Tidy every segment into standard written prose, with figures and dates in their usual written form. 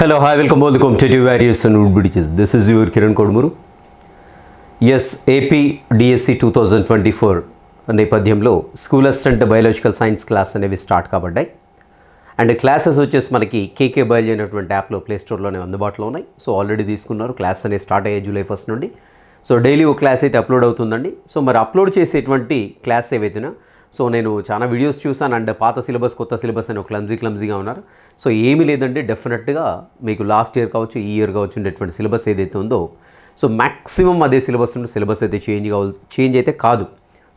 Hello, hi, welcome to various and Woodbridges. This is your Kiran Kodmuru. Yes, AP DSC 2024 నేపథ్యంలో school assistant biological science class అనేవి start కాబడ్డాయి. And classes వచ్చేసి మనకి కేకే biology అనేటువంటి యాప్లో play స్టోర్లోనే అందుబాటులో ఉన్నాయి. So already తీసుకున్నారు. క్లాస్ అనేది స్టార్ట్ అయ్యాయి July 1 నుండి. సో డైలీ ఒక క్లాస్ అయితే అప్లోడ్ అవుతుందండి. సో మరి అప్లోడ్ చేసేటువంటి క్లాస్ ఏవైతేనా సో నేను చాలా వీడియోస్ చూసాను. అండ్ పాత సిలబస్ కొత్త సిలబస్ అని ఒక క్లమ్జీగా ఉన్నారు. సో ఏమీ లేదండి, డెఫినెట్గా మీకు లాస్ట్ ఇయర్ కావచ్చు ఈ ఇయర్ కావచ్చు ఉండేటువంటి సిలబస్ ఏదైతే ఉందో సో మ్యాక్సిమం అదే సిలబస్ ఉంటే సిలబస్ అయితే చేంజ్ అయితే కాదు.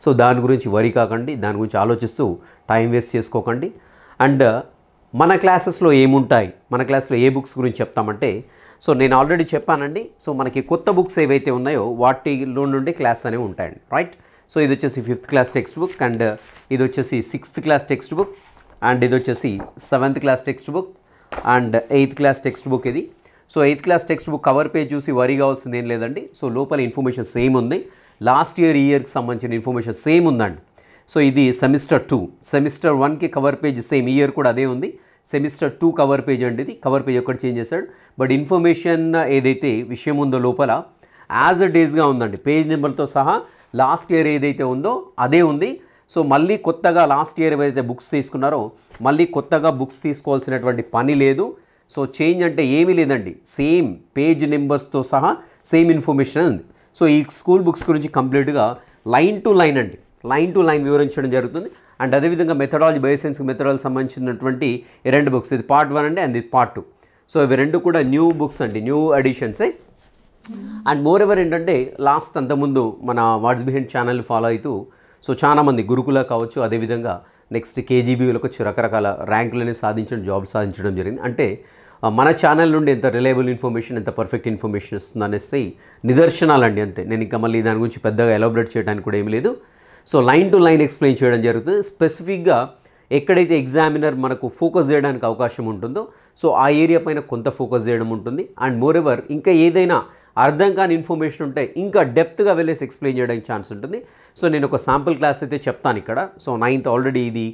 సో దాని గురించి వరి కాకండి, దాని గురించి ఆలోచిస్తూ టైం వేస్ట్ చేసుకోకండి. అండ్ మన క్లాసెస్లో ఏముంటాయి, మన క్లాస్లో ఏ బుక్స్ గురించి చెప్తామంటే సో నేను ఆల్రెడీ చెప్పానండి. సో మనకి కొత్త బుక్స్ ఏవైతే ఉన్నాయో వాటిలో నుండి క్లాస్ అనేవి ఉంటాయండి, రైట్. సో ఇది వచ్చేసి 5th class textbook, and ఇది వచ్చేసి 6th class textbook, and ఇది వచ్చేసి 7th class textbook, and 8th class textbook ఇది. So 8th class textbook cover page చూసి వరి కావాల్సింది ఏం లేదండి. సో లోపల ఇన్ఫర్మేషన్ సేమ్ ఉంది, లాస్ట్ ఇయర్ ఈ ఇయర్కి సంబంధించిన ఇన్ఫర్మేషన్ సేమ్ ఉందండి. సో ఇది సెమిస్టర్ 2, సెమిస్టర్ 1కి కవర్ పేజ్ సేమ్, ఈ ఇయర్ కూడా అదే ఉంది. సెమిస్టర్ 2 కవర్ పేజ్ అండి ఇది. కవర్ పేజ్ ఒకటి చేంజ్ చేశాడు, బట్ ఇన్ఫర్మేషన్ ఏదైతే విషయం ఉందో లోపల యాజ్ అ డేస్గా ఉందండి. పేజ్ నెంబర్తో సహా లాస్ట్ ఇయర్ ఏదైతే ఉందో అదే ఉంది. సో మళ్ళీ కొత్తగా లాస్ట్ ఇయర్ ఏవైతే బుక్స్ తీసుకున్నారో మళ్ళీ కొత్తగా బుక్స్ తీసుకోవాల్సినటువంటి పని లేదు. సో చేంజ్ అంటే ఏమీ లేదండి, సేమ్ పేజ్ నెంబర్స్తో సహా సేమ్ ఇన్ఫర్మేషన్ ఉంది. సో ఈ స్కూల్ బుక్స్ గురించి కంప్లీట్గా లైన్ టు లైన్ అండి, లైన్ టు లైన్ వివరించడం జరుగుతుంది. అండ్ అదేవిధంగా మెథడాలజీ బయోసైన్స్ మెథడాలజీ సంబంధించినటువంటి 2 బుక్స్, ఇది పార్ట్ 1 అండి, అండ్ ఇది పార్ట్ 2. సో ఇవి 2 కూడా న్యూ బుక్స్ అండి, న్యూ ఎడిషన్సే. అండ్ మోర్ ఎవర్ ఏంటంటే లాస్ట్ అంతకుముందు మన వాట్స్ బిహైండ్ ఛానల్ ఫాలో అవుతూ సో చాలామంది గురుకుల కావచ్చు, అదేవిధంగా నెక్స్ట్ కేజీబీలకు వచ్చి రకరకాల ర్యాంకులని సాధించడం, జాబ్ సాధించడం జరిగింది. అంటే మన ఛానల్ నుండి ఎంత రిలయబుల్ ఇన్ఫర్మేషన్, ఎంత పర్ఫెక్ట్ ఇన్ఫర్మేషన్ వస్తుంది అనేసి నిదర్శనాలండి, అంతే. నేను ఇంకా మళ్ళీ దాని గురించి పెద్దగా ఎలాబరేట్ చేయడానికి కూడా ఏమీ లేదు. So line to line explain చేయడం జరుగుతుంది. స్పెసిఫిక్గా ఎక్కడైతే ఎగ్జామినర్ మనకు ఫోకస్ చేయడానికి అవకాశం ఉంటుందో సో ఆ ఏరియా పైన కొంత ఫోకస్ చేయడం ఉంటుంది. అండ్ మోర్ ఎవర్ ఇంకా ఏదైనా అర్థం కాని ఇన్ఫర్మేషన్ ఉంటే ఇంకా డెప్త్గా వెళ్ళేసి ఎక్స్ప్లెయిన్ చేయడానికి ఛాన్స్ ఉంటుంది. సో నేను ఒక శాంపుల్ క్లాస్ అయితే చెప్తాను ఇక్కడ. సో 9th ఆల్రెడీ ఇది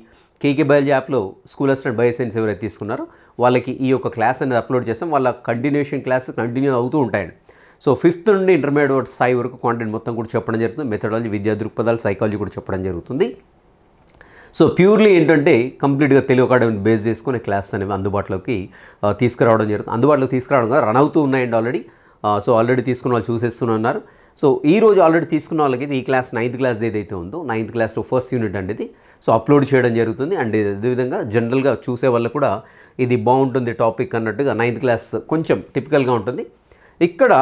కేకే బయాలజీ యాప్లో స్కూల్ అసిస్టెంట్ బయోసైన్స్ ఎవరైతే తీసుకున్నారో వాళ్ళకి ఈ యొక్క క్లాస్ అనేది అప్లోడ్ చేస్తాం. వాళ్ళ కంటిన్యూషన్ క్లాస్ కంటిన్యూ అవుతూ ఉంటాయండి. సో 5th నుండి ఇంటర్మీడియట్ స్థాయి వరకు కాంటెంట్ మొత్తం కూడా చెప్పడం జరుగుతుంది. మెథడాలజీ, విద్యా దృక్పథాలు, సైకాలజీ కూడా చెప్పడం జరుగుతుంది. సో ప్యూర్లీ ఏంటంటే కంప్లీట్గా తెలుగు అకాడమీని బేస్ చేసుకునే క్లాస్ అనేవి అందుబాటులోకి తీసుకురావడం జరుగుతుంది. అందుబాటులోకి తీసుకురావడం కాదు, రన్ అవుతూ ఉన్నాయండి ఆల్రెడీ. సో ఆల్రెడీ తీసుకున్న వాళ్ళు చూసేస్తున్నారు. సో ఈరోజు ఆల్రెడీ తీసుకున్న వాళ్ళకి ఈ క్లాస్ 9th క్లాస్ ఏదైతే ఉందో 9th క్లాస్లో ఫస్ట్ యూనిట్ అండి ఇది. సో అప్లోడ్ చేయడం జరుగుతుంది. అండ్ అదేవిధంగా జనరల్గా చూసే వాళ్ళు కూడా ఇది బాగుంటుంది టాపిక్ అన్నట్టుగా 9th క్లాస్ కొంచెం టిపికల్గా ఉంటుంది. ఇక్కడ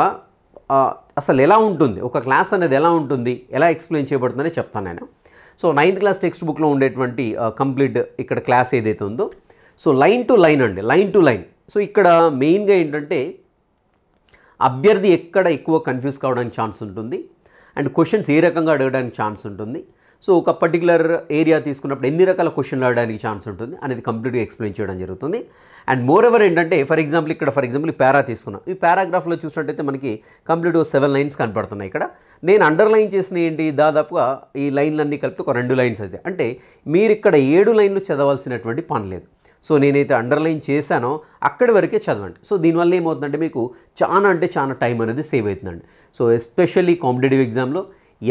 అసలు ఎలా ఉంటుంది ఒక క్లాస్ అనేది, ఎలా ఉంటుంది, ఎలా ఎక్స్ప్లెయిన్ చేయబడుతుందని చెప్తాను నేను. సో 9th క్లాస్ టెక్స్ట్ బుక్లో ఉండేటువంటి కంప్లీట్ ఇక్కడ క్లాస్ ఏదైతే ఉందో సో లైన్ టు లైన్ అండి, లైన్ టు లైన్. సో ఇక్కడ మెయిన్గా ఏంటంటే అభ్యర్థి ఎక్కడ ఎక్కువ కన్ఫ్యూజ్ కావడానికి ఛాన్స్ ఉంటుంది, అండ్ క్వశ్చన్స్ ఏ రకంగా అడగడానికి ఛాన్స్ ఉంటుంది, సో ఒక పర్టికులర్ ఏరియా తీసుకున్నప్పుడు ఎన్ని రకాల క్వశ్చన్లు అడగడానికి ఛాన్స్ ఉంటుంది అనేది కంప్లీట్గా ఎక్స్ప్లెయిన్ చేయడం జరుగుతుంది. అండ్ మోర్ ఎవర్ ఏంటంటే ఫర్ ఎగ్జాంపుల్ ఈ పారా తీసుకున్నాం. ఈ పారాగ్రాఫ్లో చూసినట్టయితే మనకి కంప్లీట్ 7 లైన్స్ కనపడుతున్నాయి. ఇక్కడ నేను అండర్లైన్ చేసిన ఏంటి, దాదాపుగా ఈ లైన్లన్నీ కలిపితే ఒక 2 లైన్స్ అయితే, అంటే మీరు ఇక్కడ 7 లైన్లు చదవాల్సినటువంటి పని లేదు. సో నేనైతే అండర్లైన్ చేశానో అక్కడి వరకే చదవండి. సో దీనివల్ల ఏమవుతుందంటే మీకు చాలా టైం అనేది సేవ్ అవుతుందండి. సో ఎస్పెషల్లీ కాంపిటేటివ్ ఎగ్జామ్లో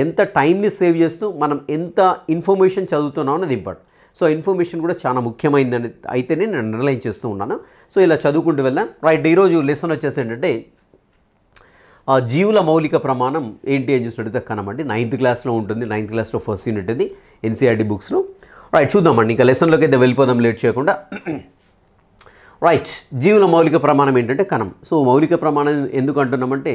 ఎంత టైంని సేవ్ చేస్తూ మనం ఎంత ఇన్ఫర్మేషన్ చదువుతున్నాం అనేది ఇంపార్టెంట్. సో ఇన్ఫర్మేషన్ కూడా చాలా ముఖ్యమైనదని అయితేనే నేను అండర్లైన్ చేస్తూ ఉన్నాను. సో ఇలా చదువుకుంటూ వెళ్దాం. రైట్, ఈరోజు లెసన్ వచ్చేసి ఏంటంటే జీవుల మౌలిక ప్రమాణం ఏంటి అని చూసినట్టయితే కనమండి 9th క్లాస్లో ఉంటుంది. 9th క్లాస్లో ఫస్ట్ యూనిట్ ఇది ఎన్సీఆర్టీ బుక్స్లో. రైట్, చూద్దామండి. ఇంకా లెసన్లోకి అయితే వెళ్ళిపోదాం లేట్ చేయకుండా. రైట్, జీవుల మౌలిక ప్రమాణం ఏంటంటే కణం. సో మౌలిక ప్రమాణం ఎందుకు అంటున్నామంటే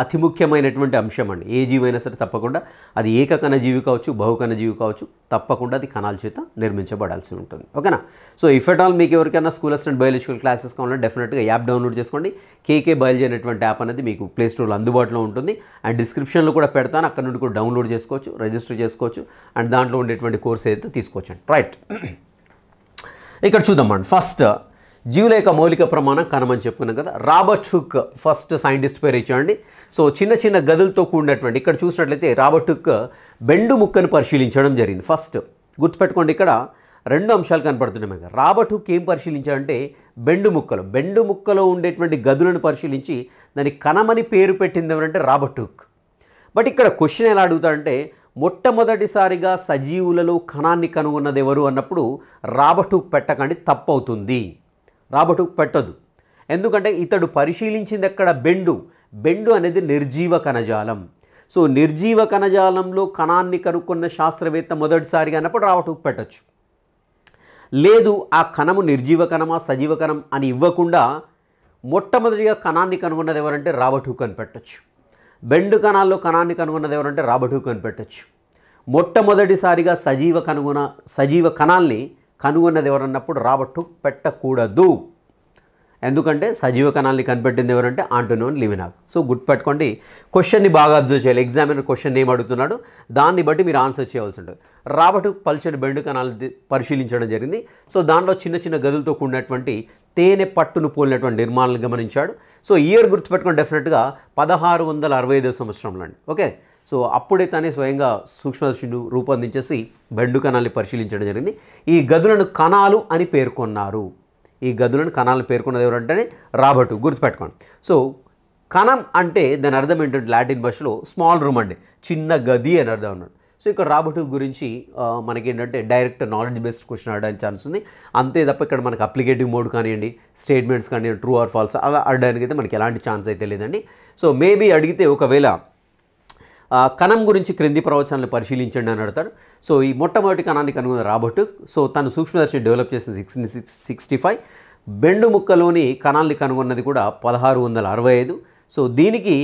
అతి ముఖ్యమైనటువంటి అంశం అండి. ఏ జీవైనా సరే తప్పకుండా అది ఏకకణ జీవి కావచ్చు, బహుకణ జీవి కావచ్చు, తప్పకుండా అది కణాల చేత నిర్మించబడాల్సి ఉంటుంది. ఓకేనా. సో ఇఫ్ ఎట్ ఆల్ మీకు ఎవరికైనా స్కూల్ అసిస్టెంట్ బయాలజికల్ క్లాసెస్ కావాలంటే డెఫినెట్గా యాప్ డౌన్లోడ్ చేసుకోండి. కేకే బయాలజీ అనేటువంటి యాప్ అనేది మీకు ప్లే స్టోర్లో అందుబాటులో ఉంటుంది. అండ్ డిస్క్రిప్షన్లో కూడా పెడతాను, అక్కడ నుండి కూడా డౌన్లోడ్ చేసుకోవచ్చు, రిజిస్టర్ చేసుకోవచ్చు, అండ్ దాంట్లో ఉండేటువంటి కోర్స్ అయితే తీసుకోవచ్చు. రైట్, ఇక్కడ చూద్దామండి. ఫస్ట్ జీవుల యొక్క మౌలిక ప్రమాణం కణం అని చెప్పుకున్నాం కదా. రాబర్ట్ హుక్ ఫస్ట్ సైంటిస్ట్ పేరు ఇచ్చామండి. సో చిన్న గదులతో కూడినటువంటి, ఇక్కడ చూసినట్లయితే రాబర్ట్ హుక్ బెండు ముక్కను పరిశీలించడం జరిగింది. ఫస్ట్ గుర్తుపెట్టుకోండి, ఇక్కడ 2 అంశాలు కనపడుతున్నాయి. రాబర్ట్ హుక్ ఏం పరిశీలించాడంటే బెండు ముక్కలో ఉండేటువంటి గదులను పరిశీలించి దాని కణమని పేరు పెట్టింది ఎవరంటే రాబర్ట్ హుక్. బట్ ఇక్కడ క్వశ్చన్ ఎలా అడుగుతాడంటే మొట్టమొదటిసారిగా సజీవులలో కణాన్ని కనుగొన్నది ఎవరు అన్నప్పుడు రాబర్ట్ హుక్ పెట్టకండి, తప్పు అవుతుంది. రాబర్ట్ హుక్ పెట్టదు. ఎందుకంటే ఇతడు పరిశీలించింది ఎక్కడ బెండు అనేది నిర్జీవ కణజాలం. సో నిర్జీవ కణజాలంలో కణాన్ని కనుక్కున్న శాస్త్రవేత్త మొదటిసారిగా అన్నప్పుడు రాబర్ట్ హుక్ పెట్టచ్చు. లేదు ఆ కణము నిర్జీవ కణమా సజీవ కణం అని ఇవ్వకుండా మొట్టమొదటిగా కణాన్ని కనుగొన్నది ఎవరంటే రాబర్ట్ హుక్ అని పెట్టచ్చు. బెండు కణాల్లో కణాన్ని కనుగొన్నది ఎవరంటే రాబర్ట్ హుక్ అని పెట్టచ్చు. మొట్టమొదటిసారిగా సజీవ కణాల్ని కనుగొన్నది ఎవరన్నప్పుడు రాబర్ట్ హుక్ పెట్టకూడదు. ఎందుకంటే సజీవ కణాలని కనిపెట్టింది ఎవరంటే ఆంటోనియో లివినాక్. సో గుర్తుపెట్టుకోండి, క్వశ్చన్ని బాగా అబ్జర్వ్ చేయాలి. ఎగ్జామినర్ క్వశ్చన్ ఏం అడుగుతున్నాడు దాన్ని బట్టి మీరు ఆన్సర్ చేయవలసి ఉంటుంది. రాబర్ట్ హుక్ పల్చని బెండు కణాలు పరిశీలించడం జరిగింది. సో దాంట్లో చిన్న చిన్న గదులతో కూడినటువంటి తేనె పట్టును పోలినటువంటి నిర్మాణాలను గమనించాడు. సో ఇయర్ గుర్తుపెట్టుకోండి, డెఫినెట్గా 1665 సంవత్సరంలో అండి. ఓకే, సో అప్పుడే తనే స్వయంగా సూక్ష్మదర్శిని రూపొందించేసి బెండు కణాలని పరిశీలించడం జరిగింది. ఈ గదులను కణాలు అని పేర్కొన్నారు. ఈ గదులను కణాలను పేర్కొన్నది ఎవరంటే రాబర్ట్ హుక్. గుర్తుపెట్టుకోండి. సో కణం అంటే దాని అర్థం ఏంటంటే లాటిన్ భాషలో స్మాల్ రూమ్ అండి, చిన్న గది అని అర్థం అన్నాడు. సో ఇక్కడ రాబర్ట్ హుక్ గురించి మనకేంటంటే డైరెక్ట్ నాలెడ్జ్ బేస్డ్ క్వశ్చన్ అడగడానికి ఛాన్స్ ఉంది. అంతే తప్ప ఇక్కడ మనకు అప్లికేటివ్ మోడ్ కానివ్వండి, స్టేట్మెంట్స్ కానివ్వండి, ట్రూ ఆర్ ఫాల్స్ అలా అడగడానికి అయితే మనకి ఎలాంటి ఛాన్స్ అయితే లేదండి. సో మేబీ అడిగితే ఒకవేళ కణం గురించి క్రింది ప్రవచనాలను పరిశీలించండి అని అడతాడు. సో ఈ మొట్టమొదటి కణాన్ని కనుగొన్న రాబర్ట్ హుక్. సో తను సూక్ష్మదర్శిని డెవలప్ చేసిన 1665. బెండు ముక్కలోని కణాల్ని కనుగొన్నది కూడా 1665. సో దీనికి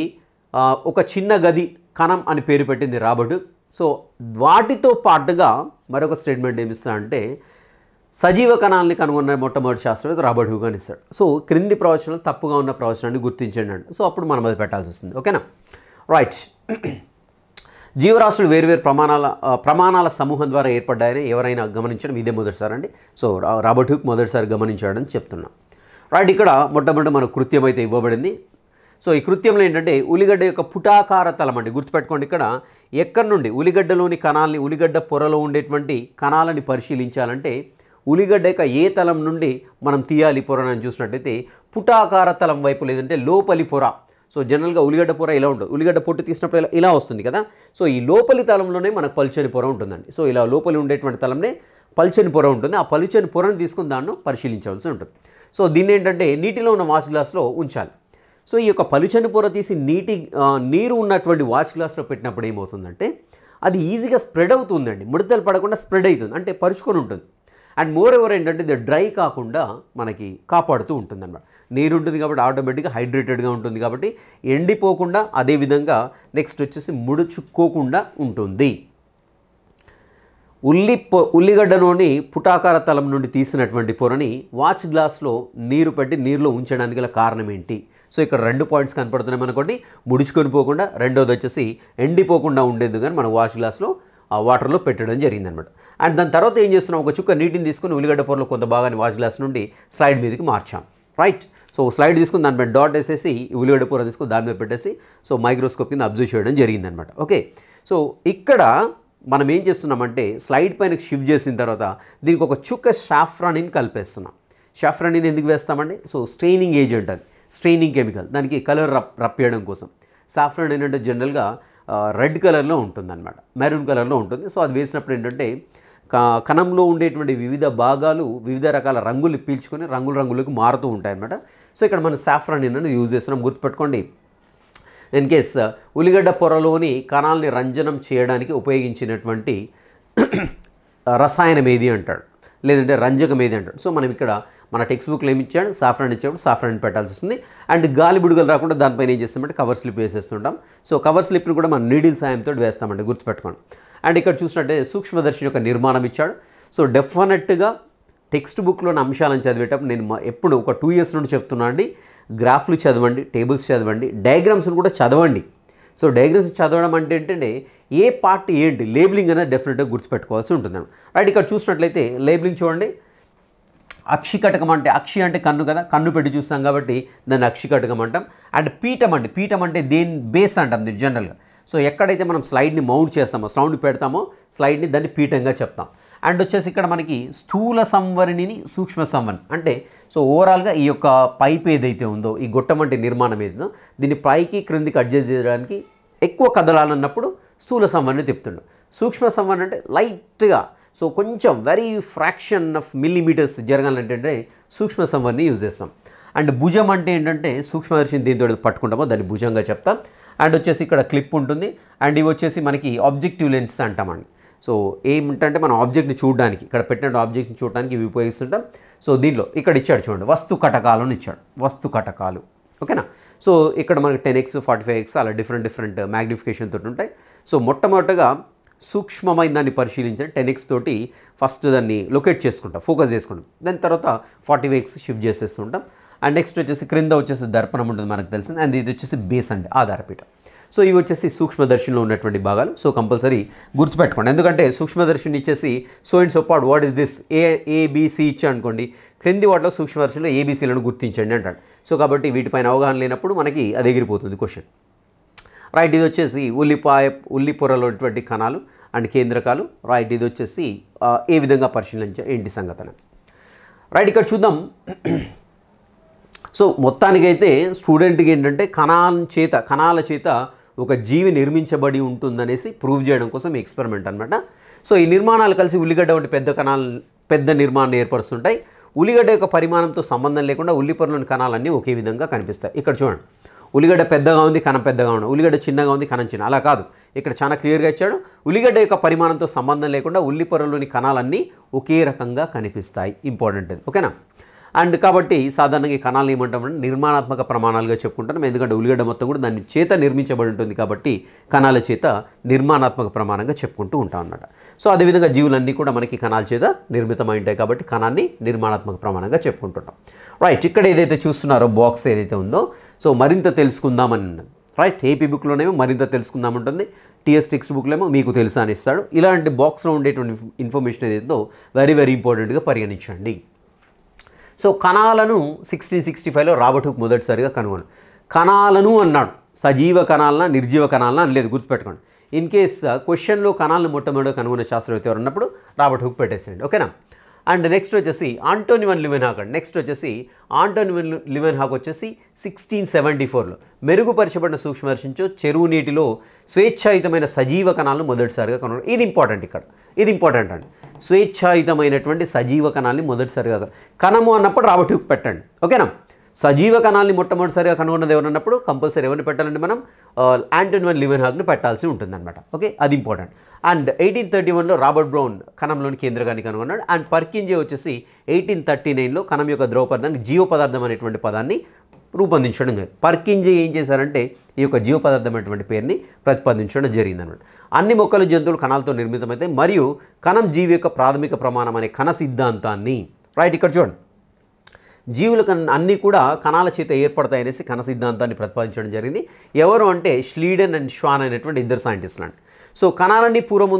ఒక చిన్న గది కణం అని పేరు పెట్టింది రాబర్ట్ హుక్. సో వాటితో పాటుగా మరొక స్టేట్మెంట్ ఏమిస్తాడంటే సజీవ కణాలని కనుగొన్న మొట్టమొదటి శాస్త్రవేత్త రాబర్ట్ హుక్ అని ఇస్తాడు. సో క్రింది ప్రవచనాలు తప్పుగా ఉన్న ప్రవచనాన్ని గుర్తించండి అండి. సో అప్పుడు మనం అది పెట్టాల్సి వస్తుంది. ఓకేనా, రైట్. జీవరాశులు వేరువేరు ప్రమాణాల సమూహం ద్వారా ఏర్పడ్డాయని ఎవరైనా గమనించడం ఇదే మొదటిసారి అండి. సో రాబర్ట్ హుక్ మొదటిసారి గమనించాడని చెప్తున్నాం. రైట్, ఇక్కడ మొట్టమొదటి మనకు కృత్యం అయితే ఇవ్వబడింది. సో ఈ కృత్యంలో ఏంటంటే ఉల్లిగడ్డ యొక్క పుటాకార తలం అండి. గుర్తుపెట్టుకోండి, ఇక్కడ ఎక్కడి నుండి ఉల్లిగడ్డలోని కణాలని, ఉల్లిగడ్డ పొరలో ఉండేటువంటి కణాలని పరిశీలించాలంటే ఉల్లిగడ్డ యొక్క ఏ తలం నుండి మనం తీయాలి పొరని చూసినట్టయితే పుటాకార తలం వైపు, లేదంటే లోపలి పొర. సో జనరల్గా ఉల్లిగడ్డ పొర ఇలా ఉంటుంది. ఉల్లిగడ్డ పొట్టు తీసినప్పుడు ఇలా వస్తుంది కదా. సో ఈ లోపలి తలంలోనే మనకు పల్చని పొర ఉంటుందండి. సో ఇలా లోపలి ఉండేటువంటి తలంనే పల్చని పొర ఉంటుంది. ఆ పల్చని పొరను తీసుకుని దాన్ని పరిశీలించవలసి ఉంటుంది. సో దీన్ని ఏంటంటే నీటిలో ఉన్న వాచ్ గ్లాస్లో ఉంచాలి. సో ఈ యొక్క పలుచని పొర తీసి నీరు ఉన్నటువంటి వాచ్ గ్లాస్లో పెట్టినప్పుడు ఏమవుతుందంటే అది ఈజీగా స్ప్రెడ్ అవుతుందండి. ముడతలు పడకుండా స్ప్రెడ్ అవుతుంది, అంటే పరుచుకొని ఉంటుంది. అండ్ మోర్ ఎవర్ ఏంటంటే ఇది డ్రై కాకుండా మనకి కాపాడుతూ ఉంటుంది అన్నమాట. నీరు ఉంటుంది కాబట్టి ఆటోమేటిక్గా హైడ్రేటెడ్గా ఉంటుంది కాబట్టి ఎండిపోకుండా, అదేవిధంగా నెక్స్ట్ వచ్చేసి ముడుచుకోకుండా ఉంటుంది. ఉల్లిగడ్డలోని పుటాకార తలం నుండి తీసినటువంటి పొరని వాచ్ గ్లాస్లో నీరు పెట్టి నీరులో ఉంచడానికి గల కారణం ఏంటి? సో ఇక్కడ 2 పాయింట్స్ కనపడుతున్నాయి మనకోటి, ముడుచుకొని పోకుండా, రెండోది వచ్చేసి ఎండిపోకుండా ఉండేది కానీ మనం వాచ్ గ్లాస్లో ఆ వాటర్లో పెట్టడం జరిగిందనమాట. అండ్ దాని తర్వాత ఏం చేస్తున్నాం, ఒక చుక్క నీటిని తీసుకుని ఉల్లిగడ్డ పొరలో కొంత భాగాన్ని వాచ్ గ్లాస్ నుండి స్లైడ్ మీదకి మార్చాం. రైట్, సో స్లైడ్ తీసుకుని దానిపై డాట్ వేసేసి ఉల్లిగడ్డ పొర తీసుకుని దాని మీద పెట్టేసి సో మైక్రోస్కోప్ కింద అబ్జర్వ్ చేయడం జరిగిందనమాట. ఓకే, సో ఇక్కడ మనం ఏం చేస్తున్నామంటే స్లైడ్ పైన షిఫ్ట్ చేసిన తర్వాత దీనికి ఒక చుక్క సాఫ్రానిన్ కలిపేస్తున్నాం. సాఫ్రానిన్ ఎందుకు వేస్తామండి? సో స్ట్రెయినింగ్ ఏజెంట్, అది స్ట్రెయినింగ్ కెమికల్, దానికి కలర్ రప్పేయడం కోసం. సాఫ్రాన్ ఏంటంటే జనరల్గా రెడ్ కలర్లో ఉంటుందన్నమాట, మెరూన్ కలర్లో ఉంటుంది. సో అది వేసినప్పుడు ఏంటంటే కణంలో ఉండేటువంటి వివిధ భాగాలు వివిధ రకాల రంగులు పీల్చుకొని రంగులకు మారుతూ ఉంటాయన్నమాట. సో ఇక్కడ మనం సాఫ్రానిన్ అనేది యూజ్ చేస్తున్నాం. గుర్తుపెట్టుకోండి, ఇన్ కేస్ ఉల్లిగడ్డ పొరలోని కణాలని రంజనం చేయడానికి ఉపయోగించినటువంటి రసాయనం ఏది అంటాడు, లేదంటే రంజకం ఏది అంటాడు. సో మనం ఇక్కడ మన టెక్స్ట్ బుక్లో ఏమి ఇచ్చాడు, సాఫ్రాన్ ఇచ్చాడు, సాఫ్రాన్ పెట్టాల్సి వస్తుంది. అండ్ గాలి బుడగలు రాకుండా దానిపైన ఏం చేస్తామంటే కవర్ స్లిప్ వేసేస్తుంటాం. సో కవర్ స్లిప్ని కూడా మనం నీడిల్ సాయంతో వేస్తామండి, గుర్తుపెట్టుకోండి. అండ్ ఇక్కడ చూసినట్టే సూక్ష్మదర్శిని యొక్క నిర్మాణం ఇచ్చాడు. సో డెఫినెట్గా టెక్స్ట్ బుక్లోని అంశాలను చదివేటప్పుడు నేను ఎప్పుడు ఒక 2 years నుండి చెప్తున్నా అండి, గ్రాఫ్లు చదవండి, టేబుల్స్ చదవండి, డయాగ్రామ్స్ని కూడా చదవండి. సో డయాగ్రామ్స్ చదవడం అంటే ఏంటంటే ఏ పార్ట్ ఏంటి లేబులింగ్ అనేది డెఫినెట్గా గుర్తుపెట్టుకోవాల్సి ఉంటుంది. రైట్, ఇక్కడ చూసినట్లయితే లేబులింగ్ చూడండి. అక్షికటకం అంటే, అక్షి అంటే కన్ను కదా, కన్ను పెట్టి చూస్తాం కాబట్టి దాన్ని అక్షికటకం అంటాం. అండ్ పీఠం అంటే, పీఠం అంటే దేని బేస్ అంటాం దీన్ని జనరల్గా. సో ఎక్కడైతే మనం స్లైడ్ని మౌంట్ చేస్తామో, స్లౌండ్ పెడతామో స్లైడ్ని దాన్ని పీఠంగా చెప్తాం. అండ్ వచ్చేసి ఇక్కడ మనకి స్థూల సంవరణిని సూక్ష్మ సంవరణి అంటే సో ఓవరాల్గా ఈ యొక్క పైప్ ఏదైతే ఉందో ఈ గొట్టం వంటి నిర్మాణం ఏదైందో దీన్ని పైకి క్రిందికి అడ్జస్ట్ చేయడానికి ఎక్కువ కదలాలన్నప్పుడు స్థూల సంవరణి తిప్పుతుండు. సూక్ష్మ సంవరణి అంటే లైట్గా సో కొంచెం వెరీ ఫ్రాక్షన్ ఆఫ్ మిల్లీమీటర్స్ జరగాలంటే సూక్ష్మ సంవరణి యూజ్ చేస్తాం. అండ్ భుజం అంటే ఏంటంటే సూక్ష్మదర్శిని దీంతో పట్టుకుంటామో దాన్ని భుజంగా చెప్తాం. అండ్ వచ్చేసి ఇక్కడ క్లిప్ ఉంటుంది. అండ్ ఇవి వచ్చేసి మనకి ఆబ్జెక్టివ్ లెన్స్ అంటామండి. సో ఏమిటంటే మనం ఆబ్జెక్ట్ని చూడడానికి ఇక్కడ పెట్టిన ఆబ్జెక్ట్ని చూడడానికి ఇవి ఉపయోగిస్తుంటాం. సో దీనిలో ఇక్కడ ఇచ్చాడు చూడండి, వస్తు కటకాలను ఇచ్చాడు, వస్తు కటకాలు. ఓకేనా. సో ఇక్కడ మనకి 10x 45x అలా డిఫరెంట్ మ్యాగ్నిఫికేషన్ తోటి ఉంటాయి. సో మొట్టమొదటిగా సూక్ష్మమైన దాన్ని పరిశీలించండి 10x తోటి ఫస్ట్ దాన్ని లొకేట్ చేసుకుంటాం, ఫోకస్ చేసుకుంటాం. దాని తర్వాత 40x షిఫ్ట్ చేసేస్తుంటాం. అండ్ నెక్స్ట్ వచ్చేసి క్రింద వచ్చేసి దర్పణం ఉంటుంది మనకు తెలిసింది. అండ్ ఇది వచ్చేసి బేస్ అండి, ఆధారపీఠం. సో ఇవి వచ్చేసి సూక్ష్మదర్శినిలో ఉన్నటువంటి భాగాలు. సో కంపల్సరీ గుర్తుపెట్టుకోండి, ఎందుకంటే సూక్ష్మదర్శిని ఇచ్చేసి so and so part what is this ABC ఇచ్చా అనుకోండి, క్రింది వాటిలో సూక్ష్మదర్శినిలో ఏబీసీలను గుర్తించండి అంటాడు. సో కాబట్టి వీటిపైన అవగాహన లేనప్పుడు మనకి అది ఎగిరిపోతుంది క్వశ్చన్. రైట్, ఇది వచ్చేసి ఉల్లి పొరలో ఉన్నటువంటి కణాలు అండ్ కేంద్రకాలు. రైట్, ఇది వచ్చేసి ఏ విధంగా పరిశీలించే ఏంటి సంగతి. రైట్, ఇక్కడ చూద్దాం. సో మొత్తానికైతే స్టూడెంట్కి ఏంటంటే కణాల చేత ఒక జీవి నిర్మించబడి ఉంటుందనేసి ప్రూవ్ చేయడం కోసం ఈ ఎక్స్పెరిమెంట్ అనమాట. సో ఈ నిర్మాణాలు కలిసి ఉల్లిగడ్డ వంటి పెద్ద నిర్మాణాన్ని ఏర్పరుస్తుంటాయి. ఉల్లిగడ్డ యొక్క పరిమాణంతో సంబంధం లేకుండా ఉల్లిపొరలోని కణాలన్నీ ఒకే విధంగా కనిపిస్తాయి. ఇక్కడ చూడండి, ఉల్లిగడ్డ పెద్దగా ఉంది, కణం పెద్దగా ఉంది, ఉల్లిగడ్డ చిన్నగా ఉంది, కణం చిన్న, అలా కాదు. ఇక్కడ చాలా క్లియర్గా ఇచ్చాడు, ఉల్లిగడ్డ యొక్క పరిమాణంతో సంబంధం లేకుండా ఉల్లిపొరలోని కణాలన్నీ ఒకే రకంగా కనిపిస్తాయి. ఇంపార్టెంట్ ఇది. ఓకేనా. అండ్ కాబట్టి సాధారణంగా ఈ కణాలను ఏమంటామంటే నిర్మాణాత్మక ప్రమాణాలుగా చెప్పుకుంటాం. ఎందుకంటే ఉల్లిగడ్డ మొత్తం కూడా దాని చేత నిర్మించబడి ఉంటుంది కాబట్టి కణాల చేత నిర్మాణాత్మక ప్రమాణంగా చెప్పుకుంటూ ఉంటాం అన్నమాట. సో అదేవిధంగా జీవులన్నీ కూడా మనకి కణాల చేత నిర్మితమై ఉంటాయి కాబట్టి కణాన్ని నిర్మాణాత్మక ప్రమాణంగా చెప్పుకుంటుంటాం. రైట్, ఇక్కడ ఏదైతే చూస్తున్నారో బాక్స్ ఏదైతే ఉందో సో మరింత తెలుసుకుందామని. రైట్, ఏపీ బుక్లోనేమో మరింత తెలుసుకుందామంటుంది, టీఎస్ టెక్స్ట్ బుక్లో ఏమో మీకు తెలుసా అని ఇస్తాడు. ఇలాంటి బాక్స్లో ఉండేటువంటి ఇన్ఫర్మేషన్ ఏదైతే వెరీ ఇంపార్టెంట్గా పరిగణించండి. సో కణాలను 1665లో రాబర్ట్ హుక్ మొదటిసారిగా కనుగొన్నాడు. కణాలను అన్నాడు, సజీవ కణాలన నిర్జీవ కణాలన అని లేదు, గుర్తుపెట్టుకోండి. ఇన్ కేస్ క్వశ్చన్లో కణాలను మొట్టమొదటిగా కనుగొన్న శాస్త్రవేత్త ఎవరు అన్నప్పుడు రాబర్ట్ హుక్ పెట్టేసేయండి. ఓకేనా. అండ్ నెక్స్ట్ వచ్చేసి ఆంటోనీ వన్ లీవెన్హాక్. నెక్స్ట్ వచ్చేసి ఆంటోనీ వన్ లీవెన్హాక్ వచ్చేసి 1674లో మెరుగుపరచబడిన సూక్ష్మదర్శించు చెరువు నీటిలో స్వేచ్ఛాయుతమైన సజీవ కణాలను మొదటిసారిగా కనుగొన్నాడు. ఇది ఇంపార్టెంట్, ఇక్కడ ఇది ఇంపార్టెంట్ అండి. స్వేచ్ఛాయుతమైనటువంటి సజీవ కణాలని మొదటిసారిగా కణము అన్నప్పుడు రాబర్ట్ హుక్ పెట్టండి. ఓకేనా. సజీవ కణాలని మొట్టమొదటిసారిగా కనుగొన్నది ఎవరన్నప్పుడు కంపల్సరీ ఎవరిని పెట్టాలంటే మనం ఆంటోనీ వన్ లీవెన్హాక్ని పెట్టాల్సి ఉంటుందన్నమాట. ఓకే, అది ఇంపార్టెంట్. అండ్ 1831లో రాబర్ట్ బ్రౌన్ కణంలోని కేంద్రకాన్ని కనుగొన్నాడు. అండ్ పర్కింజే వచ్చేసి 1839లో కణం యొక్క ద్రవ పదార్థానికి జీవపదార్థం అనేటువంటి పదాన్ని రూపొందించడం జరిగింది. పర్కింజే ఏం చేశారంటే ఈ యొక్క జీవపదార్థం అనేటువంటి పేరుని ప్రతిపాదించడం జరిగిందనమాట. అన్ని మొక్కలు జంతువులు కణాలతో నిర్మితమైతే మరియు కణం జీవి యొక్క ప్రాథమిక ప్రమాణం అనే కణ సిద్ధాంతాన్ని. రైట్, ఇక్కడ చూడండి, జీవులు అన్నీ కూడా కణాల చేత ఏర్పడతాయనేసి కణ సిద్ధాంతాన్ని ప్రతిపాదించడం జరిగింది. ఎవరు అంటే ష్లీడెన్ అండ్ ష్వాన్ అనేటువంటి ఇద్దరు సైంటిస్టులు అండి. సో కణాలన్నీ పూర్వం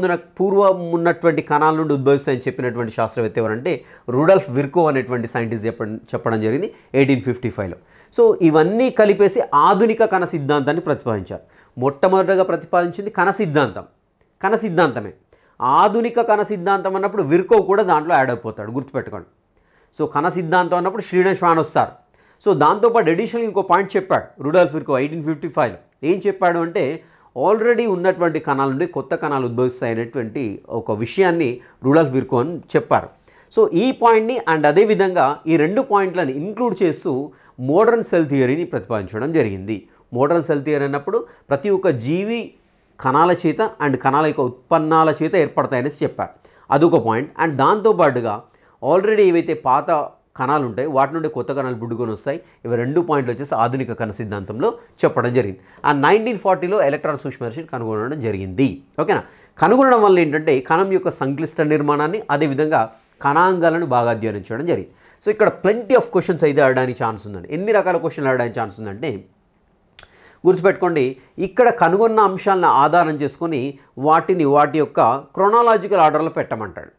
ఉన్నటువంటి కణాల నుండి ఉద్భవిస్తాయని చెప్పినటువంటి శాస్త్రవేత్త ఎవరంటే రుడాల్ఫ్ విర్కో అనేటువంటి సైంటిస్ట్ చెప్పడం జరిగింది 1855లో. సో ఇవన్నీ కలిపేసి ఆధునిక కణ సిద్ధాంతాన్ని ప్రతిపాదించారు. మొట్టమొదటిగా ప్రతిపాదించింది కణ సిద్ధాంతమే. ఆధునిక కణ సిద్ధాంతం అన్నప్పుడు విర్కో కూడా దాంట్లో యాడ్ అయిపోతాడు, గుర్తుపెట్టుకోండి. సో కణ సిద్ధాంతం అన్నప్పుడు ష్లీడెన్ ష్వాన్ వస్తారు. సో దాంతోపాటు అడిషనల్ ఇంకో పాయింట్ చెప్పాడు రుడాల్ఫ్ విర్కో 1855లో. ఏం చెప్పాడు అంటే ఆల్రెడీ ఉన్నటువంటి కణాల నుండి కొత్త కణాలు ఉద్భవిస్తాయనేటువంటి ఒక విషయాన్ని రుడాల్ఫ్ విర్కో అని చెప్పారు. సో ఈ పాయింట్ని అండ్ అదేవిధంగా ఈ రెండు పాయింట్లను ఇంక్లూడ్ చేస్తూ మోడర్న్ సెల్ థియరీని ప్రతిపాదించడం జరిగింది. మోడర్న్ సెల్ థియరీ అన్నప్పుడు ప్రతి ఒక్క జీవి కణాల చేత అండ్ కణాల యొక్క ఉత్పన్నాల చేత ఏర్పడతాయనేసి చెప్పారు, అదొక పాయింట్. అండ్ దాంతోపాటుగా ఆల్రెడీ ఏవైతే పాత కణాలు ఉంటాయి వాటి నుండి కొత్త కణాలు పుట్టుకొని వస్తాయి. ఇవి రెండు పాయింట్లు వచ్చేసి ఆధునిక కణ సిద్ధాంతంలో చెప్పడం జరిగింది. ఆ 1940లో ఎలక్ట్రాన్ సూక్ష్మదర్శిని కనుగొనడం జరిగింది. ఓకేనా. కనుగొనడం వల్ల ఏంటంటే కణం యొక్క సంక్లిష్ట నిర్మాణాన్ని అదేవిధంగా కణాంగాలను బాగా అధ్యయనం చేయడం జరిగింది. సో ఇక్కడ ప్లెంటీ ఆఫ్ క్వశ్చన్స్ అయితే అడగడానికి ఛాన్స్ ఉందండి. ఎన్ని రకాల క్వశ్చన్లు అడగడానికి ఛాన్స్ ఉందంటే గుర్తుపెట్టుకోండి, ఇక్కడ కనుగొన్న అంశాలను ఆధారం చేసుకొని వాటి యొక్క క్రొనాలజికల్ ఆర్డర్లో పెట్టమంటాడు.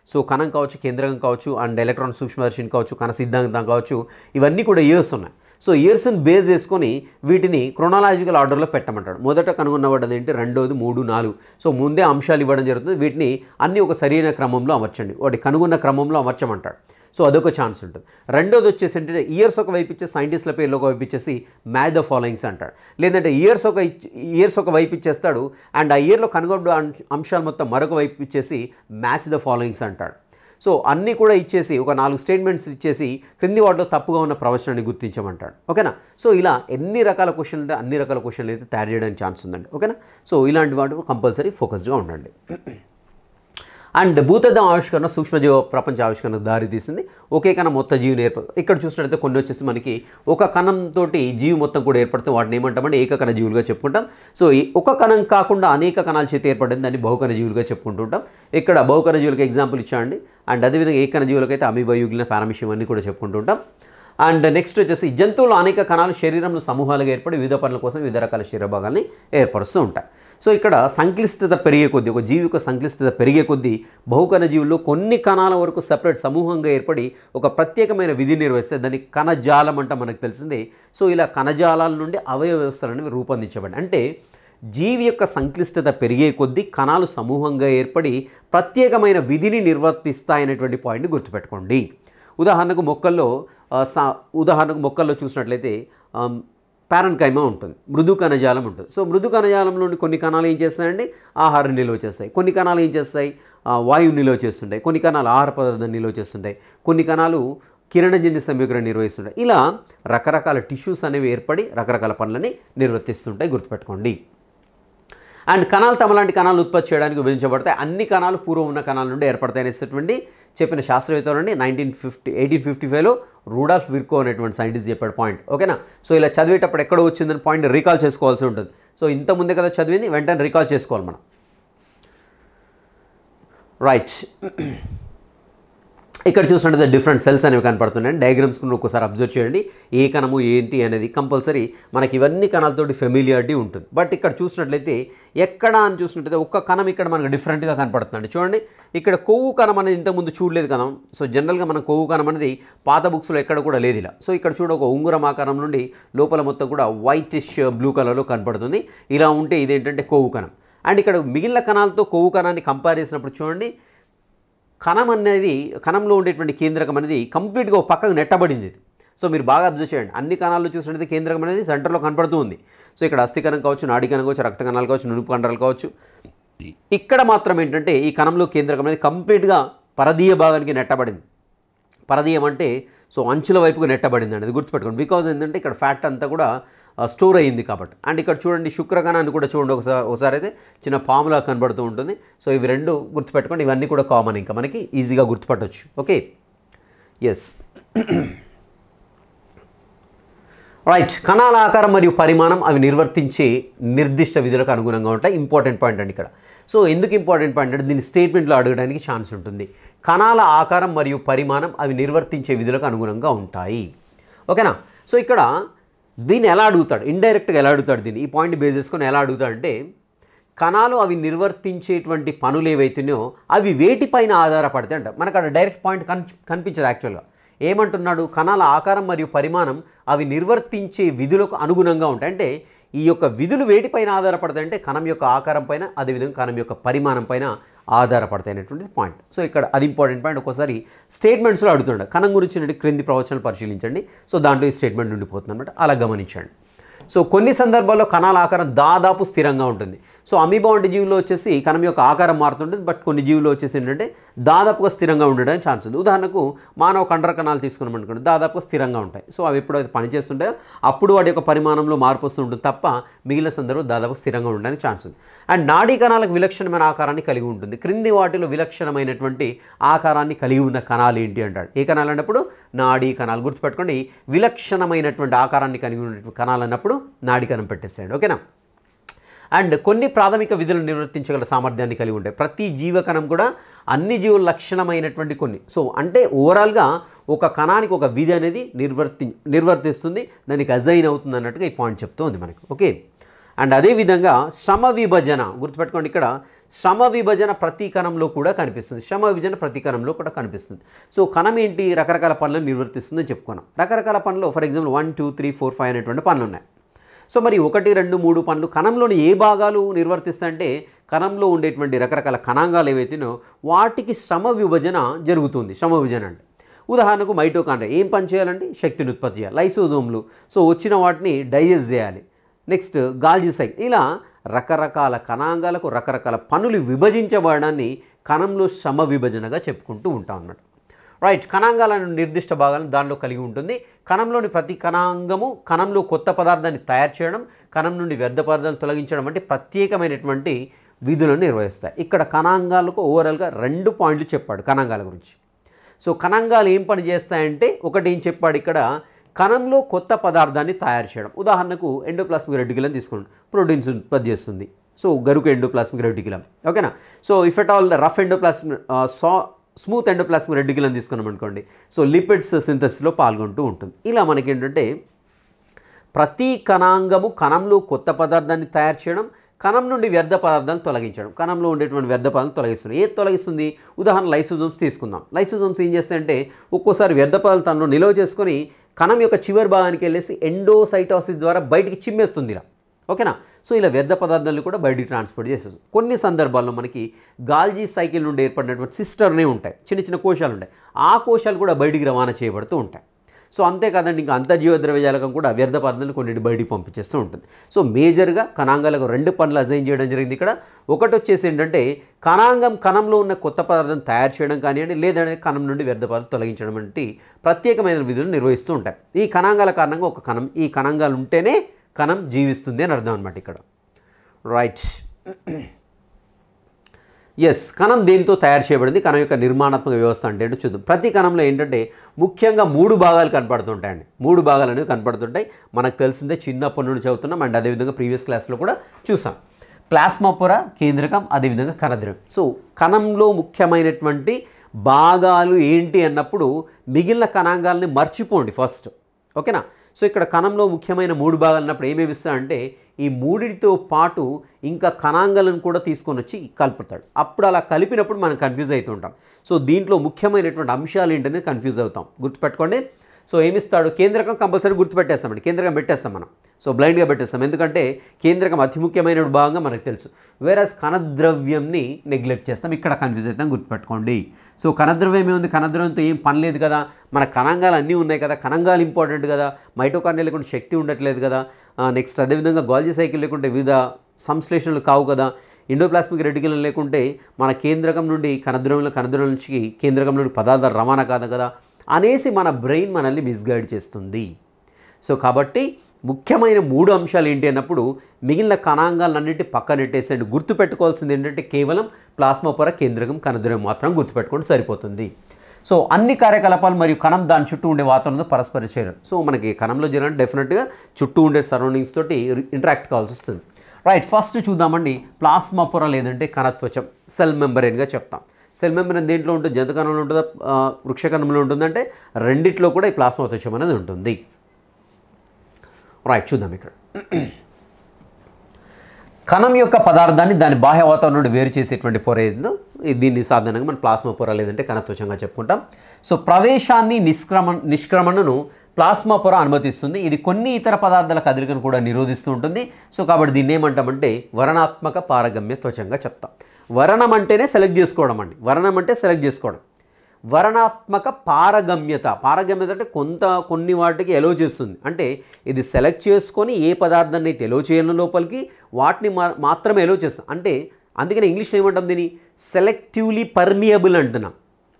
సో కణం కావచ్చు, కేంద్రకం కావచ్చు, అండ్ ఎలక్ట్రాన్ సూక్ష్మదర్శిని కావచ్చు, కణ సిద్ధాంతం కావచ్చు, ఇవన్నీ కూడా ఇయర్స్ ఉన్నాయి. సో ఇయర్స్ని బేస్ చేసుకొని వీటిని క్రొనాలజికల్ ఆర్డర్లో పెట్టమంటాడు. మొదట కనుగొనబడ్డది ఏంటి, రెండోది, 3, 4. సో ముందే అంశాలు ఇవ్వడం జరుగుతుంది. వీటిని అన్నీ ఒక సరైన క్రమంలో అమర్చండి, వాటి కనుగొన్న క్రమంలో అమర్చమంటాడు. సో అదొక ఛాన్స్ ఉంటుంది. రెండోది వచ్చేసి ఏంటంటే ఇయర్స్ ఒక వైపు ఇచ్చేసి సైంటిస్టుల పేర్లు ఒక వైపు ఇచ్చేసి మ్యాచ్ ద ఫాలోయింగ్స్ అంటాడు. లేదంటే ఇయర్స్ ఒక వైపు ఇచ్చేస్తాడు అండ్ ఆ ఇయర్లో కనుగొన్న అంశాలు మొత్తం మరొక వైపు ఇచ్చేసి మ్యాచ్ ద ఫాలోయింగ్స్ అంటాడు. సో అన్నీ కూడా ఇచ్చేసి ఒక 4 స్టేట్మెంట్స్ ఇచ్చేసి క్రింది వాటిలో తప్పుగా ఉన్న ప్రవచనాన్ని గుర్తించమంటాడు. ఓకేనా. సో ఇలా ఎన్ని రకాల క్వశ్చన్లు అంటే అన్ని రకాల క్వశ్చన్లు అయితే తయారు చేయడానికి ఛాన్స్ ఉందండి. ఓకేనా. సో ఇలాంటి వాటి కంపల్సరీ ఫోకస్డ్గా ఉండండి. అండ్ భూతద్దం ఆవిష్కరణ సూక్ష్మజీవ ప్రపంచ ఆవిష్కరణకు దారి తీసింది. ఒకే కణం మొత్తం జీవిని ఇక్కడ చూసినట్లయితే కొన్ని వచ్చేసి మనకి ఒక కణంతో జీవి మొత్తం కూడా ఏర్పడితే వాటిని ఏమంటామంటే ఏకకణ జీవులుగా చెప్పుకుంటాం. సో ఈ ఒక కణం కాకుండా అనేక కణాల చేతి ఏర్పడింది దాన్ని బహుకణ జీవులుగా చెప్పుకుంటుంటాం. ఇక్కడ బహుకణ జీవులకు ఎగ్జాంపుల్ ఇచ్చామండి. అండ్ అదేవిధంగా ఏకణ జీవులకైతే అమీబా, యూగ్లినా, పారామిషియం అన్నీ కూడా చెప్పుకుంటుంటాం. అండ్ నెక్స్ట్ వచ్చేసి జంతువులు అనేక కణాలు శరీరంలో సమూహాలుగా ఏర్పడి వివిధ పనుల కోసం వివిధ రకాల శరీర భాగాల్ని ఏర్పరుస్తూ ఉంటాయి. సో ఇక్కడ సంక్లిష్టత పెరిగే కొద్దీ, ఒక జీవి యొక్క సంక్లిష్టత పెరిగే కొద్దీ బహుకణ జీవుల్లో కొన్ని కణాల వరకు సపరేట్ సమూహంగా ఏర్పడి ఒక ప్రత్యేకమైన విధి నిర్వహిస్తే దాన్ని కణజాలం అంట మనకు తెలిసిందే. సో ఇలా కణజాలాల నుండి అవయవ వ్యవస్థలు అనేవి రూపొందించబడి, అంటే జీవి యొక్క సంక్లిష్టత పెరిగే కొద్దీ కణాలు సమూహంగా ఏర్పడి ప్రత్యేకమైన విధిని నిర్వర్తిస్తాయనేటువంటి పాయింట్ని గుర్తుపెట్టుకోండి. ఉదాహరణకు మొక్కల్లో చూసినట్లయితే పారెన్కైమా ఉంటుంది, మృదు కణజాలం ఉంటుంది. సో మృదు కణజాలం నుండి కొన్ని కణాలు ఏం చేస్తాయండి, ఆహారం నిల్వ చేస్తాయి. కొన్ని కణాలు ఏం చేస్తాయి, వాయువు నిల్వ చేస్తుంటాయి. కొన్ని కణాలు ఆహార పదార్థం నిల్వ చేస్తుంటాయి. కొన్ని కణాలు కిరణజన్య సమీకరణ నిర్వహిస్తుంటాయి. ఇలా రకరకాల టిష్యూస్ అనేవి ఏర్పడి రకరకాల పనులని నిర్వర్తిస్తుంటాయి, గుర్తుపెట్టుకోండి. అండ్ కణాలు తమలాంటి కణాలు ఉత్పత్తి చేయడానికి విభజించబడతాయి. అన్ని కణాలు పూర్వం ఉన్న కణాల నుండి ఏర్పడతాయి అనేటువంటి చెప్పిన శాస్త్రవేత్త నుండి 1855లో రూడాల్ఫ్ విర్కో అనేటువంటి సైంటిస్ట్ చెప్పాడు పాయింట్. ఓకేనా. సో ఇలా చదివేటప్పుడు ఎక్కడో వచ్చిందని పాయింట్ రీకాల్ చేసుకోవాల్సి ఉంటుంది. సో ఇంత ముందే కదా చదివింది, వెంటనే రీకాల్ చేసుకోవాలి మనం. రైట్. ఇక్కడ చూసినట్లయితే డిఫరెంట్ సెల్స్ అనేవి కనపడుతున్నాయి. డయాగ్రామ్స్ ఒక్కసారి అబ్జర్వ్ చేయండి. ఏ కణము ఏంటి అనేది కంపల్సరీ మనకి ఇవన్నీ కణాలతోటి ఫెమిలియారిటీ ఉంటుంది. బట్ ఇక్కడ చూసినట్లయితే ఎక్కడ అని చూసినట్లయితే ఒక్క కణం ఇక్కడ మనకు డిఫరెంట్గా కనపడుతుంది. చూడండి, ఇక్కడ కొవ్వు కణం అనేది ఇంతకుముందు చూడలేదు కదా. సో జనరల్గా మన కొవ్వు కణం అనేది పాత బుక్స్లో ఎక్కడ కూడా లేదు ఇలా. సో ఇక్కడ చూడ ఒక ఉంగరం ఆకారం నుండి లోపల మొత్తం కూడా వైటిష్ బ్లూ కలర్లో కనపడుతుంది. ఇలా ఉంటే ఇదేంటంటే కొవ్వు కణం. అండ్ ఇక్కడ మిగిలిన కణాలతో కొవ్వు కణాన్ని కంపేర్ చేసినప్పుడు చూడండి, కణం అనేది కణంలో ఉండేటువంటి కేంద్రకం అనేది కంప్లీట్గా ఒక పక్కకు నెట్టబడింది. సో మీరు బాగా అబ్జర్వ్ చేయండి. అన్ని కణాల్లో చూసినట్లయితే కేంద్రకం అనేది సెంటర్లో కనపడుతూ ఉంది. సో ఇక్కడ అస్థికణం కావచ్చు, నాడీ కణం కావచ్చు, రక్త కణాలు కావచ్చు, నునుపు కండరాలు కావచ్చు. ఇక్కడ మాత్రం ఏంటంటే ఈ కణంలో కేంద్రకం అనేది కంప్లీట్గా పరదీయ భాగానికి నెట్టబడింది. పరదీయం అంటే సో అంచుల వైపుకు నెట్టబడింది అనేది గుర్తుపెట్టుకోండి. బికాజ్ ఏంటంటే ఇక్కడ ఫ్యాట్ అంతా కూడా స్టోర్ అయ్యింది కాబట్టి. అండ్ ఇక్కడ చూడండి శుక్రకణాన్ని కూడా చూడండి, ఒకసారి అయితే చిన్న పాములా కనబడుతూ ఉంటుంది. సో ఇవి రెండు గుర్తుపెట్టుకోండి. ఇవన్నీ కూడా కామన్, ఇంకా మనకి ఈజీగా గుర్తుపట్టవచ్చు. Okay, yes. రైట్. కణాల ఆకారం మరియు పరిమాణం అవి నిర్వర్తించే నిర్దిష్ట విధులకు అనుగుణంగా ఉంటాయి. ఇంపార్టెంట్ పాయింట్ అండి ఇక్కడ. సో ఎందుకు ఇంపార్టెంట్ పాయింట్ అంటే దీన్ని స్టేట్మెంట్లో అడగడానికి ఛాన్స్ ఉంటుంది. కణాల ఆకారం మరియు పరిమాణం అవి నిర్వర్తించే విధులకు అనుగుణంగా ఉంటాయి. ఓకేనా. సో ఇక్కడ దీన్ని ఎలా అడుగుతాడు, ఇండైరెక్ట్గా ఎలా అడుగుతాడు, దీన్ని ఈ పాయింట్ బేస్ చేసుకొని ఎలా అడుగుతాడంటే కణాలు అవి నిర్వర్తించేటువంటి పనులు ఏవైతున్నాయో అవి వేటిపైన ఆధారపడతాయి అంట. మనకు అక్కడ డైరెక్ట్ పాయింట్ కనిపించదు యాక్చువల్గా. ఏమంటున్నాడు, కణాల ఆకారం మరియు పరిమాణం అవి నిర్వర్తించే విధులకు అనుగుణంగా ఉంటాయి. అంటే ఈ యొక్క విధులు వేటిపైన ఆధారపడతాయి అంటే కణం యొక్క ఆకారం పైన, అదేవిధంగా కణం యొక్క పరిమాణం పైన ఆధారపడతాయి అనేటువంటి పాయింట్. సో ఇక్కడ అది ఇంపార్టెంట్ పాయింట్. ఒక్కోసారి స్టేట్మెంట్స్లో అడుగుతుండ కణం గురించి క్రింది ప్రవచనాలు పరిశీలించండి. సో దాంట్లో ఈ స్టేట్మెంట్ ఉండిపోతుంది అనమాట, అలా గమనించండి. సో కొన్ని సందర్భాల్లో కణాల ఆకారం దాదాపు స్థిరంగా ఉంటుంది. సో అమీబా వంటి జీవుల్లో వచ్చేసి కణం యొక్క ఆకారం మారుతుంటుంది. బట్ కొన్ని జీవుల్లో వచ్చేసి ఏంటంటే దాదాపుగా స్థిరంగా ఉండడానికి ఛాన్స్ ఉంది. ఉదాహరణకు మానవ కండర కణాలు తీసుకున్నాం అనుకోండి, దాదాపుగా స్థిరంగా ఉంటాయి. సో అవి ఎప్పుడైతే పనిచేస్తుంటాయో అప్పుడు వాటి యొక్క పరిమాణంలో మార్పు వస్తుంటుంది తప్ప మిగిలిన సందర్భంలో దాదాపు స్థిరంగా ఉండడానికి ఛాన్స్ ఉంది. అండ్ నాడీ కణాలకు విలక్షణమైన ఆకారాన్ని కలిగి ఉంటుంది. క్రింది వాటిలో విలక్షణమైనటువంటి ఆకారాన్ని కలిగి ఉన్న కణాలు ఏంటి అంటాడు. ఏ కణాలు అన్నప్పుడు నాడీ కణాలు. గుర్తుపెట్టుకోండి, విలక్షణమైనటువంటి ఆకారాన్ని కలిగి ఉన్నటువంటి కణాలు అన్నప్పుడు నాడీ కణం పెట్టేస్తాడు. ఓకేనా. అండ్ కొన్ని ప్రాథమిక విధులను నిర్వర్తించగల సామర్థ్యాన్ని కలిగి ఉంటాయి. ప్రతి జీవకణం కూడా అన్ని జీవుల లక్షణమైనటువంటి కొన్ని. సో అంటే ఓవరాల్గా ఒక కణానికి ఒక విధి అనేది నిర్వర్తిస్తుంది, దానికి అజైన్ అవుతుంది అన్నట్టుగా ఈ పాయింట్ చెప్తూ ఉంది మనకి. ఓకే. అండ్ అదేవిధంగా శ్రమ విభజన గుర్తుపెట్టుకోండి. ఇక్కడ శ్రమ విభజన ప్రతి కణంలో కూడా కనిపిస్తుంది. శ్రమ విభజన ప్రతి కణంలో కూడా కనిపిస్తుంది. సో కణం ఏంటి, రకరకాల పనులను నిర్వర్తిస్తుందని చెప్పుకున్నాం. రకరకాల పనులు ఫర్ ఎగ్జాంపుల్ 1 2 3 4 5 అనేటువంటి పనులు ఉన్నాయి. సో మరి 1 2 3 పనులు కణంలోని ఏ భాగాలు నిర్వర్తిస్తాయంటే కణంలో ఉండేటువంటి రకరకాల కణాంగాలు ఏవైతేనో వాటికి శ్రమ విభజన జరుగుతుంది. శ్రమ విభజన అంటే ఉదాహరణకు మైటోకాండ్రియా ఏం పని చేయాలంటే శక్తిని ఉత్పత్తి చేయాలి. లైసోజోమ్లు సో వచ్చిన వాటిని డైజెస్ట్ చేయాలి. నెక్స్ట్ గాల్జీ సైకిల్, ఇలా రకరకాల కణాంగాలకు రకరకాల పనులు విభజించబడడాన్ని కణంలో శ్రమ విభజనగా చెప్పుకుంటూ ఉంటాం అన్నమాట. రైట్, కణాంగాలను నిర్దిష్ట భాగాలను దానిలో కలిగి ఉంటుంది. కణంలోని ప్రతి కణాంగము కణంలో కొత్త పదార్థాన్ని తయారు చేయడం, కణం నుండి వ్యర్థ పదార్థాలను తొలగించడం వంటి ప్రత్యేకమైనటువంటి విధులను నిర్వహిస్తాయి. ఇక్కడ కణాంగాలకు ఓవరాల్గా 2 పాయింట్లు చెప్పాడు కణాంగాల గురించి. సో కణాంగాలు ఏం పని చేస్తాయంటే ఒకటి ఏం చెప్పాడు ఇక్కడ, కణంలో కొత్త పదార్థాన్ని తయారు చేయడం. ఉదాహరణకు ఎండోప్లాస్మిక్ రెటిక్యులం తీసుకోండి, ప్రోటీన్స్ ఉత్పత్తి చేస్తుంది. సో గరుకు ఎండోప్లాస్మిక్ రెటిక్యులం, ఓకేనా. So if at all rough endoplasmic smooth endoplasmic reticulum తీసుకున్నాం అనుకోండి, సో లిపిడ్స్ సింథసిస్లో పాల్గొంటూ ఉంటుంది. ఇలా మనకి ఏంటంటే ప్రతి కణాంగము కణంలో కొత్త పదార్థాన్ని తయారు చేయడం, కణం నుండి వ్యర్థ పదార్థాలను తొలగించడం. కణంలో ఉండేటువంటి వ్యర్థ పదార్థాలను తొలగిస్తుంది. ఏది తొలగిస్తుంది, ఉదాహరణ లైసోజోమ్స్ తీసుకుందాం. లైసోజోమ్స్ ఏం చేస్తాయంటే ఒక్కోసారి వ్యర్థ పదార్థాలను తనలో నిల్వ చేసుకొని కణం యొక్క చివరి భాగానికి వెళ్ళేసి ఎండోసైటోసిస్ ద్వారా బయటికి చిమ్మేస్తుంది ఇలా, ఓకేనా. సో ఇలా వ్యర్థ పదార్థాలను కూడా బయటికి ట్రాన్స్పోర్ట్ చేసేస్తుంది. కొన్ని సందర్భాల్లో మనకి గాల్జీ సైకిల్ నుండి ఏర్పడినటువంటి సిస్టర్నే ఉంటాయి, చిన్న చిన్న కోశాలు ఉంటాయి. ఆ కోశాలు కూడా బయటికి రవాణా చేయబడుతూ ఉంటాయి. సో అంతేకాదండి ఇంకా అంతర్జీవ ద్రవ్యజాలకం కూడా వ్యర్థ పదార్థాలను కొన్నిటి బయటికి పంపించేస్తూ ఉంటుంది. సో మేజర్గా కణాంగాలకు 2 పనులు అసైన్ చేయడం జరిగింది ఇక్కడ. ఒకటి వచ్చేసి ఏంటంటే కణంలో ఉన్న కొత్త పదార్థం తయారు చేయడం కానివ్వండి, లేదంటే కణం నుండి వ్యర్థ పదార్థం తొలగించడం వంటి ప్రత్యేకమైన విధులు నిర్వహిస్తూ ఉంటాయి. ఈ కణాంగాల కారణంగా ఒక కణం, ఈ కణాంగాలు ఉంటేనే కణం జీవిస్తుంది అని అర్థం అనమాట ఇక్కడ. రైట్, ఎస్, కణం దేనితో తయారు చేయబడింది, కణం యొక్క నిర్మాణాత్మక వ్యవస్థ అంటే ఏంటో చూద్దాం. ప్రతి కణంలో ఏంటంటే ముఖ్యంగా 3 భాగాలు కనపడుతుంటాయండి. 3 భాగాలు అనేవి కనపడుతుంటాయి. మనకు తెలిసిందే, చిన్నప్పటి నుండి చదువుతున్నాం అండ్ అదేవిధంగా ప్రీవియస్ క్లాస్లో కూడా చూసాం. ప్లాస్మా పొర, కేంద్రకం, అదేవిధంగా కణద్రవం. సో కణంలో ముఖ్యమైనటువంటి భాగాలు ఏంటి అన్నప్పుడు మిగిలిన కణాంగాలని మర్చిపోండి ఫస్ట్, ఓకేనా. సో ఇక్కడ కణంలో ముఖ్యమైన 3 భాగాలు అన్నప్పుడు ఏమేమి ఇస్తాయంటే ఈ 3తో పాటు ఇంకా కణాంగాలను కూడా తీసుకొని వచ్చి కలుపుతాడు. అప్పుడు అలా కలిపినప్పుడు మనం కన్ఫ్యూజ్ అవుతుంటాం. సో దీంట్లో ముఖ్యమైనటువంటి అంశాలు ఏంటనేది కన్ఫ్యూజ్ అవుతాం. గుర్తుపెట్టుకోండి. సో ఏమిస్తాడు, కేంద్రకం కంపల్సరీ గుర్తుపెట్టేస్తామండి, కేంద్రకం పెట్టేస్తాం మనం. సో బ్లైండ్గా పెట్టేస్తాం, ఎందుకంటే కేంద్రకం అతి ముఖ్యమైన భాగంగా మనకు తెలుసు. వేరస్ కణద్రవ్యంని నెగ్లెక్ట్ చేస్తాం, ఇక్కడ కన్ఫ్యూజ్ అవుతాం, గుర్తుపెట్టుకోండి. సో కణద్రవ్యం ఏముంది, కణద్రవ్యంతో ఏం పని లేదు కదా, మన కణాంగాలు అన్నీ ఉన్నాయి కదా, కణాంగాలు ఇంపార్టెంట్ కదా, మైటోకాండ్రియా లేకుండా శక్తి ఉండట్లేదు కదా. నెక్స్ట్ అదేవిధంగా గాల్జీ సైకిల్ లేకుంటే వివిధ సంశ్లేషణలు కావు కదా, ఎండోప్లాస్మిక్ రెటిక్యులం లేకుంటే మన కేంద్రకం నుండి కణద్రవం నుంచి కేంద్రకం నుండి పదార్థాలు రవాణా కాదు కదా అనేసి మన బ్రెయిన్ మనల్ని మిస్గైడ్ చేస్తుంది. సో కాబట్టి ముఖ్యమైన 3 అంశాలు ఏంటి అన్నప్పుడు మిగిలిన కణాంగాలన్నింటి పక్కన నెట్టేసేయండి. గుర్తుపెట్టుకోవాల్సింది ఏంటంటే కేవలం ప్లాస్మా పొర, కేంద్రకం, కణద్రవం మాత్రం గుర్తుపెట్టుకుంటే సరిపోతుంది. సో అన్ని కార్యకలాపాలు మరియు కణం దాని చుట్టూ ఉండే వాతావరణంతో పరస్పర చర్య. సో మనకి కణంలో జరగడం డెఫినెట్గా చుట్టూ ఉండే సరౌండింగ్స్ తోటి ఇంటరాక్ట్ కావాల్సి వస్తుంది. రైట్, ఫస్ట్ చూద్దామండి ప్లాస్మా పొర లేదంటే కణత్వచం, సెల్ మెంబ్రెయిన్గా చెప్తాం. సెల్ మెంబ్రెయిన్ దేంట్లో ఉంటుంది, జంతుకణంలో ఉంటుందా, వృక్షకణంలో ఉంటుందంటే రెండిట్లో కూడా ఈ ప్లాస్మా త్వచం అనేది ఉంటుంది. రైట్, చూద్దాం ఇక్కడ. కణం యొక్క పదార్థాన్ని దాని బాహ్య వాతావరణం నుండి వేరు చేసేటువంటి పొర ఏదో దీన్ని సాధారణంగా మనం ప్లాస్మా పొర లేదంటే కణత్వచంగా చెప్పుకుంటాం. సో ప్రవేశాన్ని నిష్క్రమణను ప్లాస్మా పొర అనుమతిస్తుంది. ఇది కొన్ని ఇతర పదార్థాల కదలికను కూడా నిరోధిస్తూ ఉంటుంది. సో కాబట్టి దీన్ని ఏమంటామంటే వర్ణాత్మక పారగమ్య త్వచంగా చెప్తాం. వర్ణం అంటేనే సెలెక్ట్ చేసుకోవడం అండి, వర్ణం అంటే సెలెక్ట్ చేసుకోవడం. వర్ణాత్మక పారగమ్యత అంటే కొన్ని వాటికి ఎలో చేస్తుంది, అంటే ఇది సెలెక్ట్ చేసుకొని ఏ పదార్థాన్ని అయితే ఎలో చేయను లోపలికి వాటిని మాత్రమే ఎలో చేస్తాం. అంటే అందుకని ఇంగ్లీష్లో ఏమంటాం, దీన్ని సెలెక్టివ్లీ పర్మియబుల్ అంటున్నాం,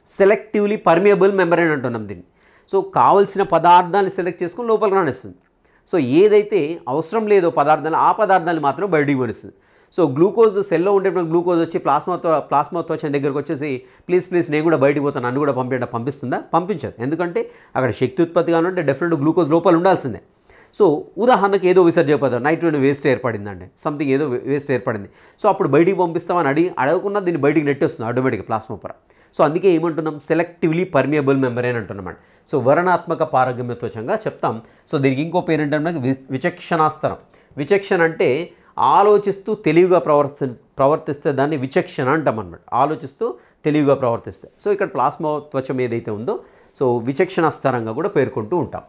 సెలెక్టివ్లీ పర్మియబుల్ మెంబ్రెయిన్ అంటున్నాం దీన్ని. సో కావలసిన పదార్థాన్ని సెలెక్ట్ చేసుకొని లోపలికి రానిస్తుంది. సో ఏదైతే అవసరం లేదో పదార్థాలు ఆ పదార్థాన్ని మాత్రం బయటికి పనిస్తుంది. సో గ్లూకోజ్ సెల్లో ఉండేటువంటి గ్లూకోజ్ వచ్చి ప్లాస్మా త్వచం దగ్గరకు వచ్చేసి ప్లీజ్ నేను కూడా బయటికి పోతాను, నన్ను కూడా పంపిస్తుందా? పంపించదు. ఎందుకంటే అక్కడ శక్తి ఉత్పత్తి కావాలంటే డెఫినెట్ గ్లూకోజ్ లోపల ఉండాల్సిందే. సో ఉదాహరణకు ఏదో విసర్జన పదార్థం నైట్రోజన్ వేస్ట్ ఏర్పడిందండి, సంథింగ్ ఏదో వేస్ట్ ఏర్పడింది. సో అప్పుడు బయటికి పంపిస్తామని అడగకుండా దీన్ని బయటికి నెట్టేస్తుంది ఆటోమేటిక్గా ప్లాస్మా పొర. సో అందుకే ఏమంటున్నాం, సెలెక్టివ్లీ పర్మియబుల్ మెంబ్రెయిన్ అంటున్నాం. సో వర్ణాత్మక పారగమ్య త్వచంగా చెప్తాం. సో దీనికి ఇంకో పేరు ఏంటంటే విచక్షణాస్తరం. విచక్షణ అంటే ఆలోచిస్తూ తెలివిగా ప్రవర్తిస్తే దాన్ని విచక్షణ అంటాం అన్నమాట. ఆలోచిస్తూ తెలివిగా ప్రవర్తిస్తే. సో ఇక్కడ ప్లాస్మా త్వచం ఏదైతే ఉందో సో విచక్షణ స్థరంగా కూడా పేర్కొంటూ ఉంటాం.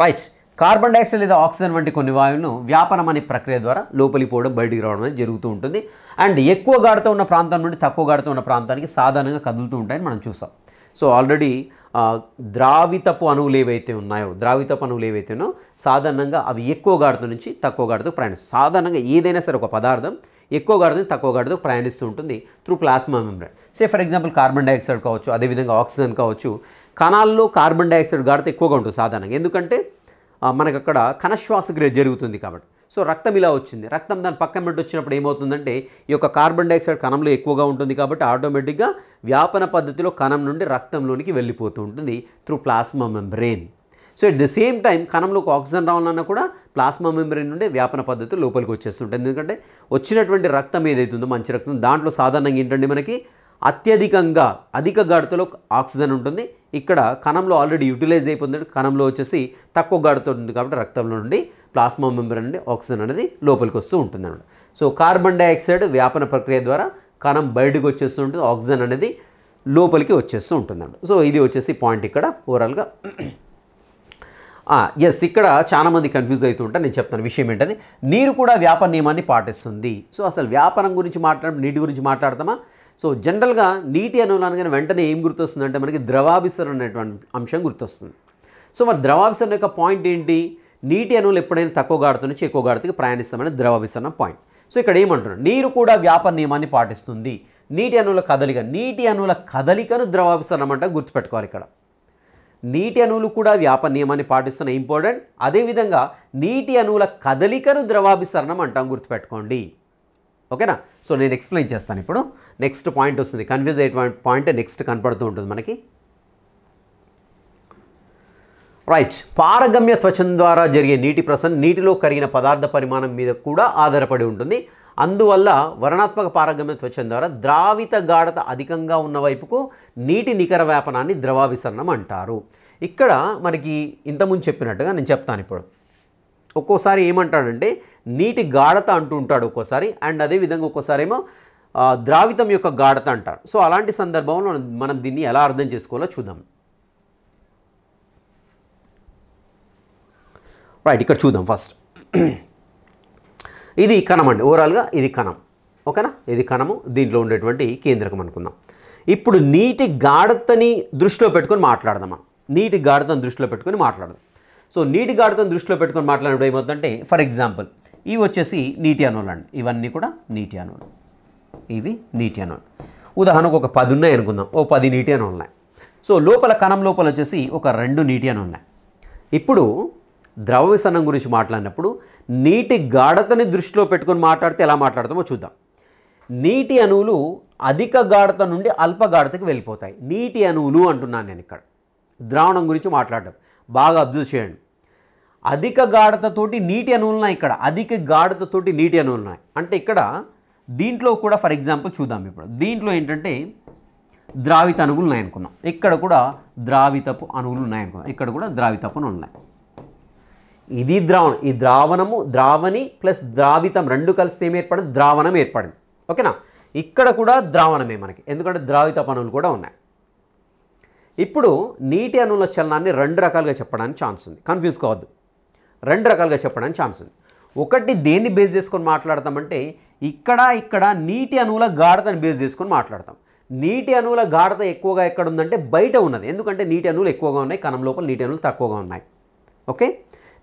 రైట్. కార్బన్ డైఆక్సైడ్ లేదా ఆక్సిజన్ వంటి కొన్ని వాయువులను వ్యాపనం అనే ప్రక్రియ ద్వారా లోపలికి పోవడం బయటికి రావడం అనేది జరుగుతూ ఉంటుంది. అండ్ ఎక్కువ గాఢత ఉన్న ప్రాంతం నుండి తక్కువ గాఢత ఉన్న ప్రాంతానికి సాధారణంగా కదులుతూ ఉంటాయని మనం చూసాం. సో ఆల్రెడీ ద్రావితపు అణువులు ఏవైతే ఉన్నాయో సాధారణంగా అవి ఎక్కువ గాఢత నుంచి తక్కువ గాఢతకు ప్రయాణిస్తాయి. సాధారణంగా ఏదైనా సరే ఒక పదార్థం ఎక్కువ గాఢత నుంచి తక్కువ గాఢతకు ప్రయాణిస్తూ ఉంటుంది through plasma membrane. Say for example carbon dioxide కావచ్చు, అదేవిధంగా ఆక్సిజన్ కావచ్చు. కణాల్లో కార్బన్ డైఆక్సైడ్ గాఢత ఎక్కువగా ఉంటుంది సాధారణంగా, ఎందుకంటే మనకు అక్కడ కణశ్వాసక్రియ జరుగుతుంది కాబట్టి. సో రక్తం ఇలా వచ్చింది, రక్తం దాని పక్కన పెట్టి వచ్చినప్పుడు ఏమవుతుందంటే ఈ యొక్క కార్బన్ డైఆక్సైడ్ కణంలో ఎక్కువగా ఉంటుంది కాబట్టి ఆటోమేటిక్గా వ్యాపన పద్ధతిలో కణం నుండి రక్తంలోనికి వెళ్ళిపోతూ ఉంటుంది through plasma membrane. So at the same time కణంలోకి ఆక్సిజన్ రావాలన్నా కూడా ప్లాస్మా మెంబ్రేన్ నుండి వ్యాపన పద్ధతి లోపలికి వచ్చేస్తుంటుంది. ఎందుకంటే వచ్చినటువంటి రక్తం ఏదైతుందో మంచి రక్తం దాంట్లో సాధారణంగా ఏంటంటే మనకి అధిక గాఢతలో ఆక్సిజన్ ఉంటుంది. ఇక్కడ కణంలో ఆల్రెడీ యూటిలైజ్ అయిపోతుంది, కణంలో వచ్చేసి తక్కువ గాఢత ఉంటుంది కాబట్టి రక్తంలో నుండి ప్లాస్మా మెంబ్రేన్ నుండి ఆక్సిజన్ అనేది లోపలికి వస్తూ ఉంటుంది అన్నమాట. సో కార్బన్ డైఆక్సైడ్ వ్యాపన ప్రక్రియ ద్వారా కణం బయటకు వచ్చేస్తూ ఉంటుంది, ఆక్సిజన్ అనేది లోపలికి వచ్చేస్తూ ఉంటుంది అన్నమాట. సో ఇది వచ్చేసి పాయింట్ ఇక్కడ ఓవరాల్గా. ఎస్, ఇక్కడ చాలామంది కన్ఫ్యూజ్ అవుతూ ఉంటారు. నేను చెప్తాను విషయం ఏంటని. నీరు కూడా వ్యాపన నియమాన్ని పాటిస్తుంది. సో అసలు వ్యాపనం గురించి నీటి గురించి మాట్లాడతామా? సో జనరల్గా నీటి అణువులు అనగానే వెంటనే ఏం గుర్తొస్తుందంటే మనకి ద్రవాభిసరణ అనేటువంటి అంశం గుర్తొస్తుంది. సో మరి ద్రవాభిసరణ యొక్క పాయింట్ ఏంటి? నీటి అణువులు ఎప్పుడైనా తక్కువ గాఢత నుంచి ఎక్కువ గాఢతకి ప్రయాణిస్తామని ద్రవాభిసరణ పాయింట్. సో ఇక్కడ ఏమంటున్నాడు? నీరు కూడా వ్యాపన నియమాన్ని పాటిస్తుంది. నీటి అణువుల కదలికను ద్రవాభిసరణం అంటే గుర్తుపెట్టుకోవాలి. ఇక్కడ నీటి అణువులు కూడా వ్యాపన నియమాన్ని పాటిస్తున్న ఇంపార్టెంట్. అదేవిధంగా నీటి అణువుల కదలికను ద్రవాభిసరణం అంటాం, గుర్తుపెట్టుకోండి. ఓకేనా? సో నేను ఎక్స్ప్లెయిన్ చేస్తాను ఇప్పుడు. నెక్స్ట్ పాయింట్ వస్తుంది, కన్ఫ్యూజ్ అయ్యేటువంటి పాయింట్ నెక్స్ట్ కనపడుతూ ఉంటుంది మనకి. రైట్. పారగమ్య త్వచం ద్వారా జరిగే నీటి ప్రసరణ నీటిలో కరిగిన పదార్థ పరిమాణం మీద కూడా ఆధారపడి ఉంటుంది. అందువల్ల వర్ణాత్మక పారగమ్య త్వచం ద్వారా ద్రావిత గాఢత అధికంగా ఉన్న వైపుకు నీటి నికర వ్యాపనాన్ని ద్రవాభిసరణం అంటారు. ఇక్కడ మనకి ఇంతకుముందు చెప్పినట్టుగా నేను చెప్తాను ఇప్పుడు. ఒక్కోసారి ఏమంటాడంటే నీటి గాఢత అంటూ ఉంటాడు ఒక్కోసారి, అండ్ అదేవిధంగా ఒక్కోసారి ఏమో ద్రావితం యొక్క గాఢత అంటాడు. సో అలాంటి సందర్భంలో మనం దీన్ని ఎలా అర్థం చేసుకోవాలో చూద్దాం. రైట్, ఇక్కడ చూద్దాం ఫస్ట్. ఇది కణం అండి, ఓవరాల్గా ఇది కణం. ఓకేనా? ఇది కణము, దీంట్లో ఉండేటువంటి కేంద్రకం అనుకుందాం. ఇప్పుడు నీటి గాఢతని దృష్టిలో పెట్టుకొని మాట్లాడదాం మనం. నీటి గాఢతను దృష్టిలో పెట్టుకొని మాట్లాడదాం. సో నీటి గాఢతను దృష్టిలో పెట్టుకొని మాట్లాడినప్పుడు ఏమవుతుందంటే ఫర్ ఎగ్జాంపుల్ ఇవి వచ్చేసి నీటి అణువులు అండి. ఇవన్నీ కూడా నీటి అణువులు, ఇవి నీటి అణువులు. ఉదాహరణకు ఒక 10 ఉన్నాయి అనుకుందాం, ఓ 10 నీటి అణువులు ఉన్నాయి. సో లోపల కణం లోపల వచ్చేసి ఒక 2 నీటి అణువులు ఉన్నాయి. ఇప్పుడు ద్రవవిసరణం గురించి మాట్లాడినప్పుడు నీటి గాఢతని దృష్టిలో పెట్టుకొని మాట్లాడితే ఎలా మాట్లాడతామో చూద్దాం. నీటి అణువులు అధిక గాఢత నుండి అల్ప గాఢతకి వెళ్ళిపోతాయి. నీటి అణువులు అంటున్నాను నేను ఇక్కడ. ద్రావణం గురించి మాట్లాడడం బాగా అబ్జర్వ్ చేయండి. అధిక గాఢతతోటి నీటి అణువులు ఉన్నాయి, ఇక్కడ అధిక గాఢతతోటి నీటి అణువులు ఉన్నాయి. అంటే ఇక్కడ దీంట్లో కూడా ఫర్ ఎగ్జాంపుల్ చూద్దాం. ఇప్పుడు దీంట్లో ఏంటంటే ద్రావిత అణువులు ఉన్నాయనుకున్నాం, ఇక్కడ కూడా ద్రావితపు అణువులు ఉన్నాయనుకున్నాం, ఇక్కడ కూడా ద్రావితపు అణువులు ఉన్నాయి. ఇది ద్రావణం, ఈ ద్రావణి ప్లస్ ద్రావితం రెండు కలిస్తే ఏమి ఏర్పడింది? ద్రావణం ఏర్పడింది. ఓకేనా? ఇక్కడ కూడా ద్రావణమే మనకి, ఎందుకంటే ద్రావితపు అణువులు కూడా ఉన్నాయి. ఇప్పుడు నీటి అణువుల చలనాన్ని 2 రకాలుగా చెప్పడానికి ఛాన్స్ ఉంది, కన్ఫ్యూజ్ కావద్దు. 2 రకాలుగా చెప్పడానికి ఛాన్స్ ఉంది. ఒకటి దేన్ని బేస్ చేసుకొని మాట్లాడతామంటే ఇక్కడ నీటి అణువుల గాఢతని బేస్ చేసుకొని మాట్లాడతాం. నీటి అణువుల గాఢత ఎక్కువగా ఎక్కడ ఉందంటే బయట ఉన్నది, ఎందుకంటే నీటి అణువులు ఎక్కువగా ఉన్నాయి, కణం లోపల నీటి అణువులు తక్కువగా ఉన్నాయి. ఓకే,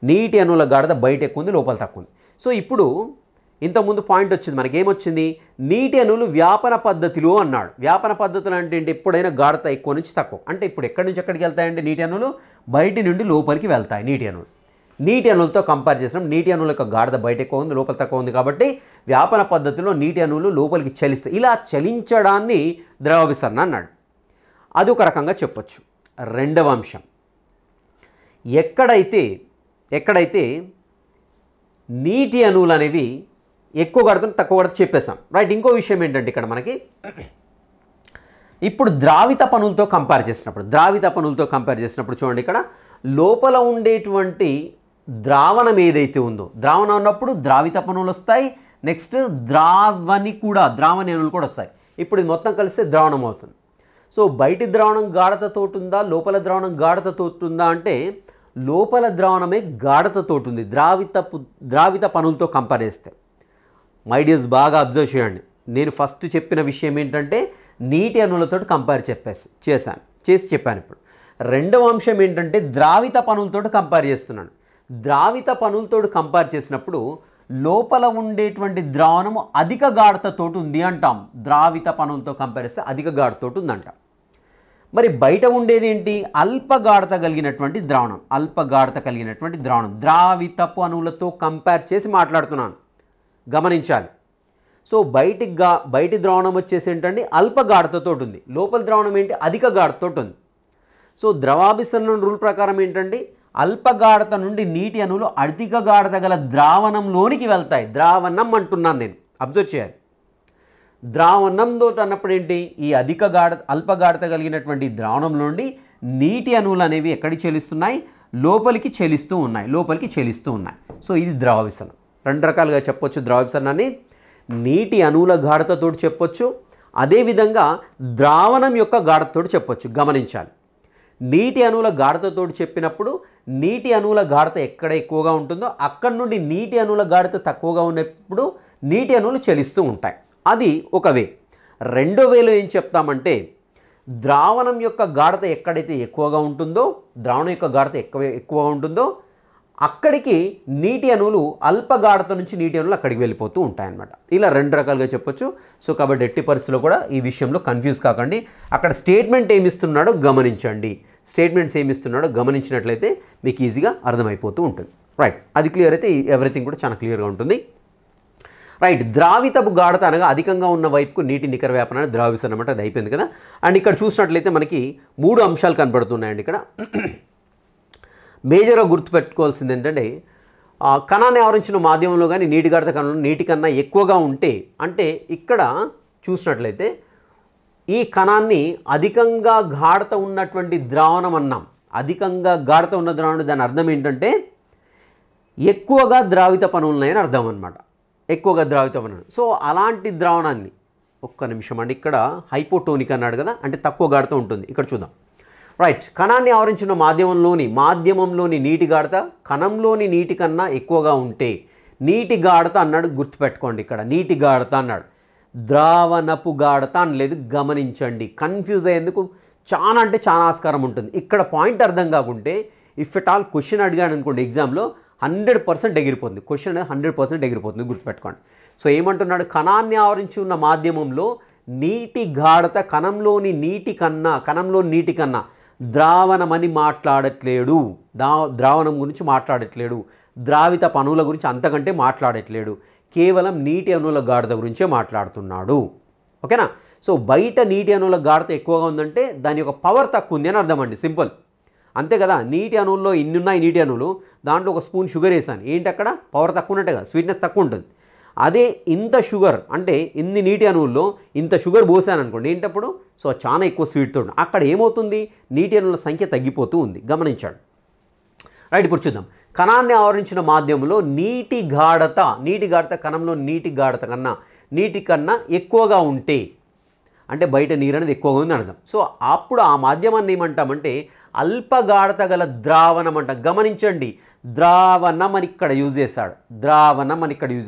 నీటి అణువుల గాఢత బయట ఎక్కువ ఉంది, లోపల తక్కువ ఉంది. సో ఇప్పుడు ఇంతకుముందు పాయింట్ వచ్చింది మనకి, ఏమొచ్చింది? నీటి అణువులు వ్యాపన పద్ధతిలో అన్నాడు. వ్యాపన పద్ధతులు అంటే ఏంటి? ఎప్పుడైనా గాఢత ఎక్కువ నుంచి తక్కువ. అంటే ఇప్పుడు ఎక్కడి నుంచి ఎక్కడికి వెళ్తాయంటే నీటి అణువులు బయటి నుండి లోపలికి వెళ్తాయి. నీటి అణువులతో కంపేర్ చేసినప్పుడు నీటి అణువుల యొక్క గాఢత బయట ఎక్కువ ఉంది, లోపల తక్కువ ఉంది, కాబట్టి వ్యాపన పద్ధతిలో నీటి అణువులు లోపలికి చలిస్తాయి. ఇలా చలించడాన్ని ద్రవవిసరణ అన్నాడు. అది ఒక రకంగా చెప్పొచ్చు. రెండవ అంశం, ఎక్కడైతే నీటి అణువులు అనేవి ఎక్కువ గాఢత తక్కువ గాఢత చెప్పేసాం. రైట్. ఇంకో విషయం ఏంటంటే ఇక్కడ మనకి ఇప్పుడు ద్రావిత పనులతో కంపేర్ చేసినప్పుడు చూడండి, ఇక్కడ లోపల ఉండేటువంటి ద్రావణం ఏదైతే ఉందో, ద్రావణం ఉన్నప్పుడు ద్రావిత పనులు వస్తాయి, నెక్స్ట్ ద్రావణి అణువులు కూడా వస్తాయి. ఇప్పుడు ఇది మొత్తం కలిస్తే ద్రావణం అవుతుంది. సో బయటి ద్రావణం గాఢతతోటి ఉందా, లోపల ద్రావణం గాఢతతోటి ఉందా అంటే లోపల ద్రావణమే గాఢతతోటి ఉంది ద్రావిత పనులతో కంపేర్ చేస్తే. మై డియర్స్ బాగా అబ్జర్వ్ చేయండి. నేను ఫస్ట్ చెప్పిన విషయం ఏంటంటే నీటి అణువులతో కంపేర్ చేసి చెప్పాను. ఇప్పుడు రెండవ అంశం ఏంటంటే ద్రావిత పనులతో కంపేర్ చేస్తున్నాను. ద్రావిత పనులతో కంపేర్ చేసినప్పుడు లోపల ఉండేటువంటి ద్రావణము అధిక గాఢతతోటి ఉంది అంటాం. ద్రావిత పనులతో కంపేర్ చేస్తే అధిక గాఢతతోటి ఉందంటాం. మరి బయట ఉండేది ఏంటి? అల్ప గాఢత కలిగినటువంటి ద్రావణం. ద్రావితపు అణువులతో కంపేర్ చేసి మాట్లాడుతున్నాను, గమనించాలి. సో బయటి ద్రావణం వచ్చేసి ఏంటంటే అల్ప గాఢతతో ఉంది, లోపల ద్రావణం ఏంటి? అధిక గాఢతతో ఉంది. సో ద్రవాభిసరణ రూల్ ప్రకారం ఏంటంటే అల్ప గాఢత నుండి నీటి అణువులు అధిక గాఢత గల ద్రావణంలోనికి వెళ్తాయి. ద్రావణం అంటున్నాను నేను, అబ్జర్వ్ చేయాలి. ద్రావణంతో అన్నప్పుడు ఏంటి? ఈ అల్ప గాఢత కలిగినటువంటి ద్రావణం నుండి నీటి అణువులు అనేవి ఎక్కడికి చెల్లిస్తున్నాయి? లోపలికి చెల్లిస్తూ ఉన్నాయి. సో ఇది ద్రవాభిసరణం. రెండు రకాలుగా చెప్పొచ్చు ద్రవాభిసరణాన్ని. నీటి అణువుల గాఢతతోటి చెప్పొచ్చు, అదేవిధంగా ద్రావణం యొక్క గాఢతతోటి చెప్పొచ్చు. గమనించాలి, నీటి అణువుల గాఢతతోటి చెప్పినప్పుడు నీటి అణువుల గాఢత ఎక్కడ ఎక్కువగా ఉంటుందో అక్కడి నుండి నీటి అణువుల గాఢత తక్కువగా ఉన్నప్పుడు నీటి అణువులు చెలిస్తూ ఉంటాయి. అది ఒక వే. రెండో వేలో ఏం చెప్తామంటే ద్రావణం యొక్క గాఢత ఎక్కడైతే ఎక్కువగా ఉంటుందో, ద్రావణం యొక్క గాఢత ఎక్కువగా ఉంటుందో అక్కడికి నీటి అణువులు అల్ప గాఢత నుంచి నీటి అణువులు అక్కడికి వెళ్ళిపోతూ ఉంటాయన్నమాట. ఇలా రెండు రకాలుగా చెప్పొచ్చు. సో కాబట్టి ఎట్టి పరిస్థితుల్లో కూడా ఈ విషయంలో కన్ఫ్యూజ్ కాకండి. అక్కడ స్టేట్మెంట్ ఏమిస్తున్నాడో గమనించండి. స్టేట్మెంట్స్ ఏమిస్తున్నాడో గమనించినట్లయితే మీకు ఈజీగా అర్థమైపోతూ ఉంటుంది. రైట్, అది క్లియర్ అయితే ఎవ్రీథింగ్ కూడా చాలా క్లియర్గా ఉంటుంది. రైట్, ద్రావితపు గాఢత అనగా అధికంగా ఉన్న వైపుకు నీటి నికర వ్యాపనాన్ని ద్రావిసరణ అనమాట. అది అయిపోయింది కదా. అండ్ ఇక్కడ చూసినట్లయితే మనకి 3 అంశాలు కనబడుతున్నాయండి. ఇక్కడ మేజర్గా గుర్తుపెట్టుకోవాల్సింది ఏంటంటే కణాన్ని ఆవరించిన మాధ్యమంలో కానీ నీటి గాఢత కణంలో నీటి కన్నా ఎక్కువగా ఉంటే, అంటే ఇక్కడ చూసినట్లయితే ఈ కణాన్ని అధికంగా గాఢత ఉన్నటువంటి ద్రావణం అన్నాం. అధికంగా గాఢత ఉన్న ద్రావణం, దాని అర్థం ఏంటంటే ఎక్కువగా ద్రావిత పనులు ఉన్నాయని అర్థం అనమాట. ఎక్కువగా ద్రావిత పనులు. సో అలాంటి ద్రావణాన్ని ఒక్క నిమిషం అండి, ఇక్కడ హైపోటోనిక్ అన్నాడు కదా, అంటే తక్కువ గాఢత ఉంటుంది. ఇక్కడ చూద్దాం. రైట్, కణాన్ని ఆవరించిన మాధ్యమంలోని నీటి గాఢత కణంలోని నీటి కన్నా ఎక్కువగా ఉంటే నీటి గాఢత అన్నాడు. గుర్తుపెట్టుకోండి, ఇక్కడ నీటి గాఢత అన్నాడు, ద్రావణపు గాఢత అనలేదు. గమనించండి, కన్ఫ్యూజ్ అయ్యేందుకు చాలా అంటే చాలా ఆస్కారం ఉంటుంది. ఇక్కడ పాయింట్ అర్థం కాకుంటే ఇఫ్ ఎట్ ఆల్ క్వశ్చన్ అడిగాడు అనుకోండి ఎగ్జామ్లో 100% ఎగిరిపోతుంది. క్వశ్చన్ అనేది 100% ఎగిరిపోతుంది, గుర్తుపెట్టుకోండి. సో ఏమంటున్నాడు? కణాన్ని ఆవరించి ఉన్న మాధ్యమంలో నీటి గాఢత కణంలోని నీటి కన్నా ద్రావణమని మాట్లాడట్లేడు, ద్రావణం గురించి మాట్లాడట్లేడు, ద్రావిత అణువుల గురించి అంతకంటే మాట్లాడట్లేడు, కేవలం నీటి అణువుల గాఢత గురించే మాట్లాడుతున్నాడు. ఓకేనా? సో బయట నీటి అణువుల గాఢత ఎక్కువగా ఉందంటే దాని యొక్క పవర్ తక్కువ ఉంది అని అర్థం అండి, సింపుల్, అంతే కదా. నీటి అణువుల్లో ఇన్ని ఉన్నాయి నీటి అణువులు, దాంట్లో ఒక స్పూన్ షుగర్ వేసాను, ఏంటి అక్కడ పవర్ తక్కువ ఉన్నట్టే కదా, స్వీట్నెస్ తక్కువ ఉంటుంది. అదే ఇంత షుగర్ అంటే ఇన్ని నీటి అణువుల్లో ఇంత షుగర్ పోసాను అనుకోండి, ఏంటప్పుడు సో చాలా ఎక్కువ స్వీట్తో అక్కడ ఏమవుతుంది? నీటి అణువుల సంఖ్య తగ్గిపోతూ ఉంది. గమనించాడు. రైట్, ఇప్పుడు చూద్దాం. కణాన్ని ఆవరించిన మాధ్యమంలో నీటి గాఢత కణంలో నీటి కన్నా ఎక్కువగా ఉంటే, అంటే బయట నీరు అనేది ఎక్కువగా ఉంది అర్థం. సో అప్పుడు ఆ మాధ్యమాన్ని ఏమంటామంటే అల్ప గాఢత గల ద్రావణం అంటాం. గమనించండి, ద్రావణం అని ఇక్కడ యూజ్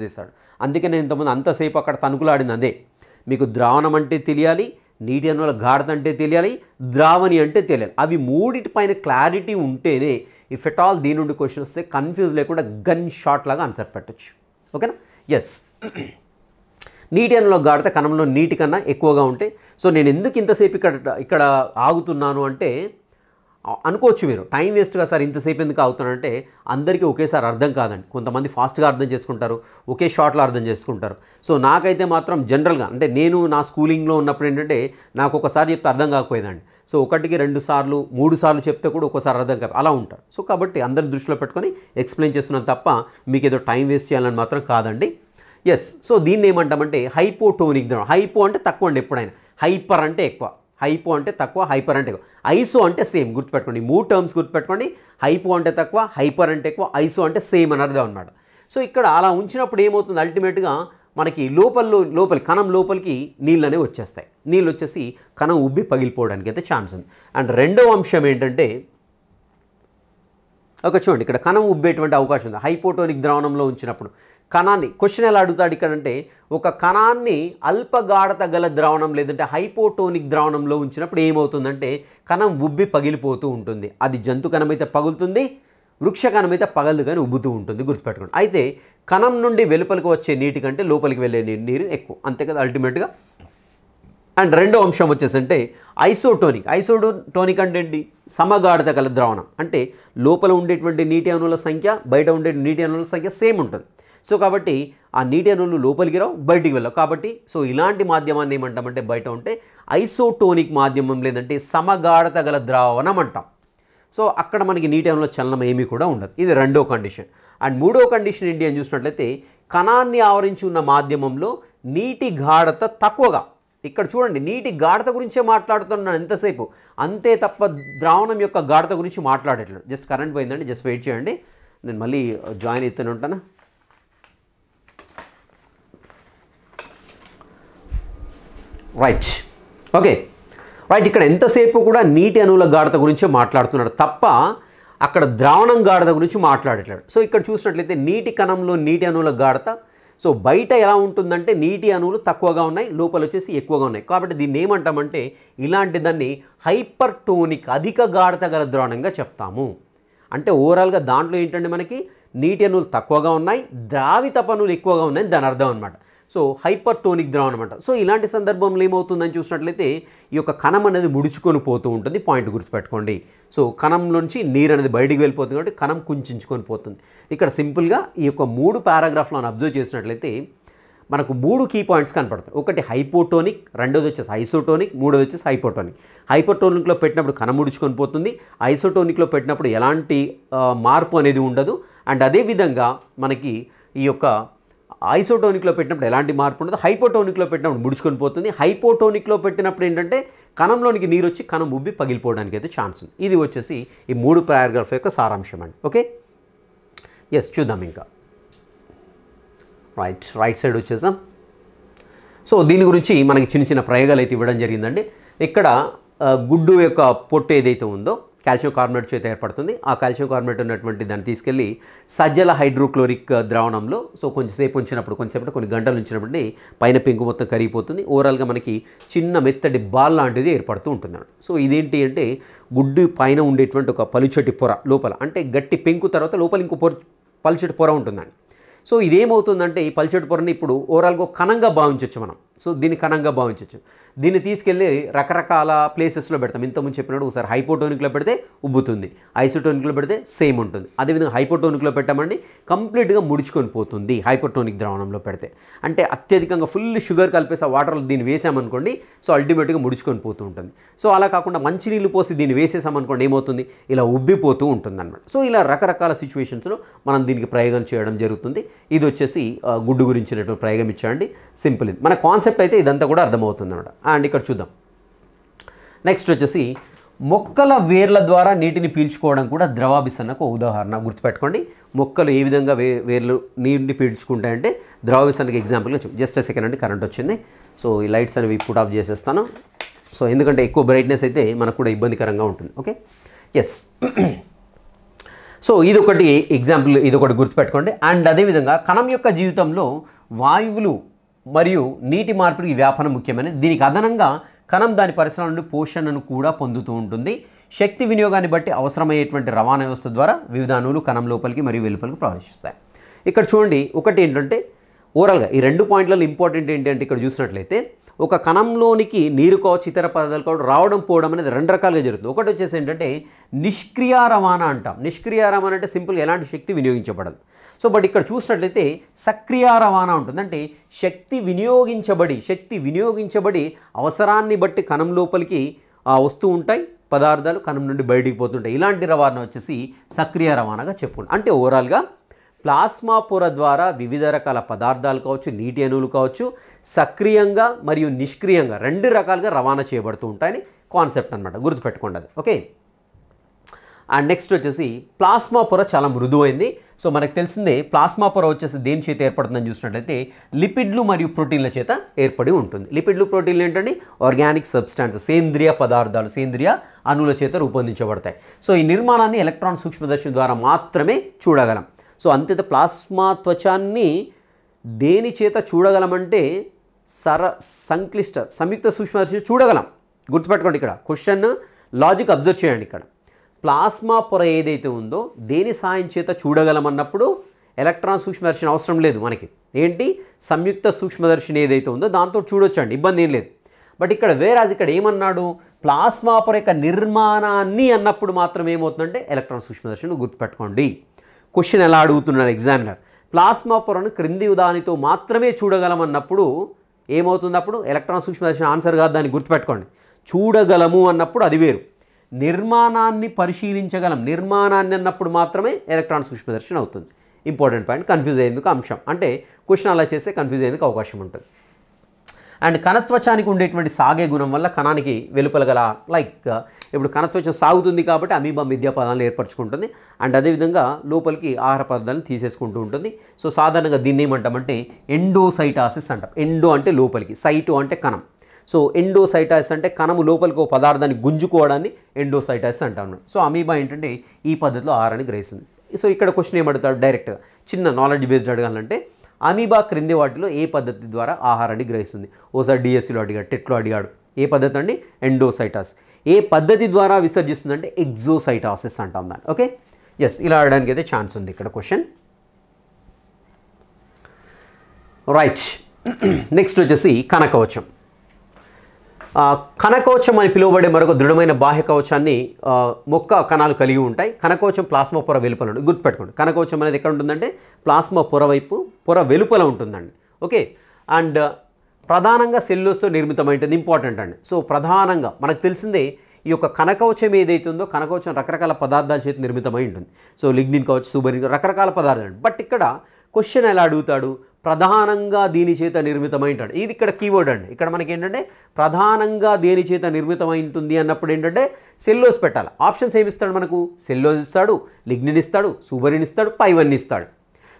చేశాడు. అందుకే నేను ఇంతకుముందు అంతసేపు అక్కడ తణుకులాడింది అదే. మీకు ద్రావణం అంటే తెలియాలి, నీటి అణువుల గాఢత అంటే తెలియాలి, ద్రావణి అంటే తెలియాలి. అవి మూడిటిపైన క్లారిటీ ఉంటేనే ఇఫ్ ఎట్ ఆల్ దీని నుండి క్వశ్చన్ వస్తే కన్ఫ్యూజ్ లేకుండా గన్ షాట్ లాగా ఆన్సర్ పెట్టచ్చు. ఓకేనా? ఎస్, నీటి అణువుల గాఢత కణంలో నీటి కన్నా ఎక్కువగా ఉంటే, సో నేను ఎందుకు ఇంతసేపు ఇక్కడ ఆగుతున్నాను అంటే అనుకోవచ్చు మీరు, టైం వేస్ట్గా సార్ ఇంతసేపు ఎందుకు ఆగుతున్నానంటే అందరికీ ఒకేసారి అర్థం కాదండి. కొంతమంది ఫాస్ట్గా అర్థం చేసుకుంటారు, ఒకే షార్ట్లో అర్థం చేసుకుంటారు. సో నాకైతే మాత్రం జనరల్గా అంటే నేను నా స్కూలింగ్లో ఉన్నప్పుడు ఏంటంటే నాకు ఒకసారి చెప్తే అర్థం కాకపోయేదండి. సో 1కి 2 సార్లు 3 సార్లు చెప్తే కూడా ఒక్కోసారి అర్థం కాదు, అలా ఉంటారు. సో కాబట్టి అందరి దృష్టిలో పెట్టుకొని ఎక్స్ప్లెయిన్ చేస్తున్నాను తప్ప మీకు ఏదో టైం వేస్ట్ చేయాలని మాత్రం కాదండి. ఎస్, సో దీన్ని ఏమంటామంటే హైపోటోనిక్ ద్రవం. హైపో అంటే తక్కువ అండి, ఎప్పుడైనా హైపర్ అంటే ఎక్కువ. హైపో అంటే తక్కువ, హైపర్ అంటే ఎక్కువ. ఐసో అంటే సేమ్, గుర్తుపెట్టుకోండి. 3 టర్మ్స్ గుర్తుపెట్టుకోండి. హైపో అంటే తక్కువ, హైపర్ అంటే ఎక్కువ, ఐసో అంటే సేమ్ అని అర్థం అనమాట. సో ఇక్కడ అలా ఉంచినప్పుడు ఏమవుతుంది, అల్టిమేట్గా మనకి లోపలి కణం లోపలికి నీళ్ళు అనేవి వచ్చేస్తాయి. నీళ్ళు వచ్చేసి కణం ఉబ్బి పగిలిపోవడానికి అయితే ఛాన్స్ ఉంది. అండ్ రెండవ అంశం ఏంటంటే, చూడండి ఇక్కడ కణం ఉబ్బేటువంటి అవకాశం ఉంది హైపోటోనిక్ ద్రావణంలో ఉంచినప్పుడు. కణాన్ని క్వశ్చన్ ఎలా అడుగుతాడు ఇక్కడ అంటే, ఒక కణాన్ని అల్పగాఢత గల ద్రావణం లేదంటే హైపోటోనిక్ ద్రావణంలో ఉంచినప్పుడు ఏమవుతుందంటే కణం ఉబ్బి పగిలిపోతూ ఉంటుంది. అది జంతు కణం అయితే పగులుతుంది, వృక్ష కణం అయితే పగలదు కానీ ఉబ్బుతూ ఉంటుంది, గుర్తుపెట్టుకోండి. అయితే కణం నుండి వెలుపలికి వచ్చే నీటి కంటే లోపలికి వెళ్ళే నీరు ఎక్కువ, అంతే కదా అల్టిమేట్గా. అండ్ రెండో అంశం వచ్చేసంటే ఐసోటోనిక్ అంటే ఏంటి, సమగాఢత గల ద్రావణం. అంటే లోపల ఉండేటువంటి నీటి అణువుల సంఖ్య, బయట ఉండే నీటి అణువుల సంఖ్య సేమ్ ఉంటుంది. సో కాబట్టి ఆ నీటి అణువులు లోపలికి రావు, బయటికి వెళ్ళవు. కాబట్టి సో ఇలాంటి మాధ్యమాన్ని ఏమంటామంటే బయట ఉంటే ఐసోటోనిక్ మాధ్యమం లేదంటే సమగాఢత గల ద్రావణం అంటాం. సో అక్కడ మనకి నీటి అణువుల చలనం ఏమీ కూడా ఉండదు. ఇది రెండో కండిషన్. అండ్ మూడో కండిషన్ ఏంటి అని చూసినట్లయితే, కణాన్ని ఆవరించి ఉన్న మాధ్యమంలో నీటి గాఢత తక్కువగా. ఇక్కడ చూడండి, నీటి గాఢత గురించే మాట్లాడుతున్నాను ఎంతసేపు, అంతే తప్ప ద్రావణం యొక్క గాఢత గురించి మాట్లాడట్లేదు. జస్ట్ కరెంట్ పోయిందండి, జస్ట్ వెయిట్ చేయండి, నేను మళ్ళీ జాయిన్ అవుతూనే ఉంటాను. Right, okay right. ఇక్కడ ఎంతసేపు కూడా నీటి అణువుల గాఢత గురించే మాట్లాడుతున్నాడు తప్ప అక్కడ ద్రావణం గాఢత గురించి మాట్లాడట్లేడు. సో ఇక్కడ చూసినట్లయితే నీటి కణంలో నీటి అణువుల గాఢత, సో బయట ఎలా ఉంటుందంటే నీటి అణువులు తక్కువగా ఉన్నాయి, లోపల వచ్చేసి ఎక్కువగా ఉన్నాయి. కాబట్టి దీన్ని ఏమంటామంటే ఇలాంటి దాన్ని హైపర్టోనిక్, అధిక గాఢత గల ద్రావణంగా చెప్తాము. అంటే ఓవరాల్గా దాంట్లో ఏంటంటే మనకి నీటి అణువులు తక్కువగా ఉన్నాయి, ద్రావితపు అణువులు ఎక్కువగా ఉన్నాయి, దాని అర్థం అనమాట. సో హైపర్టోనిక్ ద్రావణం అంట. సో ఇలాంటి సందర్భంలో ఏమవుతుందని చూసినట్లయితే ఈ యొక్క కణం అనేది ముడుచుకొని పోతూ ఉంటుంది. పాయింట్ గుర్తుపెట్టుకోండి. సో కణం నుంచి నీరు అనేది బయటికి వెళ్ళిపోతుంది కాబట్టి కణం కుంచుకొని పోతుంది. ఇక్కడ సింపుల్గా ఈ యొక్క 3 పారాగ్రాఫ్లను అబ్జర్వ్ చేసినట్లయితే మనకు 3 కీ పాయింట్స్ కనపడతాయి. ఒకటి హైపోటోనిక్, రెండోది వచ్చేసి ఐసోటోనిక్, మూడోది వచ్చేసి హైపోటోనిక్. హైపోటోనిక్లో పెట్టినప్పుడు కణం ముడుచుకొని పోతుంది, ఐసోటోనిక్లో పెట్టినప్పుడు ఎలాంటి మార్పు అనేది ఉండదు. అండ్ అదేవిధంగా మనకి ఈ యొక్క ఐసోటోనిక్లో పెట్టినప్పుడు ఎలాంటి మార్పు ఉండదు, హైపోటోనిక్లో పెట్టినప్పుడు ముడుచుకొని పోతుంది. హైపోటోనిక్లో పెట్టినప్పుడు ఏంటంటే కణంలోనికి నీరు వచ్చి కణం ఉబ్బి పగిలిపోవడానికి అయితే ఛాన్స్ ఉంది. ఇది వచ్చేసి ఈ 3 పారాగ్రాఫ్ యొక్క సారాంశం అండి. ఓకే, ఎస్ చూద్దాం ఇంకా. రైట్ సైడ్ వచ్చేసాం. సో దీని గురించి మనకి చిన్న చిన్న ప్రయోగాలు అయితే ఇవ్వడం జరిగిందండి. ఇక్కడ గుడ్డు యొక్క పొట్టు ఏదైతే ఉందో కాల్షియం కార్బోనేట్ చేత ఏర్పడుతుంది. ఆ కాల్షియం కార్బోనేట్ ఉన్నటువంటి దాన్ని తీసుకెళ్ళి సజ్జల హైడ్రోక్లోరిక్ ద్రావణంలో సో కొంచెంసేపు ఉంచినప్పుడు, కొన్ని గంటలు ఉంచినప్పుడు పైన పెంకు మొత్తం కరిగిపోతుంది. ఓవరాల్గా మనకి చిన్న మెత్తటి బాల్ లాంటిది ఏర్పడుతూ ఉంటుంది. సో ఇదేంటి అంటే గుడ్డు పైన ఉండేటువంటి ఒక పలుచటి పొర లోపల, అంటే గట్టి పెంకు తర్వాత లోపల ఇంకో పలుచటి పొర ఉంటుందండి. సో ఇదేమవుతుందంటే ఈ పల్చటి పొరని ఇప్పుడు ఓవరాల్గా కణంగా భావించవచ్చు మనం. సో దీన్ని కణంగా భావించవచ్చు. దీన్ని తీసుకెళ్ళి రకరకాల ప్లేసెస్లో పెడతాం. ఇంతకుముందు చెప్పినట్టు ఒకసారి హైపోటోనిక్లో పెడితే ఉబ్బుతుంది, ఐసోటోనిక్లో పెడితే సేమ్ ఉంటుంది. అదేవిధంగా హైపోటోనిక్లో పెట్టామండి కంప్లీట్గా ముడుచుకొని పోతుంది హైపోటోనిక్ ద్రావణంలో పెడితే. అంటే అత్యధికంగా ఫుల్ షుగర్ కలిపేసి ఆ వాటర్లో దీన్ని వేసామనుకోండి, సో అల్టిమేట్గా ముడుచుకొని పోతూ ఉంటుంది. సో అలా కాకుండా మంచినీళ్ళు పోసి దీన్ని వేసేసామనుకోండి ఏమవుతుంది, ఇలా ఉబ్బిపోతూ ఉంటుంది అనమాట. సో ఇలా రకరకాల సిచ్యువేషన్స్లో మనం దీనికి ప్రయోగం చేయడం జరుగుతుంది. ఇది వచ్చేసి గుడ్డు గురించినటువంటి ప్రయోగం ఇచ్చాండి, సింపుల్. ఇది మన కాన్సెప్ట్ అయితే ఇదంతా కూడా అర్థమవుతుంది అనమాట. అండ్ ఇక్కడ చూద్దాం. నెక్స్ట్ వచ్చేసి మొక్కల వేర్ల ద్వారా నీటిని పీల్చుకోవడం కూడా ద్రవాభిసరణకు ఉదాహరణ. గుర్తుపెట్టుకోండి, మొక్కలు ఏ విధంగా వేర్లు నీటిని పీల్చుకుంటాయంటే ద్రవాభిసరణకి ఎగ్జాంపుల్గా జస్ట్ సెకండ్ అండి, కరెంట్ వచ్చింది. సో ఈ లైట్స్ అనేవి పుట్ ఆఫ్ చేసేస్తాను. సో ఎందుకంటే ఎక్కువ బ్రైట్నెస్ అయితే మనకు కూడా ఇబ్బందికరంగా ఉంటుంది. Okay, yes. సో ఇదొకటి ఎగ్జాంపుల్, ఇదొకటి గుర్తుపెట్టుకోండి. అండ్ అదేవిధంగా కణం యొక్క జీవితంలో వాయువులు మరియు నీటి మార్పిడికి వ్యాపనం ముఖ్యమైనది. దీనికి అదనంగా కణం దాని పరిసరాల నుండి పోషణను కూడా పొందుతూ ఉంటుంది. శక్తి వినియోగాన్ని బట్టి అవసరమయ్యేటువంటి రవాణా వ్యవస్థ ద్వారా వివిధ అణువులు కణం లోపలికి మరియు వెలుపలికి ప్రవేశిస్తాయి. ఇక్కడ చూడండి, ఒకటి ఏంటంటే ఓవరాల్గా ఈ 2 పాయింట్లలో ఇంపార్టెంట్ ఏంటంటే ఇక్కడ చూసినట్లయితే ఒక కణంలోనికి నీరు కావచ్చు, ఇతర పదార్థాలు కావచ్చు రావడం పోవడం అనేది 2 రకాలుగా జరుగుతుంది. ఒకటి వచ్చేసి ఏంటంటే నిష్క్రియ రవాణా అంటాం. నిష్క్రియ రవాణా అంటే సింపుల్గా ఎలాంటి శక్తి వినియోగించబడదు. సో బట్ ఇక్కడ చూసినట్లయితే సక్రియ రవాణా ఉంటుంది. అంటే శక్తి వినియోగించబడి అవసరాన్ని బట్టి కణం లోపలికి వస్తూ ఉంటాయి పదార్థాలు, కణం నుండి బయటికి పోతుంటాయి. ఇలాంటి రవాణా వచ్చేసి సక్రియ రవాణాగా చెప్పుకుంటాం. అంటే ఓవరాల్గా ప్లాస్మా పొర ద్వారా వివిధ రకాల పదార్థాలు కావచ్చు, నీటి అణువులు కావచ్చు, సక్రియంగా మరియు నిష్క్రియంగా 2 రకాలుగా రవాణా చేయబడుతూ ఉంటాయని కాన్సెప్ట్ అనమాట, గుర్తుపెట్టుకోండి అది. ఓకే, అండ్ నెక్స్ట్ వచ్చేసి ప్లాస్మా పొర చాలా మృదువైంది. సో మనకు తెలిసిందే ప్లాస్మా పొర వచ్చేసి దేని చేత ఏర్పడుతుందని చూసినట్లయితే లిపిడ్లు మరియు ప్రోటీన్ల చేత ఏర్పడి ఉంటుంది. లిపిడ్లు, ప్రోటీన్లు ఏంటంటే ఆర్గానిక్ సబ్స్టాన్సెస్, సేంద్రియ పదార్థాలు, సేంద్రియ అణువుల చేత రూపొందించబడతాయి. సో ఈ నిర్మాణాన్ని ఎలక్ట్రాన్ సూక్ష్మదర్శిని ద్వారా మాత్రమే చూడగలం. సో అంతేత ప్లాస్మా త్వచాన్ని దేని చేత చూడగలమంటే సంయుక్త సూక్ష్మదర్శిని చూడగలం. గుర్తుపెట్టుకోండి, ఇక్కడ క్వశ్చన్ లాజిక్ అబ్జర్వ్ చేయండి. ఇక్కడ ప్లాస్మా పొర ఏదైతే ఉందో దేని సాయం చేత చూడగలమన్నప్పుడు ఎలక్ట్రాన్ సూక్ష్మదర్శిని అవసరం లేదు మనకి. ఏంటి, సంయుక్త సూక్ష్మదర్శిని ఏదైతే ఉందో దాంతో చూడొచ్చండి, ఇబ్బంది ఏం లేదు. బట్ ఇక్కడ ఇక్కడ ఏమన్నాడు, ప్లాస్మా పొర యొక్క నిర్మాణాన్ని అన్నప్పుడు మాత్రం ఏమవుతుందంటే ఎలక్ట్రాన్ సూక్ష్మదర్శిని. గుర్తుపెట్టుకోండి, క్వశ్చన్ ఎలా అడుగుతున్నాడు ఎగ్జామినర్, ప్లాస్మా పొరను క్రింది దానితో మాత్రమే చూడగలమన్నప్పుడు ఏమవుతుంది, అప్పుడు ఎలక్ట్రాన్ సూక్ష్మదర్శిని ఆన్సర్ కాదు, దాన్ని గుర్తుపెట్టుకోండి. చూడగలము అన్నప్పుడు అది వేరు, నిర్మాణాన్ని పరిశీలించగలం, నిర్మాణాన్ని అన్నప్పుడు మాత్రమే ఎలక్ట్రాన్ సూక్ష్మదర్శిని అవుతుంది. ఇంపార్టెంట్ పాయింట్, కన్ఫ్యూజ్ అయ్యేందుకు అంశం, అంటే క్వశ్చన్ అలా చేస్తే కన్ఫ్యూజ్ అయ్యేందుకు అవకాశం ఉంటుంది. అండ్ కణత్వచానికి ఉండేటువంటి సాగే గుణం వల్ల కణానికి వెలుపల గల ఇప్పుడు కణత్వచం సాగుతుంది కాబట్టి అమీబా మిథ్యా పదాలను ఏర్పరచుకుంటుంది. అండ్ అదేవిధంగా లోపలికి ఆహార పదార్థాలను తీసేసుకుంటూ ఉంటుంది. సో సాధారణంగా దీన్ని ఏమంటామంటే ఎండోసైటాసిస్ అంటాం. ఎండో అంటే లోపలికి, సైటో అంటే కణం. సో ఎండోసైటాసిస్ అంటే కణము లోపలికి ఒక పదార్థాన్ని గుంజుకోవడాన్ని ఎండోసైటాసిస్ అంటాం. సో అమీబా ఏంటంటే ఈ పద్ధతిలో ఆహారాన్ని గ్రహిస్తుంది. సో ఇక్కడ క్వశ్చన్ ఏమడుగుతాడు, డైరెక్ట్గా చిన్న నాలెడ్జ్ బేస్డ్ అడగాలంటే అమీబా క్రింది వాటిలో ఏ పద్ధతి ద్వారా ఆహారాన్ని గ్రహిస్తుంది. ఓసారి డిఎస్సిలో అడిగాడు, టెట్లో అడిగాడు. ఏ పద్ధతి అండి, ఎండోసైటాసిస్. ఏ పద్ధతి ద్వారా విసర్జిస్తుందంటే ఎగ్జోసైటాసిస్ అంటాం దాన్ని. ఓకే, ఎస్, ఇలా అడగడానికి అయితే ఛాన్స్ ఉంది ఇక్కడ క్వశ్చన్. రైట్, నెక్స్ట్ వచ్చేసి కణకవచం. కణకవచం అని పిలువబడే మరొక దృఢమైన బాహ్య కవచాన్ని మొక్క కణాలు కలిగి ఉంటాయి. కణకవచం ప్లాస్మా పొర వెలుపల ఉంటుంది. గుర్తుపెట్టుకోండి, కణకవచం అనేది ఎక్కడ ఉంటుందంటే ప్లాస్మా పొర పొర వెలుపల ఉంటుందండి. ఓకే, అండ్ ప్రధానంగా సెల్యులోజ్తో నిర్మితమైంటుంది. ఇంపార్టెంట్ అండి. సో ప్రధానంగా మనకు తెలిసిందే ఈ యొక్క కణకవచం ఏదైతే ఉందో, కణకవచం రకరకాల పదార్థాల చేతి నిర్మితమై ఉంటుంది. సో లిగ్నిన్ కావచ్చు, సూబరిన్, రకరకాల పదార్థాలు. బట్ ఇక్కడ క్వశ్చన్ ఎలా అడుగుతాడు, ప్రధానంగా దీని చేత నిర్మితమై ఉంటాడు. ఇది ఇక్కడ కీవర్డ్ అండి. ఇక్కడ మనకి ఏంటంటే ప్రధానంగా దేని చేత నిర్మితమై ఉంటుంది అన్నప్పుడు ఏంటంటే సెల్యులోజ్ పెట్టాలి. ఆప్షన్స్ ఏమి ఇస్తాడు మనకు, సెల్యులోజ్ ఇస్తాడు, లిగ్నిన్ ఇస్తాడు, సూబరిన్ ఇస్తాడు, పైవన్నీ ఇస్తాడు.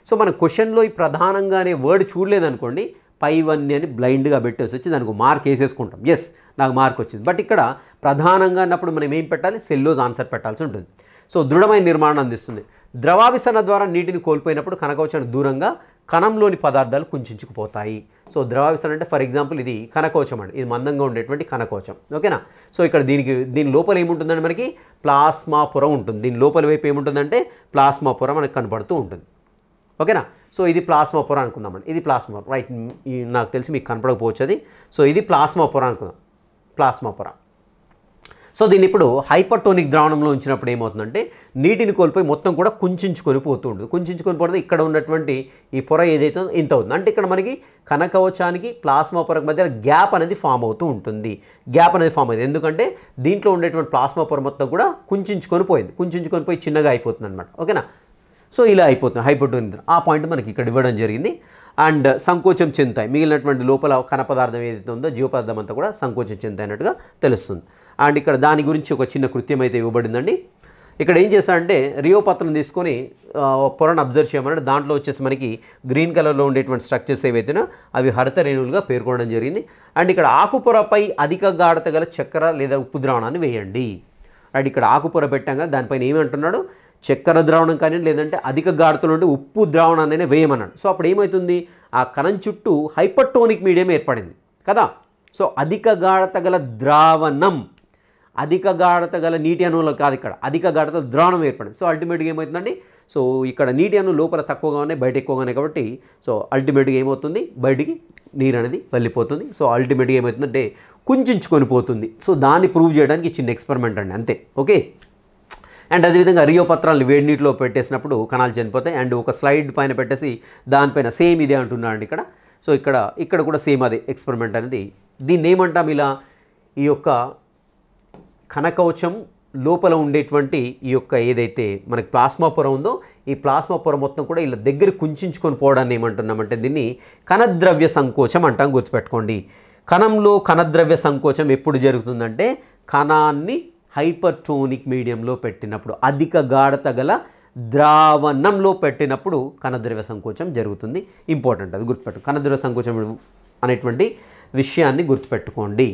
సో మన క్వశ్చన్లో ఈ ప్రధానంగా అనే వర్డ్ చూడలేదనుకోండి, పైవన్నీ అని బ్లైండ్గా పెట్టేసి వచ్చి దానికి మార్క్ వేసేసుకుంటాం. ఎస్, నాకు మార్క్ వచ్చింది. బట్ ఇక్కడ ప్రధానంగా అన్నప్పుడు మనం ఏం పెట్టాలి, సెల్యులోజ్ ఆన్సర్ పెట్టాల్సి ఉంటుంది. సో దృఢమైన నిర్మాణం అందిస్తుంది. ద్రవాభిసరణ ద్వారా నీటిని కోల్పోయినప్పుడు కణకవచానికి దూరంగా కణంలోని పదార్థాలు కుంచుకుపోతాయి. సో ద్రవాభిసరణ అంటే ఫర్ ఎగ్జాంపుల్ ఇది కణకవచం అండి, ఇది మందంగా ఉండేటువంటి కణకవచం. ఓకేనా. సో ఇక్కడ దీని లోపల ఏముంటుందంటే మనకి ప్లాస్మా పొర ఉంటుంది. దీని లోపల వైపు ఏముంటుందంటే ప్లాస్మా పొర మనకు కనపడుతూ ఉంటుంది. ఓకేనా. సో ఇది ప్లాస్మా పొర అనుకుందామండి, ఇది ప్లాస్మా రైట్. నాకు తెలిసి మీకు కనపడకపోవచ్చు అది. సో ఇది ప్లాస్మా పొర అనుకుందాం, ప్లాస్మా పొర. సో దీన్ని ఇప్పుడు హైపర్టోనిక్ ద్రావణంలో ఉంచినప్పుడు ఏమవుతుందంటే నీటిని కోల్పోయి మొత్తం కూడా కుంచుకొని పోతూ ఉంటుంది. కుంచుకొని పోతే ఇక్కడ ఉన్నటువంటి ఈ పొర ఏదైతే ఇంత అవుతుంది అంటే ఇక్కడ మనకి కణకవచానికి ప్లాస్మా పొరకు మధ్య గ్యాప్ అనేది ఫామ్ అవుతూ ఉంటుంది. గ్యాప్ అనేది ఫామ్ అయింది ఎందుకంటే దీంట్లో ఉండేటువంటి ప్లాస్మా పొర మొత్తం కూడా కుంచుకొని పోయి చిన్నగా అయిపోతుంది అనమాట. ఓకేనా. సో ఇలా అయిపోతుంది హైపర్టోనిక్. ఆ పాయింట్ మనకి ఇక్కడ ఇవ్వడం జరిగింది. అండ్ సంకోచం చెందుతాయి, మిగిలినటువంటి లోపల కణ పదార్థం ఏదైతే ఉందో జీవపదార్థం అంతా కూడా సంకోచం చెందుతాయినట్టుగా తెలుస్తుంది. అండ్ ఇక్కడ దాని గురించి ఒక చిన్న కృత్యం అయితే ఇవ్వబడిందండి. ఇక్కడ ఏం చేస్తారంటే రియో పత్రం తీసుకొని పొరను అబ్జర్వ్ చేయమన్నాడు. దాంట్లో వచ్చేసి మనకి గ్రీన్ కలర్లో ఉండేటువంటి స్ట్రక్చర్స్ ఏవైతేనో అవి హరిత రేణువులుగా పేర్కొనడం జరిగింది. అండ్ ఇక్కడ ఆకుపొరపై అధిక గాఢత గల చక్కెర లేదా ఉప్పు ద్రావణాన్ని వేయండి. అండ్ ఇక్కడ ఆకుపొర పెట్టాక దానిపైన ఏమంటున్నాడు, చక్కెర ద్రావణం కానీ లేదంటే అధిక గాఢతలో ఉంటే ఉప్పు ద్రావణాన్ని వేయమన్నాడు. సో అప్పుడు ఏమవుతుంది, ఆ కణం చుట్టూ హైపర్టోనిక్ మీడియం ఏర్పడింది కదా. సో అధిక గాఢత గల ద్రావణం, అధిక గాఢత గల నీటి అణువులు కాదు, ఇక్కడ అధిక గాఢత ద్రావణం ఏర్పడింది. సో అల్టిమేట్గా ఏమవుతుందండి, సో ఇక్కడ నీటి అణువు లోపల తక్కువగా ఉన్నాయి, బయట ఎక్కువగా ఉన్నాయి కాబట్టి సో అల్టిమేట్గా ఏమవుతుంది, బయటికి నీరు అనేది వెళ్ళిపోతుంది. సో అల్టిమేట్గా ఏమవుతుందంటే కుంచుకొని పోతుంది. సో దాన్ని ప్రూవ్ చేయడానికి చిన్న ఎక్స్పెరిమెంట్ అండి, అంతే. ఓకే. అండ్ అదేవిధంగా రియో పత్రాలను వేడి నీటిలో పెట్టేసినప్పుడు కణాలు చనిపోతాయి. అండ్ ఒక స్లైడ్ పైన పెట్టేసి దానిపైన సేమ్ ఇదే అంటున్నాడు ఇక్కడ. సో ఇక్కడ కూడా సేమ్ అదే ఎక్స్పెరిమెంట్ అనేది. దీన్ని ఏమంటాం, ఇలా ఈ యొక్క కణకవచం లోపల ఉండేటువంటి ఈ యొక్క ఏదైతే మనకి ప్లాస్మా పొర ఉందో ఈ ప్లాస్మా పొర మొత్తం కూడా ఇలా దగ్గర కుంచుకొని పోవడాన్ని ఏమంటున్నామంటే దీన్ని కణద్రవ్య సంకోచం అంటాం. గుర్తుపెట్టుకోండి. కణంలో కణద్రవ్య సంకోచం ఎప్పుడు జరుగుతుందంటే కణాన్ని హైపర్టోనిక్ మీడియంలో పెట్టినప్పుడు, అధిక గాఢత గల ద్రావణంలో పెట్టినప్పుడు కణద్రవ్య సంకోచం జరుగుతుంది. ఇంపార్టెంట్, అది గుర్తుపెట్టు. కణద్రవ్య సంకోచం అనేటువంటి విషయాన్ని గుర్తుపెట్టుకోండి.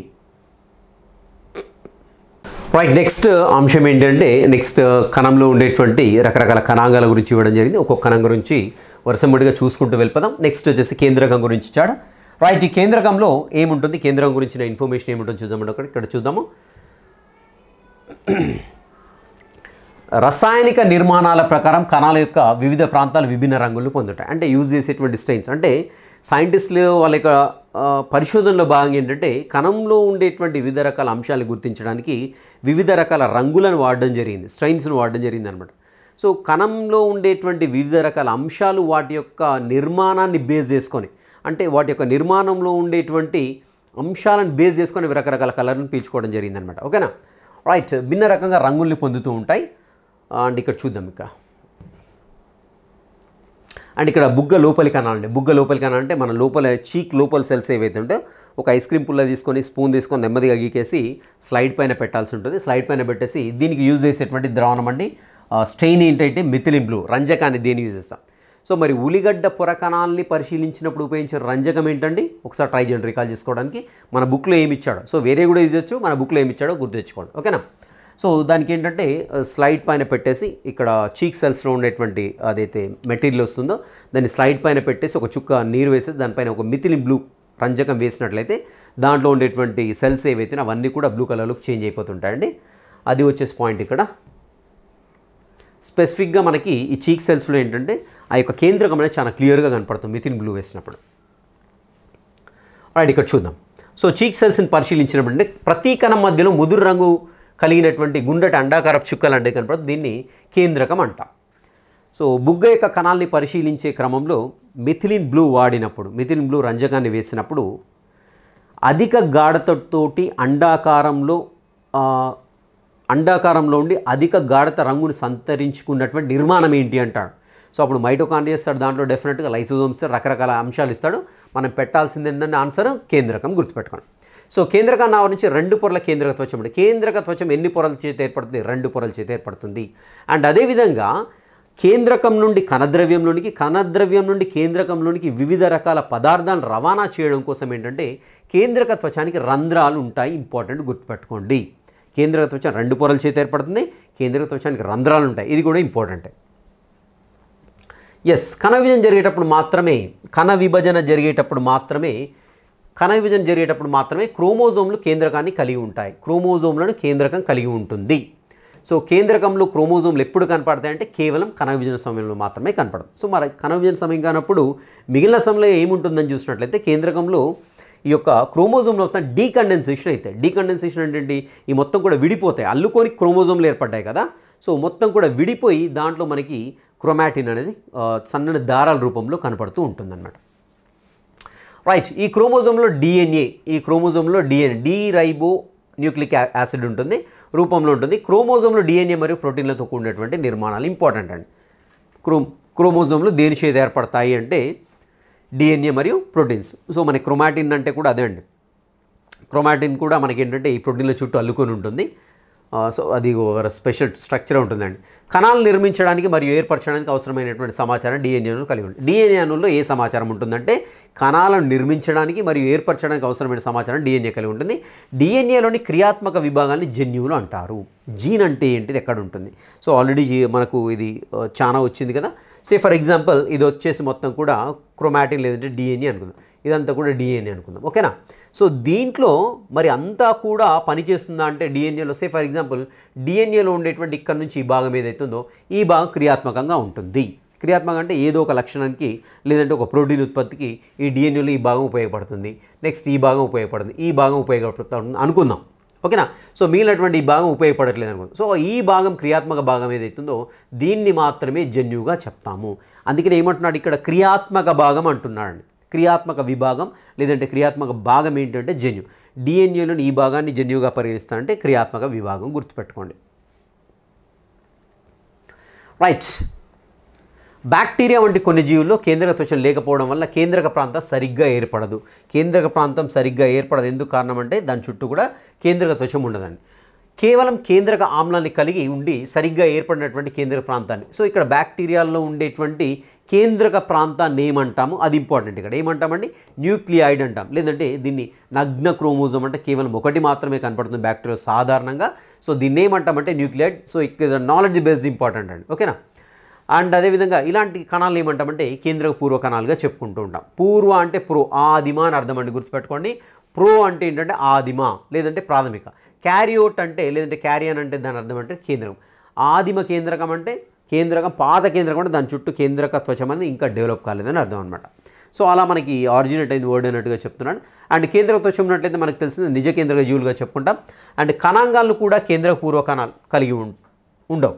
రైట్, నెక్స్ట్ అంశం ఏంటంటే నెక్స్ట్ కణంలో ఉండేటువంటి రకరకాల కణాంగాల గురించి ఇవ్వడం జరిగింది. ఒక్కొక్క కణం గురించి వరుసముడిగా చూసుకుంటూ వెళ్ళిపోదాం. నెక్స్ట్ వచ్చేసి కేంద్రకం గురించి ఇచ్చాడు. రైట్, ఈ కేంద్రకంలో ఏముంటుంది, కేంద్రకం గురించిన ఇన్ఫర్మేషన్ ఏముంటుందో చూద్దామంటే ఇక్కడ చూద్దాము. రసాయనిక నిర్మాణాల ప్రకారం కణాల యొక్క వివిధ ప్రాంతాలు విభిన్న రంగులు పొందుతాయి. అంటే యూజ్ చేసేటువంటి స్టెయిన్స్ అంటే సైంటిస్టులు వాళ్ళ యొక్క పరిశోధనలో భాగంగా ఏంటంటే కణంలో ఉండేటువంటి వివిధ రకాల అంశాలను గుర్తించడానికి వివిధ రకాల రంగులను వాడడం జరిగింది, స్ట్రెయిన్స్ను వాడడం జరిగింది అనమాట. సో కణంలో ఉండేటువంటి వివిధ రకాల అంశాలు వాటి యొక్క నిర్మాణాన్ని బేస్ చేసుకొని, అంటే వాటి యొక్క నిర్మాణంలో ఉండేటువంటి అంశాలను బేస్ చేసుకొని రకరకాల కలర్ను పీల్చుకోవడం జరిగిందనమాట. ఓకేనా. రైట్, భిన్న రకంగా రంగుల్ని పొందుతూ ఉంటాయి. అండ్ ఇక్కడ చూద్దాం. అండ్ ఇక్కడ బుగ్గ లోపలి కణాలు అండి. బుగ్గ లోపలి కణాలు అంటే మన లోపల చీక్ లోపల సెల్స్ ఏవైతే ఉంటే ఒక ఐస్ క్రీమ్ పుల్ల తీసుకొని స్పూన్ తీసుకొని నెమ్మదిగా గీకేసి స్లైడ్ పైన పెట్టాల్సి ఉంటుంది. స్లైడ్ పైన పెట్టేసి దీనికి యూజ్ చేసేటువంటి ద్రావణం అండి స్టెయిన్ ఏంటంటే మిథిలిన్ బ్లూ, రంజకాన్ని దేని యూజ్ చేస్తాం. సో మరి ఉలిగడ్డ పొర కణాలని పరిశీలించినప్పుడు ఉపయోగించే రంజకం ఏంటండి, ఒకసారి ట్రై చేయండి రికాల్ చేసుకోవడానికి. మన బుక్లో ఏమి ఇచ్చాడో, సో వేరే కూడా యూజ్ చేయొచ్చు, మన బుక్లో ఏమి ఇచ్చాడో గుర్తు తెచ్చుకోండి. ఓకేనా. సో దానికి ఏంటంటే స్లైడ్ పైన పెట్టేసి ఇక్కడ చీక్ సెల్స్లో ఉండేటువంటి అదైతే మెటీరియల్ వస్తుందో దాన్ని స్లైడ్ పైన పెట్టేసి ఒక చుక్క నీరు వేసేసి దానిపైన ఒక మిథిలిన్ బ్లూ రంజకం వేసినట్లయితే దాంట్లో ఉండేటువంటి సెల్స్ ఏవైతే అవన్నీ కూడా బ్లూ కలర్లోకి చేంజ్ అయిపోతుంటాయండి. అది వచ్చేసి పాయింట్. ఇక్కడ స్పెసిఫిక్గా మనకి ఈ చీక్ సెల్స్లో ఏంటంటే ఆ యొక్క కేంద్రకం అనేది చాలా క్లియర్గా కనపడుతుంది మిథిలిన్ బ్లూ వేసినప్పుడు. రైట్, ఇక్కడ చూద్దాం. సో చీక్ సెల్స్ని పరిశీలించినప్పుడు అంటే ప్రతి కణం మధ్యలో ముదురు రంగు కలిగినటువంటి గుండటి అండాకారపు చుక్కలు అంటే కనపడుతుంది, దీన్ని కేంద్రకం అంటాం. సో బుగ్గ యొక్క కణాలని పరిశీలించే క్రమంలో మిథిలిన్ బ్లూ వాడినప్పుడు, మిథిలిన్ బ్లూ రంజకాన్ని వేసినప్పుడు అధిక గాఢతతోటి అండాకారంలో ఉండి అధిక గాఢత రంగును సంతరించుకున్నటువంటి నిర్మాణం ఏంటి అంటాడు. సో అప్పుడు మైటోకాండ్రియా ఇస్తాడు, దాంట్లో డెఫినెట్గా లైసోజోమ్స్ రకరకాల అంశాలు ఇస్తాడు. మనం పెట్టాల్సింది ఏంటంటే ఆన్సర్ కేంద్రకం. గుర్తుపెట్టుకోండి. సో కేంద్రకాన్ని ఆవరించి 2 పొరల కేంద్రక త్వచం ఉంది. కేంద్రక త్వచం ఎన్ని పొరల చేత ఏర్పడుతుంది, 2 పొరల చేత ఏర్పడుతుంది. అండ్ అదేవిధంగా కేంద్రకం నుండి కణద్రవ్యంలోనికి, కణద్రవ్యం నుండి కేంద్రకంలోనికి వివిధ రకాల పదార్థాలను రవాణా చేయడం కోసం ఏంటంటే కేంద్రక త్వచానికి రంధ్రాలు ఉంటాయి. ఇంపార్టెంట్, గుర్తుపెట్టుకోండి. కేంద్రక త్వచం 2 పొరల చేత ఏర్పడుతుంది, కేంద్రక త్వచానికి రంధ్రాలు ఉంటాయి. ఇది కూడా ఇంపార్టెంటే. ఎస్, కణ విభజన జరిగేటప్పుడు మాత్రమే క్రోమోజోమ్లు కేంద్రకాన్ని కలిగి ఉంటాయి. క్రోమోజోమ్లను కేంద్రకం కలిగి ఉంటుంది. సో కేంద్రకంలో క్రోమోజోమ్లు ఎప్పుడు కనపడతాయి అంటే కేవలం కణ విభజన సమయంలో మాత్రమే కనపడదు. సో మరి కణ విభజన సమయం కానప్పుడు మిగిలిన సమయంలో ఏముంటుందని చూసినట్లయితే కేంద్రకంలో ఈ యొక్క క్రోమోజోమ్లో మొత్తం డీకండెన్సేషన్ అవుతాయి. డీకండెన్సేషన్ ఏంటంటే ఈ మొత్తం కూడా విడిపోతాయి, అల్లుకొని క్రోమోజోమ్లు ఏర్పడ్డాయి కదా. సో మొత్తం కూడా విడిపోయి దాంట్లో మనకి క్రోమాటిన్ అనేది సన్నని దారాల రూపంలో కనపడుతూ ఉంటుందన్నమాట. రైట్, ఈ క్రోమోజోమ్లో డిఎన్ఏ డీరైబో న్యూక్లిక్ యాసిడ్ ఉంటుంది, రూపంలో ఉంటుంది. క్రోమోజోమ్లో డిఎన్ఏ మరియు ప్రోటీన్లతో కూడినటువంటి నిర్మాణాలు ఇంపార్టెంట్ అండి. క్రోమోజోమ్లు దేని చేత ఏర్పడతాయి అంటే డిఎన్ఏ మరియు ప్రోటీన్స్. సో మన క్రోమాటిన్ అంటే కూడా అదే అండి. క్రోమాటిన్ కూడా మనకి ఏంటంటే ఈ ప్రోటీన్ల చుట్టూ అల్లుకొని ఉంటుంది. సో అది ఒక స్పెషల్ స్ట్రక్చర్ ఉంటుందండి. కణాలు నిర్మించడానికి మరియు ఏర్పరచడానికి అవసరమైనటువంటి సమాచారం డిఎన్ఏ అణువులు కలిగి ఉంటుంది. డిఎన్ఏ అణువుల్లో ఏ సమాచారం ఉంటుందంటే కణాలను నిర్మించడానికి మరియు ఏర్పరచడానికి అవసరమైన సమాచారం డిఎన్ఏ కలిగి ఉంటుంది. డిఎన్ఏలోని క్రియాత్మక విభాగాన్ని జన్యువులు అంటారు. జీన్ అంటే ఏంటిది, ఎక్కడ ఉంటుంది? సో ఆల్రెడీ మనకు ఇది చాలా వచ్చింది కదా. సే ఫర్ ఎగ్జాంపుల్ ఇది వచ్చేసి మొత్తం కూడా క్రోమాటిన్ లేదంటే డిఎన్ఏ అనుకుందాం, ఇదంతా కూడా డిఎన్ఏ అనుకుందాం. ఓకేనా. సో దీంట్లో మరి అంతా కూడా పనిచేస్తుందా అంటే డిఎన్ఏలో సే ఫర్ ఎగ్జాంపుల్ డిఎన్ఏలో ఉండేటువంటి ఇక్కడ నుంచి ఈ భాగం ఏదైతుందో ఈ భాగం క్రియాత్మకంగా ఉంటుంది. క్రియాత్మక అంటే ఏదో ఒక లక్షణానికి లేదంటే ఒక ప్రోటీన్ ఉత్పత్తికి ఈ డిఎన్ఏలో ఈ భాగం ఉపయోగపడుతుంది, నెక్స్ట్ ఈ భాగం ఉపయోగపడుతుంది, ఈ భాగం ఉపయోగపడుతుంది అనుకుందాం. ఓకేనా. సో మిగిలినటువంటి ఈ భాగం ఉపయోగపడట్లేదు అనుకుందాం. సో ఈ భాగం క్రియాత్మక భాగం ఏదైతుందో దీన్ని మాత్రమే జన్యువుగా చెప్తాము. అందుకని ఏమంటున్నాడు ఇక్కడ క్రియాత్మక భాగం అంటున్నాడండి. క్రియాత్మక విభాగం లేదంటే క్రియాత్మక భాగం ఏంటంటే జన్యు. డిఎన్ఏలోని ఈ భాగాన్ని జన్యువుగా పరిగణిస్తానంటే క్రియాత్మక విభాగం. గుర్తుపెట్టుకోండి. రైట్. బ్యాక్టీరియా వంటి కొన్ని జీవుల్లో కేంద్రక త్వచం లేకపోవడం వల్ల కేంద్రక ప్రాంతం సరిగ్గా ఏర్పడదు. కేంద్రక ప్రాంతం సరిగ్గా ఏర్పడదు ఎందుకు కారణం అంటే దాని చుట్టూ కూడా కేంద్రక త్వచం ఉండదండి. కేవలం కేంద్రక ఆమ్లాన్ని కలిగి ఉండి సరిగ్గా ఏర్పడినటువంటి కేంద్రక ప్రాంతాన్ని. సో ఇక్కడ బ్యాక్టీరియాల్లో ఉండేటువంటి కేంద్రక ప్రాంతాన్ని ఏమంటాము, అది ఇంపార్టెంట్. ఇక్కడ ఏమంటామండి, న్యూక్లియాయిడ్ అంటాం. లేదంటే దీన్ని నగ్న క్రోమోజోమ్ అంటే కేవలం ఒకటి మాత్రమే కనపడుతుంది బ్యాక్టీరియా సాధారణంగా. సో దీన్ని ఏమంటామంటే న్యూక్లియాయిడ్. సో ఇక్కడ నాలెడ్జ్ బేస్డ్ ఇంపార్టెంట్ అండి, ఓకేనా. అండ్ అదేవిధంగా ఇలాంటి కణాలు ఏమంటామంటే కేంద్రక పూర్వ కణాలుగా చెప్పుకుంటూ ఉంటాం. పూర్వ అంటే ప్రో, ఆదిమ అని అర్థం అండి, గుర్తుపెట్టుకోండి. ప్రో అంటే ఏంటంటే ఆదిమ లేదంటే ప్రాథమిక. క్యారియోట్ అంటే లేదంటే క్యారియన్ అంటే దాని అర్థం అంటే కేంద్రకం. ఆదిమ కేంద్రకం అంటే కేంద్రకం, పాత కేంద్రకం అంటే దాని చుట్టూ కేంద్రక త్వచం అనేది ఇంకా డెవలప్ కాలేదని అర్థం అనమాట. సో అలా మనకి ఆరిజినేట్ అయింది వర్డ్ అన్నట్టుగా చెప్తున్నాడు. అండ్ కేంద్రక త్వచం ఉన్నట్లయితే మనకు తెలిసింది నిజ కేంద్రక జీవులుగా చెప్పుకుంటాం. అండ్ కణాంగాలను కూడా కేంద్రక పూర్వ కణాలు కలిగి ఉండవు.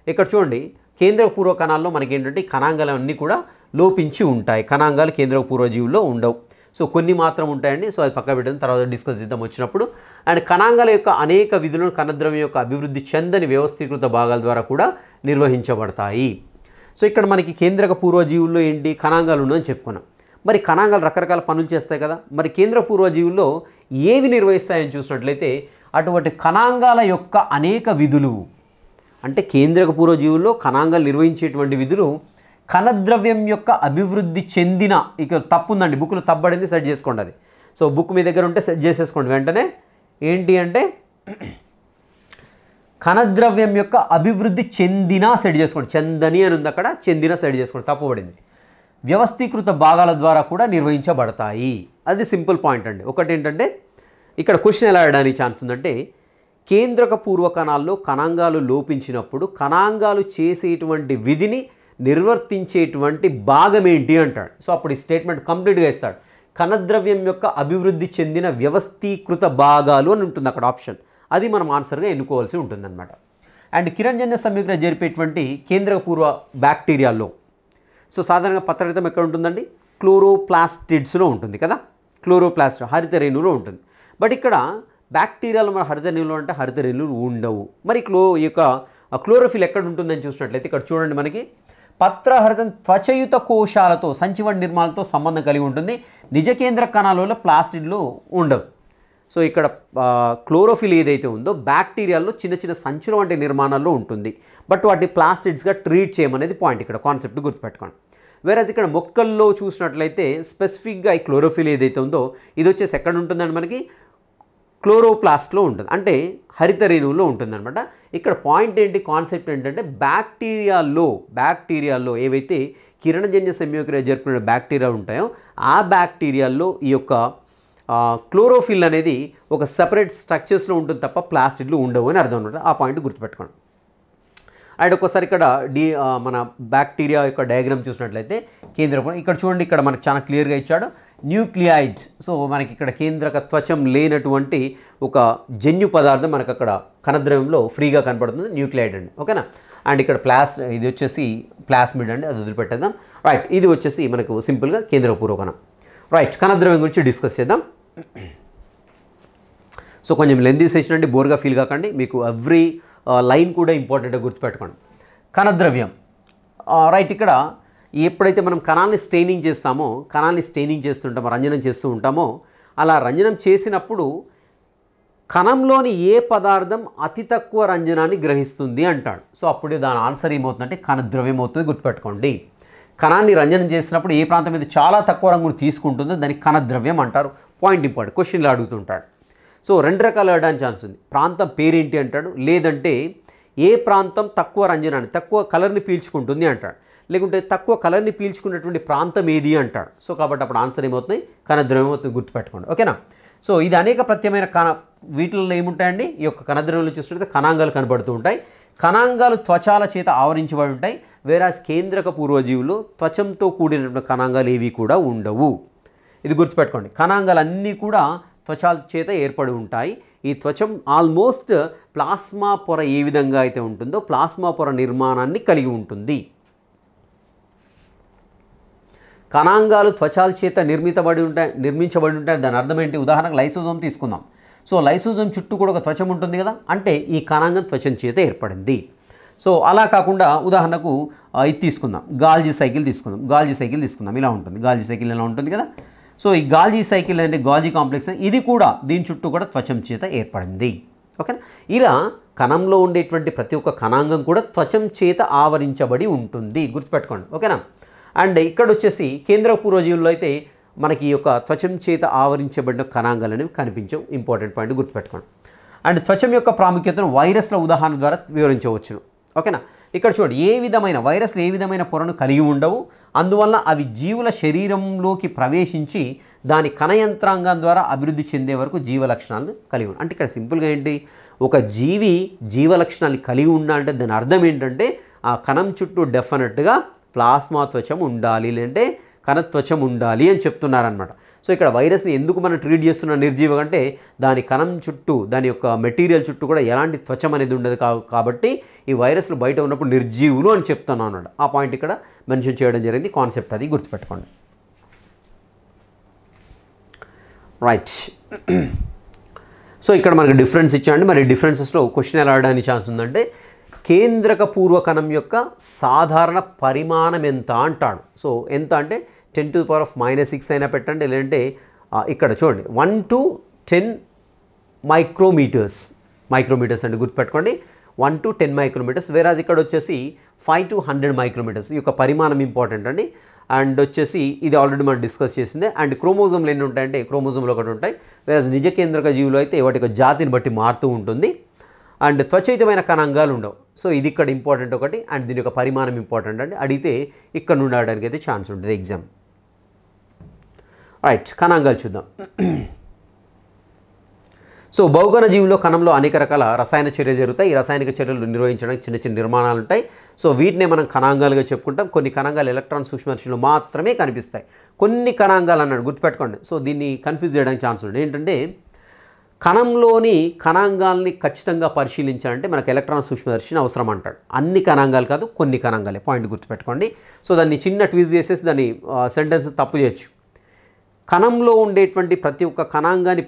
ఇక్కడ చూడండి, కేంద్రక పూర్వ కణాల్లో మనకి ఏంటంటే కణాంగాలు అన్నీ కూడా లోపించి ఉంటాయి. కణాంగాలు కేంద్రక పూర్వ జీవుల్లో ఉండవు. సో కొన్ని మాత్రం ఉంటాయండి. సో అది పక్క పెట్టిన తర్వాత డిస్కస్ చేద్దాం వచ్చినప్పుడు. అండ్ కణాంగాల యొక్క అనేక విధులను కణద్రవ్యం యొక్క అభివృద్ధి చెందని వ్యవస్థీకృత భాగాల ద్వారా కూడా నిర్వహించబడతాయి. సో ఇక్కడ మనకి కేంద్రక పూర్వజీవుల్లో ఏంటి, కణాంగాలు ఉన్నాయని చెప్పుకున్నాం. మరి కణాంగాలు రకరకాల పనులు చేస్తాయి కదా. మరి కేంద్ర పూర్వజీవుల్లో ఏవి నిర్వహిస్తాయని చూసినట్లయితే అటువంటి కణాంగాల యొక్క అనేక విధులు అంటే కేంద్రక పూర్వజీవుల్లో కణాంగాలు నిర్వహించేటువంటి విధులు కణద్రవ్యం యొక్క అభివృద్ధి చెందిన, ఇక తప్పు ఉందండి, బుక్లో తప్పబడింది, సెట్ చేసుకోండి అది. సో బుక్ మీ దగ్గర ఉంటే సెట్ చేసేసుకోండి వెంటనే. ఏంటి అంటే కణద్రవ్యం యొక్క అభివృద్ధి చెందిన సెట్ చేసుకోండి. చెందని అని ఉంది అక్కడ, చెందిన సెట్ చేసుకోండి, తప్పబడింది. వ్యవస్థీకృత భాగాల ద్వారా కూడా నిర్వహించబడతాయి. అది సింపుల్ పాయింట్ అండి. ఒకటి ఏంటంటే ఇక్కడ క్వశ్చన్ ఎలా అడగడానికి ఛాన్స్ ఉందంటే కేంద్రక పూర్వ కణాల్లో కణాంగాలు లోపించినప్పుడు కణాంగాలు చేసేటువంటి విధిని నిర్వర్తించేటువంటి భాగం ఏంటి అంటాడు. సో అప్పుడు ఈ స్టేట్మెంట్ కంప్లీట్గా ఇస్తాడు. కణద్రవ్యం యొక్క అభివృద్ధి చెందిన వ్యవస్థీకృత భాగాలు అని ఉంటుంది అక్కడ ఆప్షన్. అది మనం ఆన్సర్గా ఎన్నుకోవాల్సి ఉంటుందన్నమాట. అండ్ కిరణజన్య సంయుక్త జరిపేటువంటి కేంద్రక పూర్వ బ్యాక్టీరియాల్లో సో సాధారణంగా పత్రరహితం ఎక్కడ ఉంటుందండి, క్లోరోప్లాస్టిడ్స్లో ఉంటుంది కదా. క్లోరోప్లాస్ట్ హరిత రేణువులో ఉంటుంది. బట్ ఇక్కడ బ్యాక్టీరియాలో మన హరిత రేణువులు అంటే హరిత రేణువులు ఉండవు. మరి ఈ యొక్క క్లోరోఫిల్ ఎక్కడ ఉంటుందని చూసినట్లయితే ఇక్కడ చూడండి, మనకి పత్రహరితం త్వచయుత కోశాలతో సంచివంటి నిర్మాణాలతో సంబంధం కలిగి ఉంటుంది. నిజ కేంద్ర కణాలలో ప్లాస్టిడ్లో ఉండవు. సో ఇక్కడ క్లోరోఫిల్ ఏదైతే ఉందో బ్యాక్టీరియాల్లో చిన్న చిన్న సంచుల వంటి నిర్మాణాల్లో ఉంటుంది. బట్ వాటి ప్లాస్టిడ్స్గా ట్రీట్ చేయమనేది పాయింట్, ఇక్కడ కాన్సెప్ట్ గుర్తుపెట్టుకోండి. వేరేజ్ ఇక్కడ మొక్కల్లో చూసినట్లయితే స్పెసిఫిక్గా ఈ క్లోరోఫిల్ ఏదైతే ఉందో ఇది వచ్చేసి ఎక్కడ ఉంటుందండి, మనకి క్లోరోప్లాస్ట్లో ఉంటుంది, అంటే హరిత రేణువులో ఉంటుందన్నమాట. ఇక్కడ పాయింట్ ఏంటి, కాన్సెప్ట్ ఏంటంటే బ్యాక్టీరియాల్లో ఏవైతే కిరణజన్య సంయోగక్రియ జరుపుకునే బ్యాక్టీరియా ఉంటాయో ఆ బ్యాక్టీరియాల్లో ఈ యొక్క క్లోరోఫిల్ అనేది ఒక సెపరేట్ స్ట్రక్చర్స్లో ఉంటుంది తప్ప ప్లాస్టిడ్లు ఉండవు అని అర్థం అనమాట. ఆ పాయింట్ గుర్తుపెట్టుకోండి. అండ్ ఒక్కోసారి ఇక్కడ మన బ్యాక్టీరియా యొక్క డయాగ్రామ్ చూసినట్లయితే కేంద్రకం ఇక్కడ చూడండి, ఇక్కడ మనకు చాలా క్లియర్గా ఇచ్చాడు న్యూక్లియాయిడ్. సో మనకి ఇక్కడ కేంద్రక త్వచం లేనటువంటి ఒక జన్యు పదార్థం మనకు అక్కడ కణద్రవ్యంలో ఫ్రీగా కనపడుతుంది, న్యూక్లియాయిడ్ అండి, ఓకేనా. అండ్ ఇక్కడ ఇది వచ్చేసి ప్లాస్మిడ్ అండి, అది వదిలిపెట్టేద్దాం. రైట్, ఇది వచ్చేసి మనకు సింపుల్గా కేంద్రక పూర్వకణం. రైట్, కణద్రవ్యం గురించి డిస్కస్ చేద్దాం. సో కొంచెం లెంతీ సెషన్ అండి, బోర్గా ఫీల్ కాకండి, మీకు ఎవ్రీ లైన్ కూడా ఇంపార్టెంట్గా గుర్తుపెట్టుకోండి. కణద్రవ్యం రైట్, ఇక్కడ ఎప్పుడైతే మనం కణాలని స్టెయినింగ్ చేస్తుంటామో రంజనం చేస్తూ ఉంటామో అలా రంజనం చేసినప్పుడు కణంలోని ఏ పదార్థం అతి తక్కువ రంజనాన్ని గ్రహిస్తుంది అంటాడు. సో అప్పుడు దాని ఆన్సర్ ఏమవుతుందంటే కణద్రవ్యం అవుతుంది, గుర్తుపెట్టుకోండి. కణాన్ని రంజనం చేసినప్పుడు ఏ ప్రాంతం మీద చాలా తక్కువ రంగును తీసుకుంటుందో దానికి కణద్రవ్యం అంటారు. పాయింట్ ఇంపార్టెంట్, క్వశ్చన్లు అడుగుతుంటాడు. సో రెండు రకాలు అడగడానికి ఛాన్స్ ఉంది. ప్రాంతం పేరేంటి అంటాడు, లేదంటే ఏ ప్రాంతం తక్కువ రంజనాన్ని తక్కువ కలర్ని పీల్చుకుంటుంది అంటాడు, లేకుంటే తక్కువ కలర్ని పీల్చుకున్నటువంటి ప్రాంతం ఏది అంటాడు. సో కాబట్టి అప్పుడు ఆన్సర్ ఏమవుతుంది, కణద్రవ్యం అవుతుంది, గుర్తుపెట్టుకోండి, ఓకేనా. సో ఇది అనేక ప్రత్యేకమైన వీటిల్లో ఏముంటాయండి, ఈ యొక్క కణద్రవ్యంలో చూసినట్లయితే కణాంగాలు కనబడుతూ ఉంటాయి. కణాంగాలు త్వచాల చేత ఆవరించబడి ఉంటాయి. వేరాస్ కేంద్రక పూర్వజీవులు త్వచంతో కూడినటువంటి కణాంగాలు ఏవి కూడా ఉండవు. ఇది గుర్తుపెట్టుకోండి. కణాంగాలన్నీ కూడా త్వచాల చేత ఏర్పడి ఉంటాయి. ఈ త్వచం ఆల్మోస్ట్ ప్లాస్మా పొర ఏ విధంగా అయితే ఉంటుందో ప్లాస్మా పొర నిర్మాణాన్ని కలిగి ఉంటుంది. కణాంగాలు త్వచాల చేత నిర్మించబడి ఉంటాయి. దాని అర్థం ఏంటి, ఉదాహరణకు లైసోజోమ్ తీసుకుందాం. సో లైసోజోమ్ చుట్టూ కూడా ఒక త్వచం ఉంటుంది కదా, అంటే ఈ కణాంగం త్వచం చేత ఏర్పడింది. సో అలా కాకుండా ఉదాహరణకు ఇది తీసుకుందాం, గాల్జీ సైకిల్ తీసుకుందాం. ఇలా ఉంటుంది గాల్జీ సైకిల్, ఇలా ఉంటుంది కదా. సో ఈ గాల్జీ సైకిల్ అంటే గాల్జీ కాంప్లెక్స్, ఇది కూడా దీని చుట్టూ కూడా త్వచం చేత ఏర్పడింది. ఓకేనా. ఇలా కణంలో ఉండేటువంటి ప్రతి ఒక్క కణాంగం కూడా త్వచం చేత ఆవరించబడి ఉంటుంది, గుర్తుపెట్టుకోండి. ఓకేనా. అండ్ ఇక్కడ వచ్చేసి కేంద్ర పూర్వజీవుల్లో అయితే మనకి ఈ యొక్క త్వచం చేత ఆవరించబడిన కణాంగాలు అనేవి కనిపించవు. ఇంపార్టెంట్ పాయింట్ గుర్తుపెట్టుకోండి. అండ్ త్వచం యొక్క ప్రాముఖ్యతను వైరస్ల ఉదాహరణ ద్వారా వివరించవచ్చును. ఓకేనా. ఇక్కడ చూడండి, వైరస్లు ఏ విధమైన పొరను కలిగి ఉండవు, అందువల్ల అవి జీవుల శరీరంలోకి ప్రవేశించి దాని కణయంత్రాంగం ద్వారా అభివృద్ధి చెందే వరకు జీవ లక్షణాలను కలిగి ఉంటాయి. అంటే ఇక్కడ సింపుల్గా ఏంటి, ఒక జీవి జీవ లక్షణాలు కలిగి ఉండాలంటే దాని అర్థం ఏంటంటే ఆ కణం చుట్టూ డెఫినెట్గా ప్లాస్మా త్వచం ఉండాలి, లేదంటే కణత్వచం ఉండాలి అని చెప్తున్నారనమాట. సో ఇక్కడ వైరస్ని ఎందుకు మనం ట్రీట్ చేస్తున్న నిర్జీవం అంటే దాని కణం చుట్టూ, దాని యొక్క మెటీరియల్ చుట్టూ కూడా ఎలాంటి త్వచం అనేది ఉండదు కాబట్టి ఈ వైరస్లు బయట ఉన్నప్పుడు నిర్జీవులు అని చెప్తున్నాను అన్నాడు. ఆ పాయింట్ ఇక్కడ మెన్షన్ చేయడం జరిగింది, కాన్సెప్ట్ అది గుర్తుపెట్టుకోండి. రైట్. సో ఇక్కడ మనకి డిఫరెన్స్ ఇచ్చాండి. మరి డిఫరెన్సెస్లో క్వశ్చన్ ఎలా అడగడానికి ఛాన్స్ ఉందంటే కేంద్రక పూర్వ కణం యొక్క సాధారణ పరిమాణం ఎంత అంటాడు. సో ఎంత అంటే 10⁻⁻6 అయినా పెట్టండి, లేదంటే ఇక్కడ చూడండి 1 to 10 మైక్రోమీటర్స్ అంటే గుర్తుపెట్టుకోండి, 1 to 10 మైక్రోమీటర్స్. వేరాజ్ ఇక్కడ వచ్చేసి 5 to 100 మైక్రోమీటర్స్. ఈ యొక్క పరిమాణం ఇంపార్టెంట్ అండి. అండ్ వచ్చేసి ఇది ఆల్రెడీ మనం డిస్కస్ చేసిందే. అండ్ క్రోమోజోమ్లు ఎన్ని ఉంటాయంటే క్రోమోజోమ్లు ఒకటి ఉంటాయి. వేరాజ్ నిజ కేంద్రక జీవులు అయితే వాటి యొక్క జాతిని బట్టి మారుతూ ఉంటుంది. అండ్ త్వచయుతమైన కణాంగాలు ఉండవు. సో ఇది ఇక్కడ ఇంపార్టెంట్ ఒకటి. అండ్ దీని యొక్క పరిమాణం ఇంపార్టెంట్ అండి. అడిగితే ఇక్కడ నుండి ఆడడానికి అయితే ఛాన్స్ ఉంటుంది ఎగ్జామ్. రైట్, కణాంగాలు చూద్దాం. సో బహుకణ జీవుల్లో కణంలో అనేక రకాల రసాయన చర్యలు జరుగుతాయి. ఈ రసాయనిక చర్యలు నిర్వహించడానికి చిన్న చిన్న నిర్మాణాలు ఉంటాయి. సో వీటినే మనం కణాంగాలుగా చెప్పుకుంటాం. కొన్ని కణాంగాలు ఎలక్ట్రాన్ సూక్ష్మదర్శిలో మాత్రమే కనిపిస్తాయి. కొన్ని కణాంగాలు అన్నాడు, గుర్తుపెట్టుకోండి. సో దీన్ని కన్ఫ్యూజ్ చేయడానికి ఛాన్స్ ఉంది. ఏంటంటే కణంలోని కణాంగాల్ని ఖచ్చితంగా పరిశీలించాలంటే మనకు ఎలక్ట్రాన్ సూక్ష్మదర్శిని అవసరం అంటాడు. అన్ని కణాంగాలు కాదు, కొన్ని కణాంగాలే. పాయింట్ గుర్తుపెట్టుకోండి. సో దాన్ని చిన్న ట్విస్ట్ చేసేసి దాన్ని సెంటెన్స్ తప్పు చేయొచ్చు. కణంలో ఉండేటువంటి ప్రతి ఒక్క కణాంగాన్ని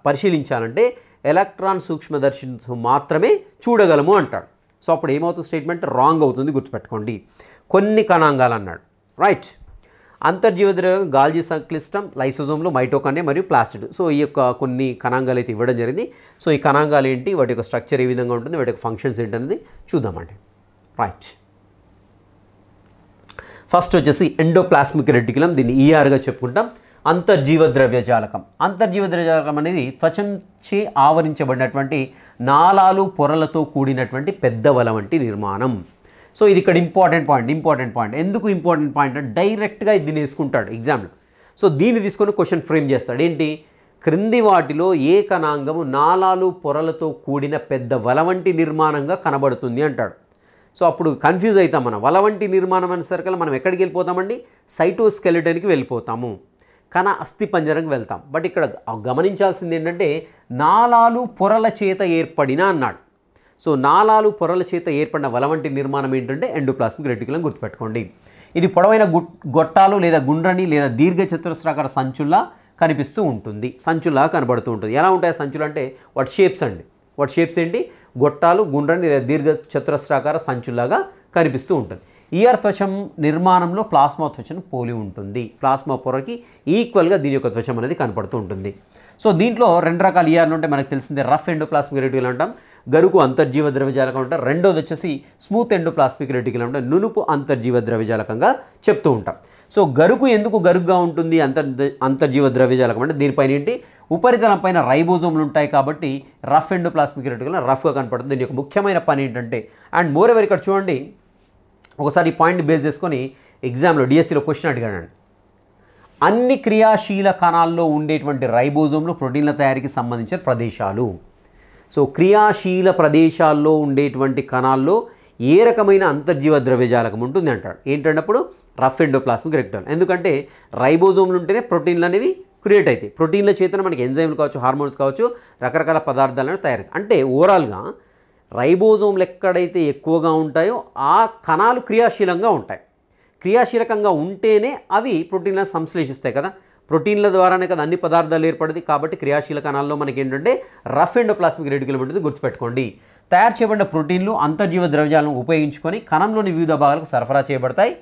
పరిశీలించాలంటే ఎలక్ట్రాన్ సూక్ష్మదర్శినితో మాత్రమే చూడగలము అంటాడు. సో అప్పుడు ఏమవుతుంది, స్టేట్మెంట్ రాంగ్ అవుతుంది, గుర్తుపెట్టుకోండి. కొన్ని కణాంగాలు అన్నాడు. రైట్. అంతర్జీవ ద్రవ్యం గాల్జీ సంక్లిష్టం, లైసోజోమ్లు, మైటోకాండ్రియా మరియు ప్లాస్టిడ్. సో ఈ యొక్క కొన్ని కణాంగాలు అయితే ఇవ్వడం జరిగింది. సో ఈ కణాంగాలు ఏంటి, వాటి యొక్క స్ట్రక్చర్ ఏ విధంగా ఉంటుంది, వాటి యొక్క ఫంక్షన్స్ ఏంటనేది చూద్దామండి. రైట్. ఫస్ట్ వచ్చేసి ఎండోప్లాస్మిక్ రెటిక్యులం, దీన్ని ఈఆర్గా చెప్పుకుంటాం. అంతర్జీవ ద్రవ్యజాలకం. అంతర్జీవ ద్రవ్యజాలకం అనేది త్వచంచే ఆవరించబడినటువంటి నాళాలు పొరలతో కూడినటువంటి పెద్ద వల వంటి నిర్మాణం. సో ఇది ఇక్కడ ఇంపార్టెంట్ పాయింట్. ఎందుకు ఇంపార్టెంట్ పాయింట్ అంటే డైరెక్ట్గా దీన్ని వేసుకుంటాడు ఎగ్జామ్లో. సో దీన్ని తీసుకొని క్వశ్చన్ ఫ్రేమ్ చేస్తాడు. ఏంటి, క్రింది వాటిలో ఏ కణాంగము నాళాలు పొరలతో కూడిన పెద్ద వల వంటి నిర్మాణంగా కనబడుతుంది అంటాడు. సో అప్పుడు కన్ఫ్యూజ్ అవుతాం. మనం వల వంటి నిర్మాణం అనేసరికల్లా మనం ఎక్కడికి వెళ్ళిపోతామండి, సైటోస్కెలిటన్కి వెళ్ళిపోతాము, కణ అస్థి పంజరంకి వెళ్తాం. బట్ ఇక్కడ గమనించాల్సింది ఏంటంటే నాళాలు పొరల చేత ఏర్పడిన అన్నాడు. సో నాళాలు పొరల చేత ఏర్పడిన వల వంటి నిర్మాణం ఏంటంటే ఎండోప్లాస్మిక్ రెటిక్యులం, గుర్తుపెట్టుకోండి. ఇది పొడవైన గొట్టాలు లేదా గుండ్రని లేదా దీర్ఘ చతురస్రాకార సంచుల్లా కనిపిస్తూ ఉంటుంది, సంచుల్లా కనబడుతూ ఉంటుంది. ఎలా ఉంటాయి సంచులు అంటే వాటి షేప్స్ అండి. వాటి షేప్స్ ఏంటి, గొట్టాలు, గుండ్రని లేదా దీర్ఘ చతురస్రాకార సంచుల్లాగా కనిపిస్తూ ఉంటుంది. ఈఆర్ త్వచం నిర్మాణంలో ప్లాస్మా త్వచం పోలి ఉంటుంది. ప్లాస్మా పొరకి ఈక్వల్గా దీని యొక్క త్వచం అనేది కనపడుతూ ఉంటుంది. సో దీంట్లో రెండు రకాల ఈఆర్లు ఉంటాయి, మనకు తెలిసిందే. రఫ్ ఎండోప్లాస్మిక్ రెటిక్యులం అంటాం, గరుకు అంతర్జీవ ద్రవ్యజాలకం అంటాం. రెండోది వచ్చేసి స్మూత్ ఎండోప్లాస్మిక్ రెటిక్యులం అంటే నునుపు అంతర్జీవ ద్రవ్యజాలకంగా చెప్తూ ఉంటాం. సో గరుకు ఎందుకు గరుగ్గా ఉంటుంది అంతర్జీవ ద్రవ్యజాలకం అంటే దీనిపైన ఏంటి, ఉపరితలం పైన రైబోజోమ్లు ఉంటాయి కాబట్టి రఫ్ ఎండోప్లాస్మిక్ రెటిక్యులం రఫ్గా కనపడుతుంది. దీని యొక్క ముఖ్యమైన పని ఏంటంటే, అండ్ మోర్ ఎవర్ ఇక్కడ చూడండి, ఒకసారి ఈ పాయింట్ బేస్ చేసుకొని ఎగ్జామ్లో డిఎస్సిలో క్వశ్చన్ అడిగాడండి. అన్ని క్రియాశీల కణాల్లో ఉండేటువంటి రైబోజోమ్లు ప్రోటీన్ల తయారీకి సంబంధించిన ప్రదేశాలు. సో క్రియాశీల ప్రదేశాల్లో ఉండేటువంటి కణాల్లో ఏ రకమైన అంతర్జీవ ద్రవ్యజాలకం ఉంటుంది అంటాడు. ఏంటంటప్పుడు రఫ్ ఎండోప్లాస్మిక్ రెటిక్యులం. ఎందుకంటే రైబోజోమ్లు ఉంటేనే ప్రోటీన్లు అనేవి క్రియేట్ అవుతాయి. ప్రోటీన్ల చేతన మనకి ఎంజైమ్లు కావచ్చు, హార్మోన్స్ కావచ్చు, రకరకాల పదార్థాలను తయారు. అంటే ఓవరాల్గా రైబోజోమ్లు ఎక్కడైతే ఎక్కువగా ఉంటాయో ఆ కణాలు క్రియాశీలంగా ఉంటాయి. క్రియాశీలకంగా ఉంటేనే అవి ప్రోటీన్లను సంశ్లేషిస్తాయి కదా. ప్రోటీన్ల ద్వారానే కదా అన్ని పదార్థాలు ఏర్పడింది. కాబట్టి క్రియాశీల కణాల్లో మనకి ఏంటంటే రఫ్ ఎండోప్లాస్మిక్ రెటిక్యులం ఉంటుంది, గుర్తుపెట్టుకోండి. తయారు చేయబడిన ప్రోటీన్లు అంతర్జీవ ద్రవ్యజాలను ఉపయోగించుకొని కణంలోని వివిధ భాగాలకు సరఫరా చేయబడతాయి.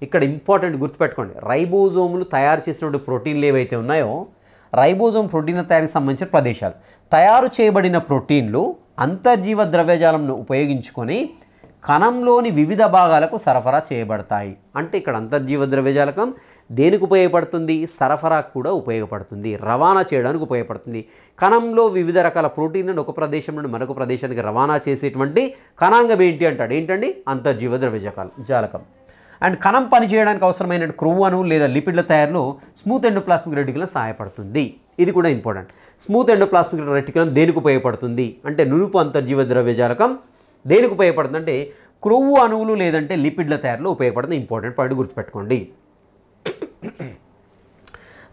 ఇక్కడ ఇంపార్టెంట్ గుర్తుపెట్టుకోండి, రైబోజోములు తయారు చేసినటువంటి ప్రోటీన్లు ఏవైతే ఉన్నాయో రైబోజోమ్ ప్రోటీన్ల తయారీకి సంబంధించిన ప్రదేశాలు. తయారు చేయబడిన ప్రోటీన్లు అంతర్జీవ ద్రవ్యజాలంను ఉపయోగించుకొని కణంలోని వివిధ భాగాలకు సరఫరా చేయబడతాయి. అంటే ఇక్కడ అంతర్జీవ ద్రవ్యజాలకం దేనికి ఉపయోగపడుతుంది? సరఫరాకు కూడా ఉపయోగపడుతుంది, రవాణా చేయడానికి ఉపయోగపడుతుంది. కణంలో వివిధ రకాల ప్రోటీన్లను ఒక ప్రదేశం నుండి మరొక ప్రదేశానికి రవాణా చేసేటువంటి కణాంగం ఏంటి అంటాడు? ఏంటండి? అంతర్జీవ ద్రవ్యజాలకం. అండ్ కణం పనిచేయడానికి అవసరమైన క్రొవ్వు అణువులు లేదా లిపిడ్ల తయారీలో స్మూత్ ఎండోప్లాస్మిక్ రెటిక్యులం సహాయపడుతుంది. ఇది కూడా ఇంపార్టెంట్. స్మూత్ ఎండోప్లాస్మిక్ రెటిక్యులం దేనికి ఉపయోగపడుతుంది అంటే నునుపు అంతర్జీవ ద్రవ్యజాలకం దేనికి ఉపయోగపడుతుంది అంటే క్రొవ్వు అణువులు లేదంటే లిపిడ్ల తయారీలో ఉపయోగపడుతుంది. ఇంపార్టెంట్ పాయింట్ గుర్తుపెట్టుకోండి.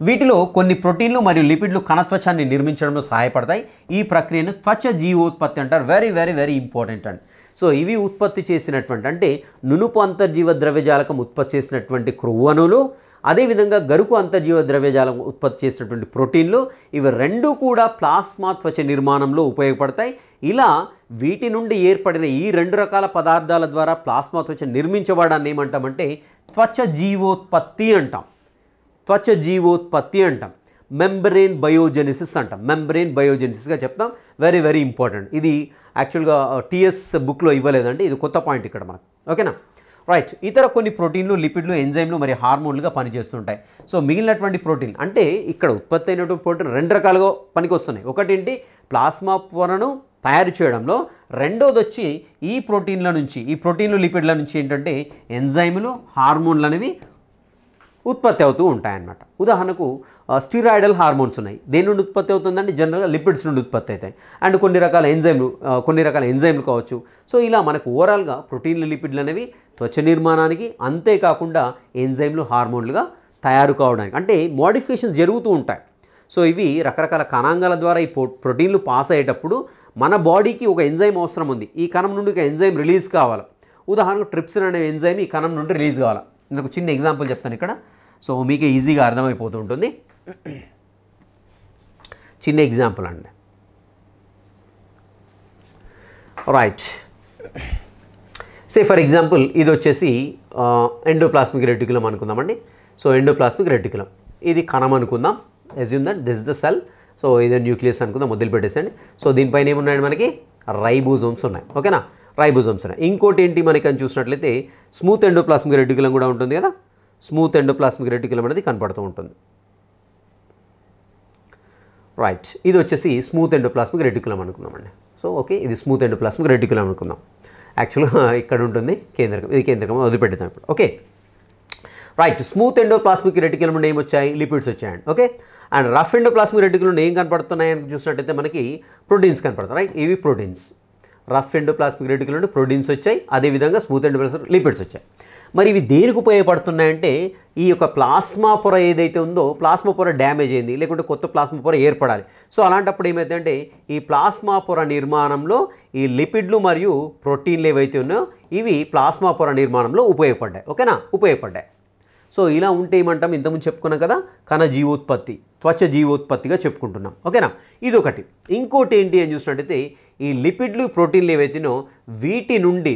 వీటిలో కొన్ని ప్రోటీన్లు మరియు లిపిడ్లు కణత్వచాన్ని నిర్మించడంలో సహాయపడతాయి. ఈ ప్రక్రియను త్వచ జీవోత్పత్తి అంటారు. వెరీ వెరీ వెరీ ఇంపార్టెంట్ అండి. సో ఇవి ఉత్పత్తి చేసినటువంటి అంటే నునుపు అంతర్జీవ ద్రవ్యజాలకం ఉత్పత్తి చేసినటువంటి క్రొవ్వు అణువులు, అదేవిధంగా గరుకు అంతర్జీవ ద్రవ్యజాలం ఉత్పత్తి చేసినటువంటి ప్రోటీన్లు, ఇవి రెండూ కూడా ప్లాస్మా త్వచ నిర్మాణంలో ఉపయోగపడతాయి. ఇలా వీటి నుండి ఏర్పడిన ఈ రెండు రకాల పదార్థాల ద్వారా ప్లాస్మా త్వచ నిర్మించబడాన్ని ఏమంటామంటే త్వచ జీవోత్పత్తి అంటాం. త్వచ జీవోత్పత్తి అంటాం. మెంబ్రేన్ బయోజెనిసిస్ అంటాం. మెంబ్రేన్ బయోజెనిసిస్గా చెప్తాం. Very very important. ఇది యాక్చువల్గా టీఎస్ బుక్లో ఇవ్వలేదండి, ఇది కొత్త పాయింట్ ఇక్కడ మనకు. ఓకేనా? రైట్. ఇతర కొన్ని ప్రోటీన్లు, లిపిడ్లు, ఎంజైమ్లు మరియు హార్మోన్లుగా పనిచేస్తుంటాయి. సో మిగిలినటువంటి ప్రోటీన్ అంటే ఇక్కడ ఉత్పత్తి అయినటువంటి ప్రోటీన్ రెండు రకాలుగా పనికి వస్తున్నాయి. ఒకటేంటి ప్లాస్మా పొరను తయారు చేయడంలో, రెండోది వచ్చి ఈ ప్రోటీన్ల నుంచి, ఈ ప్రోటీన్లు, లిపిడ్ల నుంచి ఏంటంటే ఎంజైములు, హార్మోన్లు అనేవి ఉత్పత్తి అవుతూ ఉంటాయన్నమాట. ఉదాహరణకు స్టిరాయిడల్ హార్మోన్స్ ఉన్నాయి. దేని నుండి ఉత్పత్తి అవుతుందంటే జనరల్గా లిపిడ్స్ నుండి ఉత్పత్తి అవుతాయి. అండ్ కొన్ని రకాల ఎంజైమ్లు కావచ్చు. సో ఇలా మనకు ఓవరాల్గా ప్రోటీన్లు, లిపిడ్లు అనేవి త్వచ నిర్మాణానికి, అంతేకాకుండా ఎంజైమ్లు, హార్మోన్లుగా తయారు కావడానికి అంటే మోడిఫికేషన్స్ జరుగుతూ ఉంటాయి. సో ఇవి రకరకాల కణాంగాల ద్వారా ఈ ప్రోటీన్లు పాస్ అయ్యేటప్పుడు మన బాడీకి ఒక ఎంజైమ్ అవసరం ఉంది. ఈ కణం నుండి ఒక ఎంజైమ్ రిలీజ్ కావాలి. ఉదాహరణకు ట్రిప్సిన్ అనే ఎంజైమ్ ఈ కణం నుండి రిలీజ్ కావాలి. నేను ఒక చిన్న ఎగ్జాంపుల్ చెప్తాను ఇక్కడ, సో మీకు ఈజీగా అర్థమైపోతూ ఉంటుంది. చిన్న ఎగ్జాంపుల్ అండి. రైట్. సే ఫర్ ఎగ్జాంపుల్ ఇది వచ్చేసి ఎండోప్లాస్మిక్ రెటిక్యులం అనుకుందామండి. సో ఎండోప్లాస్మిక్ రెటిక్యులం ఇది కణం అనుకుందాం. Assume that this the cell. So ఇది న్యూక్లియస్ అనుకుందాం, వదిలిపెట్టేసండి. సో దీనిపైన ఏమున్నాయండి మనకి రైబోజోమ్స్ ఉన్నాయి. ఓకేనా? రైబోజోమ్స్ ఉన్నాయి. ఇంకోటి ఏంటి మనకి అని చూసినట్లయితే స్మూత్ ఎండోప్లాస్మిక్ రెటిక్యులం కూడా ఉంటుంది కదా. స్మూత్ ఎండోప్లాస్మిక్ రెటిక్యులం అనేది కనపడుతూ ఉంటుంది. రైట్. ఇది వచ్చేసి స్మూత్ ఎండోప్లాస్మిక్ రెటిక్యులం అనుకుందామండి. సో ఓకే, ఇది స్మూత్ ఎండోప్లాస్మిక్ రెటిక్యులం అనుకుందాం. యాక్చువల్గా ఇక్కడ ఉంటుంది కేంద్రకం, ఇది కేంద్రకం, వదిలిపెడతాం ఇప్పుడు. Okay right. Smooth endoplasmic reticulum నుండి ఏమొచ్చాయి? లిపిడ్స్ వచ్చాయండి. Okay. And rough endoplasmic reticulum నుండి ఏం కనపడుతున్నాయి అని చూసినట్టయితే మనకి ప్రోటీన్స్ కనపడతాయి. రైట్. ఇవి ప్రోటీన్స్. రఫ్ ఎండోప్లాస్మిక్ రెటిక్యులం నుండి ప్రోటీన్స్ వచ్చాయి, అదేవిధంగా స్మూత్ ఎండోప్లాస్మిక్ లిపిడ్స్ వచ్చాయి. మరి ఇవి దేనికి ఉపయోగపడుతున్నాయంటే ఈ యొక్క ప్లాస్మా పొర ఏదైతే ఉందో ప్లాస్మా పొర డ్యామేజ్ అయింది, లేకుంటే కొత్త ప్లాస్మా పొర ఏర్పడాలి. సో అలాంటప్పుడు ఏమైందంటే ఈ ప్లాస్మా పొర నిర్మాణంలో ఈ లిపిడ్లు మరియు ప్రోటీన్లు ఏవైతే ఉన్నాయో ఇవి ప్లాస్మా పొర నిర్మాణంలో ఉపయోగపడ్డాయి. ఓకేనా? ఉపయోగపడ్డాయి. సో ఇలా ఉంటే ఏమంటాం? ఇంతకుముందు చెప్పుకున్నాం కదా, కణ జీవోత్పత్తి, త్వచ జీవోత్పత్తిగా చెప్పుకుంటున్నాం. ఓకేనా? ఇది ఒకటి. ఇంకోటి ఏంటి అని చూసినట్టయితే ఈ లిపిడ్లు, ప్రోటీన్లు ఏవైతేనో వీటి నుండి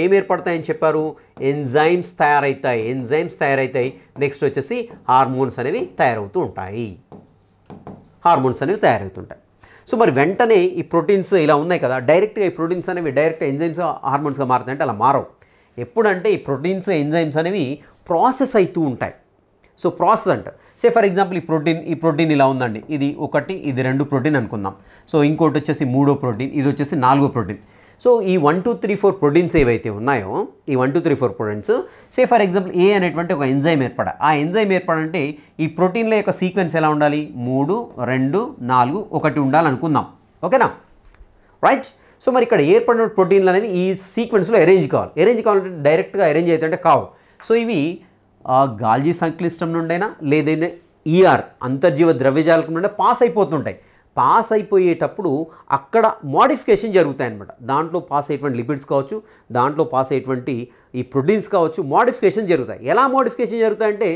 ఏం ఏర్పడతాయని చెప్పారు? ఎంజైమ్స్ తయారవుతాయి. నెక్స్ట్ వచ్చేసి హార్మోన్స్ అనేవి తయారవుతుంటాయి. సో మరి వెంటనే ఈ ప్రోటీన్స్ ఇలా ఉన్నాయి కదా, డైరెక్ట్గా ఈ ప్రోటీన్స్ అనేవి డైరెక్ట్గా ఎంజైమ్స్, హార్మోన్స్గా మారుతాయంటే అలా మారవు. ఎప్పుడంటే ఈ ప్రోటీన్స్, ఎంజైమ్స్ అనేవి ప్రాసెస్ అవుతూ ఉంటాయి. సో ప్రాసెస్ అంట. సే ఫర్ ఎగ్జాంపుల్ ఈ ప్రోటీన్ ఇలా ఉందండి. ఇది ఒకటి, ఇది 2 ప్రోటీన్ అనుకుందాం. సో ఇంకోటి వచ్చేసి 3వ ప్రోటీన్, ఇది వచ్చేసి 4వ ప్రోటీన్. సో ఈ 1, 2, 3, 4 ప్రోటీన్స్ ఏవైతే ఉన్నాయో ఈ 1, 2, 3, 4 ప్రోటీన్స్, సే ఫర్ ఎగ్జాంపుల్ ఏ అనేటువంటి ఒక ఎంజైమ్ ఆ ఎంజైమ్ ఏర్పడంటే ఈ ప్రోటీన్ల యొక్క సీక్వెన్స్ ఎలా ఉండాలి? 3, 2, 4, 1 ఉండాలనుకుందాం. ఓకేనా? రైట్. సో మరి ఇక్కడ ఏర్పడిన ప్రోటీన్లు అనేవి ఈ సీక్వెన్స్లో అరేంజ్ కావాలంటే డైరెక్ట్గా అరేంజ్ అవుతుంటే కావు. సో ఇవి గాల్జీ సంక్లిష్టం నుండైనా లేదైనా ఈఆర్ అంతర్జీవ ద్రవ్యజాలకం నుండి పాస్ అయిపోతుంటాయి. పాస్ అయిపోయేటప్పుడు అక్కడ మోడిఫికేషన్ జరుగుతాయి అన్నమాట. దాంట్లో పాస్ అయ్యేటువంటి లిపిడ్స్ కావచ్చు, దాంట్లో పాస్ అయ్యేటువంటి ఈ ప్రోటీన్స్ కావచ్చు, మోడిఫికేషన్ జరుగుతాయి. ఎలా మోడిఫికేషన్ జరుగుతాయంటే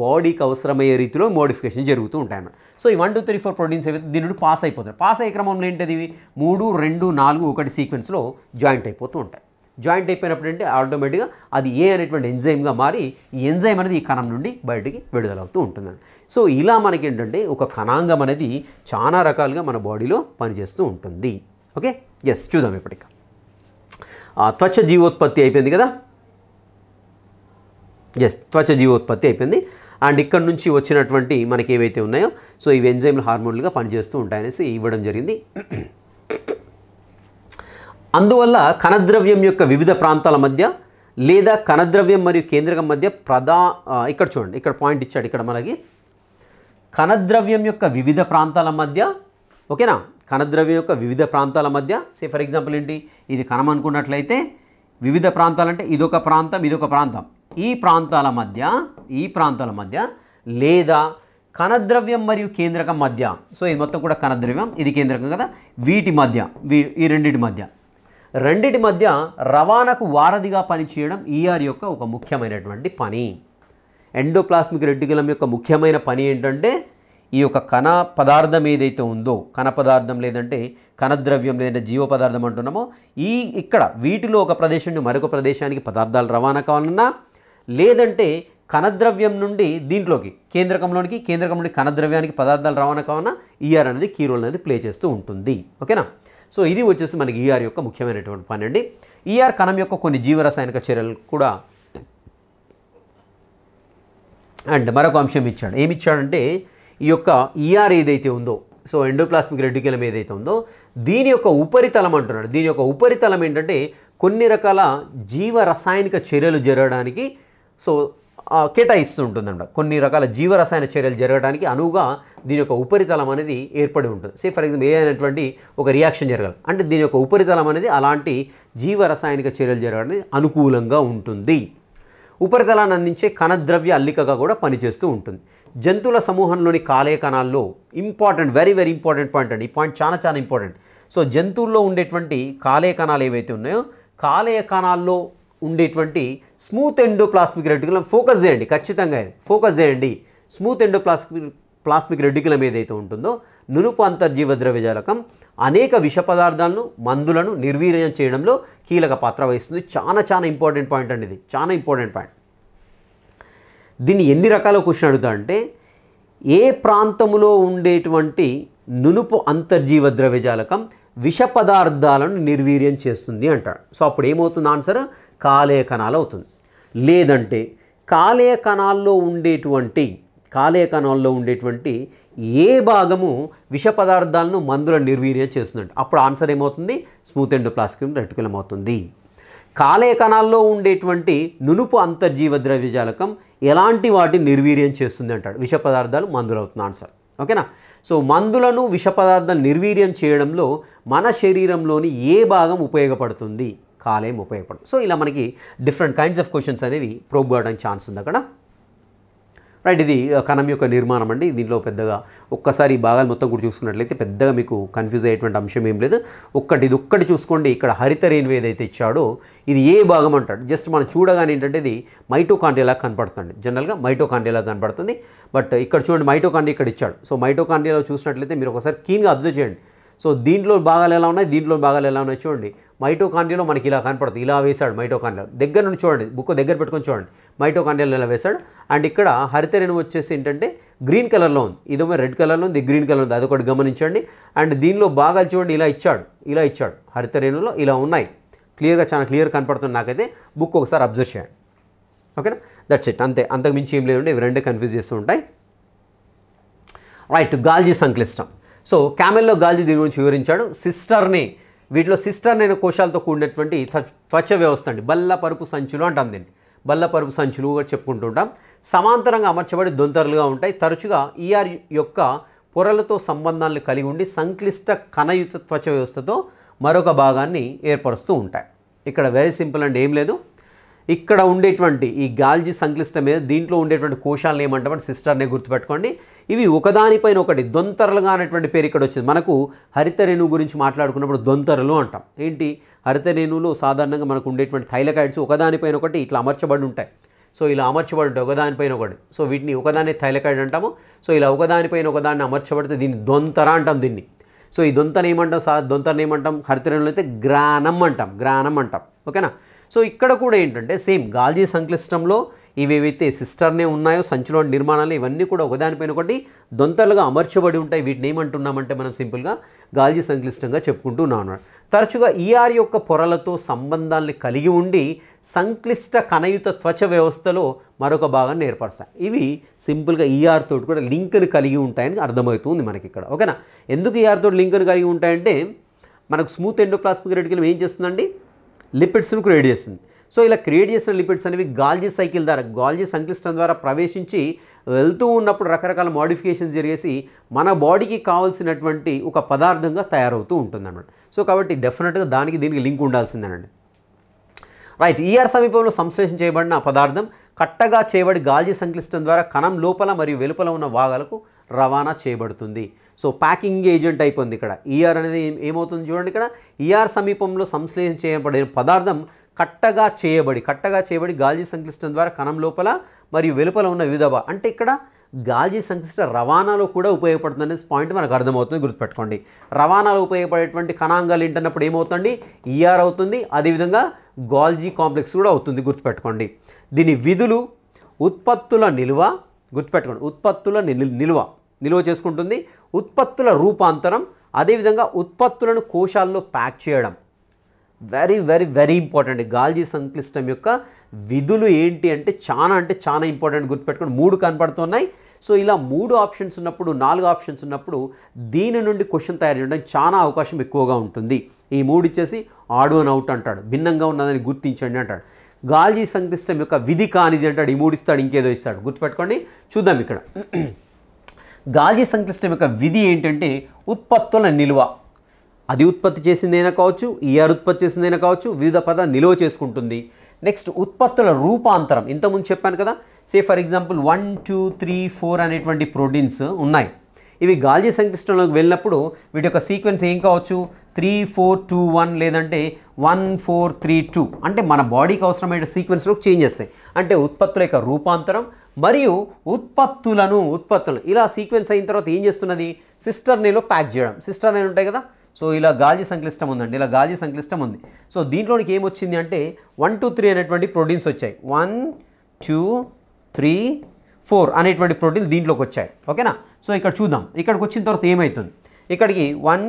బాడీకి అవసరమయ్యే రీతిలో మోడిఫికేషన్ జరుగుతూ ఉంటాయి అన్నమాట. సో ఈ 1 2 3 4 ప్రోటీన్స్ ఏవైతే దీని నుండి పాస్ అయిపోతాయి. పాస్ అయ్యే క్రమంలో ఏంటది ఇవి 3 2 4 1 సీక్వెన్స్లో జాయింట్ అయిపోతూ ఉంటాయి. జాయింట్ అయిపోయినప్పుడు అంటే ఆటోమేటిక్గా అది ఏ అనేటువంటి ఎంజైమ్గా మారి ఈ ఎంజైమ్ అనేది ఈ కణం నుండి బయటికి విడుదలవుతూ ఉంటుందండి. సో ఇలా మనకి ఏంటంటే ఒక కణాంగం అనేది చాలా రకాలుగా మన బాడీలో పనిచేస్తూ ఉంటుంది. ఓకే, ఎస్ చూద్దాం ఇప్పటికి. త్వచ జీవోత్పత్తి అయిపోయింది కదా. ఎస్, త్వచ జీవోత్పత్తి అయిపోయింది. అండ్ ఇక్కడ నుంచి వచ్చినటువంటి మనకి ఏవైతే ఉన్నాయో సో ఇవి ఎంజైమ్లు హార్మోన్లుగా పనిచేస్తూ ఉంటాయనేసి ఇవ్వడం జరిగింది. అందువల్ల కణద్రవ్యం యొక్క వివిధ ప్రాంతాల మధ్య లేదా కణద్రవ్యం మరియు కేంద్రకం మధ్య ఇక్కడ చూడండి, ఇక్కడ పాయింట్ ఇచ్చాడు ఇక్కడ మనకి కణద్రవ్యం యొక్క వివిధ ప్రాంతాల మధ్య. ఓకేనా, కణద్రవ్యం యొక్క వివిధ ప్రాంతాల మధ్య సే ఫర్ ఎగ్జాంపుల్ ఏంటి, ఇది కణం అనుకున్నట్లయితే వివిధ ప్రాంతాలంటే ఇదొక ప్రాంతం ఇదొక ప్రాంతం, ఈ ప్రాంతాల మధ్య లేదా కణద్రవ్యం మరియు కేంద్రకం మధ్య. సో ఇది మొత్తం కూడా కణద్రవ్యం, ఇది కేంద్రకం కదా, వీటి మధ్య ఈ రెండిటి మధ్య రవాణాకు వారధిగా పనిచేయడం ఈఆర్ యొక్క ఒక ముఖ్యమైనటువంటి పని. ఎండోప్లాస్మిక్ రెటిక్యులం యొక్క ముఖ్యమైన పని ఏంటంటే ఈ యొక్క కణ పదార్థం ఏదైతే ఉందో, కణ పదార్థం లేదంటే కణద్రవ్యం లేదంటే జీవ పదార్థం అంటున్నామో ఇక్కడ వీటిలో ఒక ప్రదేశం నుండి మరొక ప్రదేశానికి పదార్థాలు రవాణా కావాలన్నా లేదంటే కణద్రవ్యం నుండి దీంట్లోకి కేంద్రకం నుండి కణద్రవ్యానికి పదార్థాలు రవాణా కావాలన్నా ఈఆర్ అనేది కీ రోల్ అనేది ప్లే చేస్తూ ఉంటుంది. ఓకేనా, సో ఇది వచ్చేసి మనకి ఈఆర్ యొక్క ముఖ్యమైనటువంటి పని అండి. ఈఆర్ కణం యొక్క కొన్ని జీవరసాయనిక చర్యలు కూడా. అండ్ మరొక అంశం ఇచ్చాడు, ఏమిచ్చాడంటే ఈ యొక్క ఈఆర్ ఏదైతే ఉందో సో ఎండోప్లాస్మిక్ రెటిక్యులం ఏదైతే ఉందో దీని యొక్క ఉపరితలం అంటున్నాడు. దీని యొక్క ఉపరితలం ఏంటంటే కొన్ని రకాల జీవరసాయనిక చర్యలు జరగడానికి సో కేటాయిస్తూ ఉంటుందన్నమాట. కొన్ని రకాల జీవరసాయన చర్యలు జరగడానికి అనువుగా దీని యొక్క ఉపరితలం అనేది ఏర్పడి ఉంటుంది. సే ఫర్ ఎగ్జాంపుల్ ఏ అయినటువంటి ఒక రియాక్షన్ జరగాలి అంటే దీని యొక్క ఉపరితలం అనేది అలాంటి జీవరసాయనిక చర్యలు జరగడానికి అనుకూలంగా ఉంటుంది. ఉపరితలాన్ని అందించే కణద్రవ్య అల్లికగా కూడా పనిచేస్తూ ఉంటుంది. జంతువుల సమూహంలోని కాలేయ కణాల్లో important, very very important point అండి. ఈ పాయింట్ చాలా చాలా ఇంపార్టెంట్. సో జంతువుల్లో ఉండేటువంటి కాలేయ కణాలు ఏవైతే ఉన్నాయో కాలేయ కణాల్లో ఉండేటువంటి స్మూత్ ఎండోప్లాస్మిక్ రెటిక్యులం ఫోకస్ చేయండి, ఖచ్చితంగా ఫోకస్ చేయండి. స్మూత్ ఎండోప్లాస్మిక్ రెటిక్యులం ఏదైతే ఉంటుందో నునుపు అంతర్జీవ ద్రవ్యజాలకం అనేక విష పదార్థాలను మందులను నిర్వీర్యం చేయడంలో కీలక పాత్ర వహిస్తుంది. చాలా చాలా ఇంపార్టెంట్ పాయింట్ అండి, ఇది చాలా ఇంపార్టెంట్ పాయింట్. దీన్ని ఎన్ని రకాల క్వశ్చన్ అడుగుతా అంటే ఏ ప్రాంతంలో ఉండేటువంటి నునుపు అంతర్జీవ ద్రవ్యజాలకం విష పదార్థాలను నిర్వీర్యం చేస్తుంది అంటాడు. సో అప్పుడు ఏమవుతుంది ఆన్సర్ కాలేయ కణాలు అవుతుంది. లేదంటే కాలేయ కణాల్లో ఉండేటువంటి ఏ భాగము విష పదార్థాలను మందులను నిర్వీర్యం చేస్తుందంటే అప్పుడు ఆన్సర్ ఏమవుతుంది స్మూత్ ఎండోప్లాస్మిక్ రెటిక్యులం అవుతుంది. కాలేయ కణాల్లో ఉండేటువంటి నునుపు అంతర్జీవ ద్రవ్యజాలకం ఎలాంటి వాటిని నిర్వీర్యం చేస్తుంది అంటాడు, విష పదార్థాలు మందులు అవుతుంది ఆన్సర్. ఓకేనా, సో మందులను విష పదార్థాలు నిర్వీర్యం చేయడంలో మన శరీరంలోని ఏ భాగం ఉపయోగపడుతుంది, కాలేయం ఉపయోగపడుతుంది. సో ఇలా మనకి డిఫరెంట్ కైండ్స్ ఆఫ్ క్వశ్చన్స్ అనేవి ప్రోబ్ అవడానికి ఛాన్స్ ఉంది అక్కడ. రైట్, ఇది కణం యొక్క నిర్మాణం అండి. దీనిలో పెద్దగా ఒక్కసారి ఈ భాగాలు మొత్తం కూడా చూసుకున్నట్లయితే పెద్దగా మీకు కన్ఫ్యూజ్ అయ్యేటువంటి అంశం ఏం లేదు. ఇది ఒక్కటి చూసుకోండి. ఇక్కడ హరిత రేణువు ఏదైతే ఇచ్చాడో ఇది ఏ భాగం అంటాడు. జస్ట్ మనం చూడగానే ఏంటంటే ఇది మైటోకాండ్రియాలా కనపడుతుంది. జనరల్గా మైటోకాండ్రియాలా కనపడుతుంది. బట్ ఇక్కడ చూడండి మైటోకాండ్రియా ఇక్కడ ఇచ్చాడు. సో మైటోకాండ్రియాలో చూసినట్లయితే మీరు ఒకసారి క్లీన్గా అబ్జర్వ్ చేయండి. సో దీంట్లో భాగాలు ఎలా ఉన్నాయి, దీంట్లో భాగాలు ఎలా ఉన్నాయి చూడండి. మైటోకాండ్రియాలో మనకి ఇలా కనపడుతుంది, ఇలా వేశాడు మైటోకాండ్రియా. దగ్గర నుండి చూడండి, బుక్ దగ్గర పెట్టుకొని చూడండి మైటోకాండ్రియాలో ఇలా వేశాడు. అండ్ ఇక్కడ హరిత రేణువు వచ్చేసి ఏంటంటే గ్రీన్ కలర్లో ఉంది, ఇదేమో రెడ్ కలర్లో ఉంది, గ్రీన్ కలర్ ఉంది, అదొకటి గమనించండి. అండ్ దీనిలో భాగాలు చూడండి ఇలా ఇచ్చాడు హరిత రేణువులో ఇలా ఉన్నాయి. క్లియర్గా చాలా క్లియర్ కనపడుతుంది నాకైతే. బుక్ ఒకసారి అబ్జర్వ్ చేయండి. ఓకేనా, దట్స్ ఇట్, అంతే, అంతకు మించి ఏం లేదండి. ఇవి రెండే కన్ఫ్యూజ్ చేస్తూ ఉంటాయి. రైట్, గాల్జీ సంక్లిష్టం. సో క్యామెల్లో గాల్జీ దీని గురించి వివరించాడు. వీటిలో సిస్టర్న్ అనే కోశాలతో కూడినటువంటి త్వచ వ్యవస్థ అండి. బల్లపరుపు సంచులు అంటాం దీన్ని, బల్లపరుపు సంచులు చెప్పుకుంటుంటాం. సమాంతరంగా అమర్చబడి దొంతరలుగా ఉంటాయి. తరచుగా ఈఆర్ యొక్క పొరలతో సంబంధాలను కలిగి ఉండి సంక్లిష్ట కణయుత త్వచ వ్యవస్థతో మరొక భాగాన్ని ఏర్పరుస్తూ ఉంటాయి. ఇక్కడ వెరీ సింపుల్ అండి, ఏం లేదు. ఇక్కడ ఉండేటువంటి ఈ గాల్జీ సంక్లిష్ట మీద దీంట్లో ఉండేటువంటి కోశాలను ఏమంటామంటే సిస్టర్నే గుర్తుపెట్టుకోండి. ఇవి ఒకదానిపైన ఒకటి దొంతరలుగా అనేటువంటి పేరు ఇక్కడ వచ్చింది. మనకు హరిత రేణువు గురించి మాట్లాడుకున్నప్పుడు దొంతరలు అంటాం. ఏంటి, హరిత రేణువులో సాధారణంగా మనకు ఉండేటువంటి థైలకాయిడ్స్ ఒకదానిపైన ఒకటి ఇట్లా అమర్చబడి ఉంటాయి. సో ఇలా అమర్చబడి ఉంటాయి ఒకదానిపైన ఒకటి. సో వీటిని ఒకదాన్ని థైలకాయిడ్ అంటాము. సో ఇలా ఒకదానిపైన ఒకదాన్ని అమర్చబడితే దీన్ని దొంతర అంటాం దీన్ని. సో ఈ దొంతను ఏమంటాం దొంతరని ఏమంటాం, హరితరేణులో అయితే గ్రానం అంటాం. ఓకేనా. సో ఇక్కడ కూడా ఏంటంటే సేమ్ గాల్జీ సంక్లిష్టంలో ఇవేవైతే సిస్టర్నే ఉన్నాయో సంచిలో నిర్మాణాలు ఇవన్నీ కూడా ఒకదానిపైన ఒకటి దొంతలుగా అమర్చబడి ఉంటాయి. వీటిని ఏమంటున్నామంటే మనం సింపుల్గా గాల్జీ సంక్లిష్టంగా చెప్పుకుంటూ ఉన్నాం అన్నమాట. తరచుగా ఈఆర్ యొక్క పొరలతో సంబంధాన్ని కలిగి ఉండి సంక్లిష్ట కణయుత త్వచ వ్యవస్థలో మరొక భాగాన్ని ఏర్పరుస్తాయి. ఇవి సింపుల్గా ఈఆర్ తోటి కూడా లింక్ని కలిగి ఉంటాయని అర్థమవుతుంది మనకి ఇక్కడ. ఓకేనా. ఎందుకు ఈఆర్ తోటి లింక్ని కలిగి ఉంటాయంటే మనకు స్మూత్ ఎండోప్లాస్మిక్ రెటిక్యులం ఏం చేస్తుందండి, లిపిడ్స్ను క్రియేట్ చేస్తుంది. సో ఇలా క్రియేట్ చేసిన లిపిడ్స్ అనేవి గాల్జీ సైకిల్ ద్వారా గాల్జీ సంక్లిష్టం ద్వారా ప్రవేశించి వెళ్తూ ఉన్నప్పుడు రకరకాల మోడిఫికేషన్స్ జరిగేసి మన బాడీకి కావాల్సినటువంటి ఒక పదార్థంగా తయారవుతూ ఉంటుంది అన్నమాట. సో కాబట్టి డెఫినెట్గా దీనికి లింక్ ఉండాల్సిందేనండి. రైట్. ఈఆర్ సమీపంలో సంశ్లేషణ చేయబడిన పదార్థం కట్టగా చేయబడి గాల్జీ సంక్లిష్టం ద్వారా కణం లోపల మరియు వెలుపల ఉన్న భాగాలకు రవాణా చేయబడుతుంది. సో ప్యాకింగ్ ఏజెంట్ అయిపోయింది ఇక్కడ. ఈఆర్ అనేది ఏమవుతుంది చూడండి, ఇక్కడ ఈఆర్ సమీపంలో సంశ్లేషణ చేయబడిన పదార్థం కట్టగా చేయబడి గాల్జీ సంక్లిష్టం ద్వారా కణం లోపల మరియు వెలుపల ఉన్న వివిధ అంటే ఇక్కడ గాల్జీ సంక్లిష్ట రవాణాలో కూడా ఉపయోగపడుతుంది అనే పాయింట్ మనకు అర్థమవుతుంది, గుర్తుపెట్టుకోండి. రవాణాలో ఉపయోగపడేటువంటి కణాంగాలు ఏంటన్నప్పుడు ఏమవుతుంది, ఈఆర్ అవుతుంది. అదేవిధంగా గాల్జీ కాంప్లెక్స్ కూడా అవుతుంది, గుర్తుపెట్టుకోండి. దీని విధులు ఉత్పత్తుల నిల్వ చేసుకుంటుంది. ఉత్పత్తుల రూపాంతరం, అదేవిధంగా ఉత్పత్తులను కోశాల్లో ప్యాక్ చేయడం. Very very very important. Golgi సంక్లిష్టం యొక్క విధులు ఏంటి అంటే చాలా ఇంపార్టెంట్, గుర్తుపెట్టుకోండి. 3 కనపడుతున్నాయి. సో ఇలా 3 ఆప్షన్స్ ఉన్నప్పుడు 4 ఆప్షన్స్ ఉన్నప్పుడు దీని నుండి క్వశ్చన్ తయారు చేయడానికి చాలా అవకాశం ఎక్కువగా ఉంటుంది. ఈ 3 ఇచ్చేసి ఆడ్ వన్ అవుట్ అంటాడు, భిన్నంగా ఉన్నదని గుర్తించండి అంటాడు. గాల్జీ సంక్లిష్టం యొక్క విధి కానిది అంటాడు, ఈ 3 ఇస్తాడు, ఇంకేదో ఇస్తాడు, గుర్తుపెట్టుకోండి. చూద్దాం ఇక్కడ. గాల్జీ సంక్లిష్టం యొక్క విధి ఏంటంటే ఉత్పత్తుల నిల్వ. అది ఉత్పత్తి చేసిందైనా కావచ్చు, ఈఆర్ ఉత్పత్తి చేసిందైనా కావచ్చు, వివిధ పదార్థాలు నిల్వ చేసుకుంటుంది. నెక్స్ట్ ఉత్పత్తుల రూపాంతరం, ఇంతకుముందు చెప్పాను కదా. సే ఫర్ ఎగ్జాంపుల్ 1, 2, 3, 4 అనేటువంటి ప్రోటీన్స్ ఉన్నాయి. ఇవి గాల్జీ సంక్లిష్టంలోకి వెళ్ళినప్పుడు వీటి యొక్క సీక్వెన్స్ ఏం కావచ్చు, 3, 4, 2, 1 లేదంటే 1, 4, 3, 2 అంటే మన బాడీకి అవసరమైన సీక్వెన్స్లోకి చేంజ్ చేస్తాయి. అంటే ఉత్పత్తుల యొక్క రూపాంతరం మరియు ఉత్పత్తులను ఇలా సీక్వెన్స్ అయిన తర్వాత ఏం చేస్తున్నది, సిస్టర్నీలో ప్యాక్ చేయడం. సిస్టర్నీలు ఉంటాయి కదా. సో ఇలా గాల్జీ సంక్లిష్టం ఉందండి, ఇలా గాల్జీ సంక్లిష్టం ఉంది. సో దీంట్లోనికి ఏమొచ్చింది అంటే 1, 2, 3 అనేటువంటి ప్రోటీన్స్ వచ్చాయి. 1, 2, 3, 4 అనేటువంటి ప్రోటీన్స్ దీంట్లోకి వచ్చాయి. ఓకేనా. సో ఇక్కడ చూద్దాం, ఇక్కడికి వచ్చిన తర్వాత ఏమవుతుంది, ఇక్కడికి 1,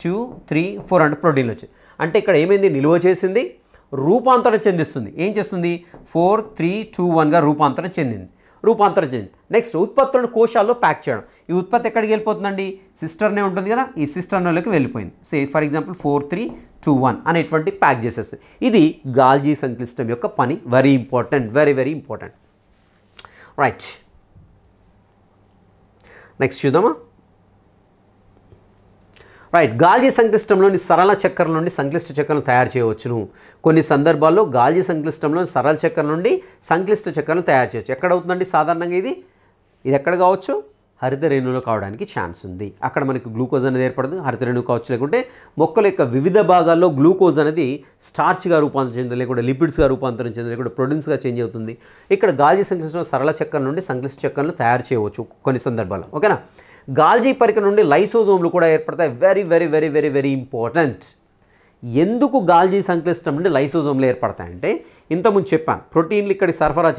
2, 3, 4 అంటే ప్రోటీన్లు వచ్చాయి. అంటే ఇక్కడ ఏమైంది, నిల్వ చేసింది, రూపాంతరం చెందిస్తుంది. ఏం చేస్తుంది, 4, 3, 2, 1గా రూపాంతరం చెందింది. నెక్స్ట్ ఉత్పత్తులను కోశాల్లో ప్యాక్ చేయడం. ఈ ఉత్పత్తి ఎక్కడికి వెళ్ళిపోతుందండి, సిస్టర్నే ఉంటుంది కదా, ఈ సిస్టర్నలోకి వెళ్ళిపోయింది. సే ఫర్ ఎగ్జాంపుల్ 4, 3, 2, 1 అనేటువంటి ప్యాక్ చేసేస్తుంది. ఇది గాల్జీ సంక్లిష్టం యొక్క పని. Very important, very very important. Right. Next చూద్దామా. రైట్. గాల్జీ సంక్లిష్టంలోని సరళ చక్కెరల నుండి సంక్లిష్ట చక్కెరలను తయారు చేయవచ్చును. కొన్ని సందర్భాల్లో గాల్జీ సంక్లిష్టంలోని సరళ చక్కెరల నుండి సంక్లిష్ట చక్కెరలను తయారు చేయవచ్చు. ఎక్కడ అవుతుందండి సాధారణంగా ఇది ఎక్కడ కావచ్చు, హరిత రేణువులో కావడానికి ఛాన్స్ ఉంది. అక్కడ మనకి గ్లూకోజ్ అనేది ఏర్పడుతుంది, హరిత రేణువు కావచ్చు. లేకుంటే మొక్కల యొక్క వివిధ భాగాల్లో గ్లూకోజ్ అనేది స్టార్చ్గా రూపాంతరం చెంది, లేకుంటే లిపిడ్స్గా రూపాంతరం చెంది, లేకుంటే ప్రోటీన్స్గా చేంజ్ అవుతుంది. ఇక్కడ గాల్జీ సంక్లిష్టంలో సరళ చక్కెరల నుండి సంక్లిష్ట చక్కెరలను తయారు చేయవచ్చు కొన్ని సందర్భాల్లో. ఓకేనా. గాల్జీ పరిక నుండి లైసోజోమ్లు కూడా ఏర్పడతాయి. Very very very very very important. ఎందుకు గాల్జీ సంక్లిష్టం నుండి లైసోజోమ్లు ఏర్పడతాయంటే ఇంతకుముందు చెప్పాను, ప్రోటీన్లు ఇక్కడికి సరఫరా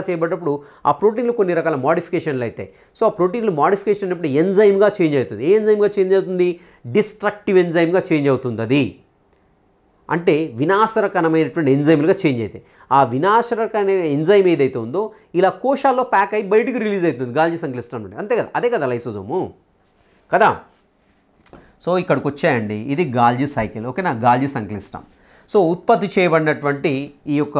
చేయబడ్డప్పుడు ఆ ప్రోటీన్లు కొన్ని రకాల మోడిఫికేషన్లు అవుతాయి. సో ఆ ప్రోటీన్లు మోడిఫికేషన్ అయినప్పుడు ఎంజైమ్గా చేంజ్ అవుతుంది. ఏ ఎంజైమ్గా చేంజ్ అవుతుంది, డిస్ట్రక్టివ్ ఎంజైమ్గా చేంజ్ అవుతుంది. అది అంటే వినాశరకమైనటువంటి ఎంజైమ్లుగా చేంజ్ అవుతాయి. ఆ వినాశరకమైన ఎంజైమ్ ఏదైతే ఉందో ఇలా కోశాల్లో ప్యాక్ అయ్యి బయటికి రిలీజ్ అవుతుంది గాల్జీ సంక్లిష్టం నుండి. అంతే కదా, అదే కదా లైసోజోము కదా. సో ఇక్కడికి వచ్చాయండి, ఇది గాల్జీ సైకిల్. ఓకేనా, గాల్జీ సంక్లిష్టం. సో ఉత్పత్తి చేయబడినటువంటి ఈ యొక్క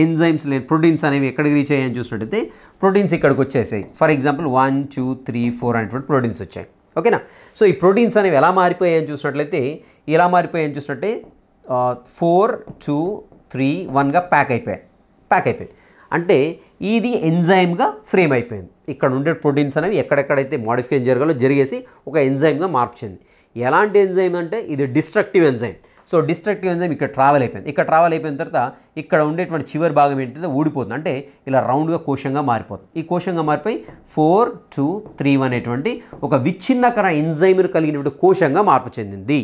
ఎంజైమ్స్ ప్రోటీన్స్ అనేవి ఎక్కడికి రీచ్ అయ్యాయని చూసినట్టయితే ప్రోటీన్స్ ఇక్కడికి వచ్చేసాయి. ఫర్ ఎగ్జాంపుల్ 1, 2, 3, 4 అనేటువంటి ప్రోటీన్స్ వచ్చాయి. ఓకేనా. సో ఈ ప్రోటీన్స్ అనేవి ఎలా మారిపోయాయని చూసినట్లయితే 4, 2, 3, 1గా ప్యాక్ అయిపోయాయి. అంటే ఇది ఎంజైమ్గా ఫ్రేమ్ అయిపోయింది. ఇక్కడ ఉండే ప్రోటీన్స్ అనేవి ఎక్కడెక్కడైతే మోడిఫికేషన్ జరిగేసి ఒక ఎంజైమ్గా మార్పు చెంది. ఎలాంటి ఎంజైమ్ అంటే ఇది destructive enzyme. So destructive enzyme ఇక్కడ ట్రావెల్ అయిపోయింది. ఇక్కడ ట్రావెల్ అయిపోయిన తర్వాత ఇక్కడ ఉండేటువంటి చివరి భాగం ఏంటంటే ఊడిపోతుంది, అంటే ఇలా రౌండ్గా కోశంగా మారిపోతుంది. ఈ కోశంగా మారిపోయి 4-2-3 అనేటువంటి ఒక విచ్ఛిన్నకర ఎంజైమ్ను కలిగినటువంటి కోశంగా మార్పు చెందింది.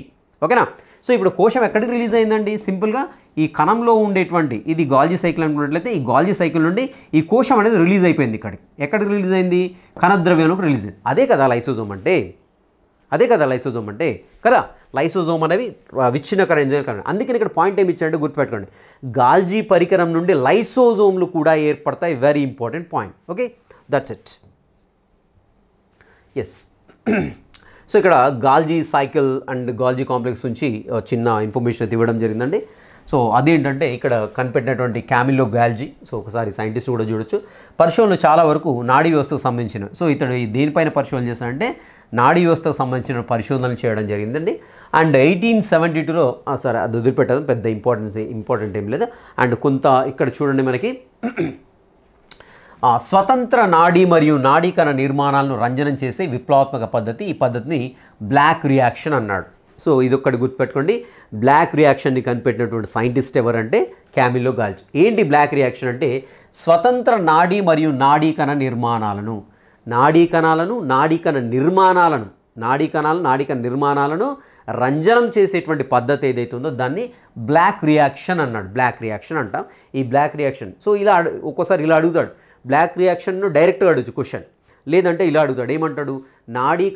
ఓకేనా. సో ఇప్పుడు కోశం ఎక్కడికి రిలీజ్ అయిందండి? సింపుల్గా ఈ కణంలో ఉండేటువంటి ఇది గాల్జీ సైకిల్ అనుకున్నట్లయితే ఈ గాల్జీ సైకిల్ నుండి ఈ కోశం అనేది రిలీజ్ అయిపోయింది. ఎక్కడికి రిలీజ్ అయింది? కణద్రవ్యంలోకి రిలీజ్ అయింది. అదే కదా లైసోజోమ్ అంటే, కదా. లైసోజోమ్ అనేవి విచ్ఛిన్నకర ఎంజైమ్ కారణం. అందుకని ఇక్కడ పాయింట్ ఏమి ఇచ్చారంటే గుర్తుపెట్టుకోండి, గాల్జీ పరికరం నుండి లైసోజోమ్లు కూడా ఏర్పడతాయి. Very important point. Okay, that's it. Yes. So ఇక్కడ Golgi cycle and Golgi complex నుంచి చిన్న ఇన్ఫర్మేషన్ అయితే ఇవ్వడం జరిగిందండి. సో అదేంటంటే ఇక్కడ కనిపెట్టినటువంటి క్యామిల్లో గాల్జీ, సో ఒకసారి సైంటిస్ట్ కూడా చూడొచ్చు. పరిశోధనలు చాలా వరకు నాడీ వ్యవస్థకు సంబంధించిన, సో ఇతడు దేనిపైన పరిశోధన చేశాడంటే నాడీ వ్యవస్థకు సంబంధించిన పరిశోధనలు చేయడం జరిగిందండి. అండ్ 1872లో సరే అది వదిలిపెట్టడం పెద్ద ఇంపార్టెంట్ ఏం లేదు. అండ్ కొంత ఇక్కడ చూడండి మనకి స్వతంత్ర నాడీ మరియు నాడీకణ నిర్మాణాలను రంజనం చేసే విప్లవాత్మక పద్ధతి, ఈ పద్ధతిని బ్లాక్ రియాక్షన్ అన్నాడు. సో ఇదొక్కటి గుర్తుపెట్టుకోండి, బ్లాక్ రియాక్షన్ని కనిపెట్టినటువంటి సైంటిస్ట్ ఎవరంటే క్యామిల్లో గాల్జీ. ఏంటి బ్లాక్ రియాక్షన్ అంటే? స్వతంత్ర నాడీ మరియు నాడీకణ నిర్మాణాలను, నాడీకణ నిర్మాణాలను రంజనం చేసేటువంటి పద్ధతి ఏదైతే ఉందో దాన్ని బ్లాక్ రియాక్షన్ అన్నాడు. బ్లాక్ రియాక్షన్ అంటాం ఈ బ్లాక్ రియాక్షన్. సో ఇలా ఒక్కోసారి ఇలా అడుగుతాడు, బ్లాక్ రియాక్షన్ను డైరెక్ట్గా అడుగుతు క్వశ్చన్, లేదంటే ఇలా అడుగుతాడు, ఏమంటాడు? నాడీ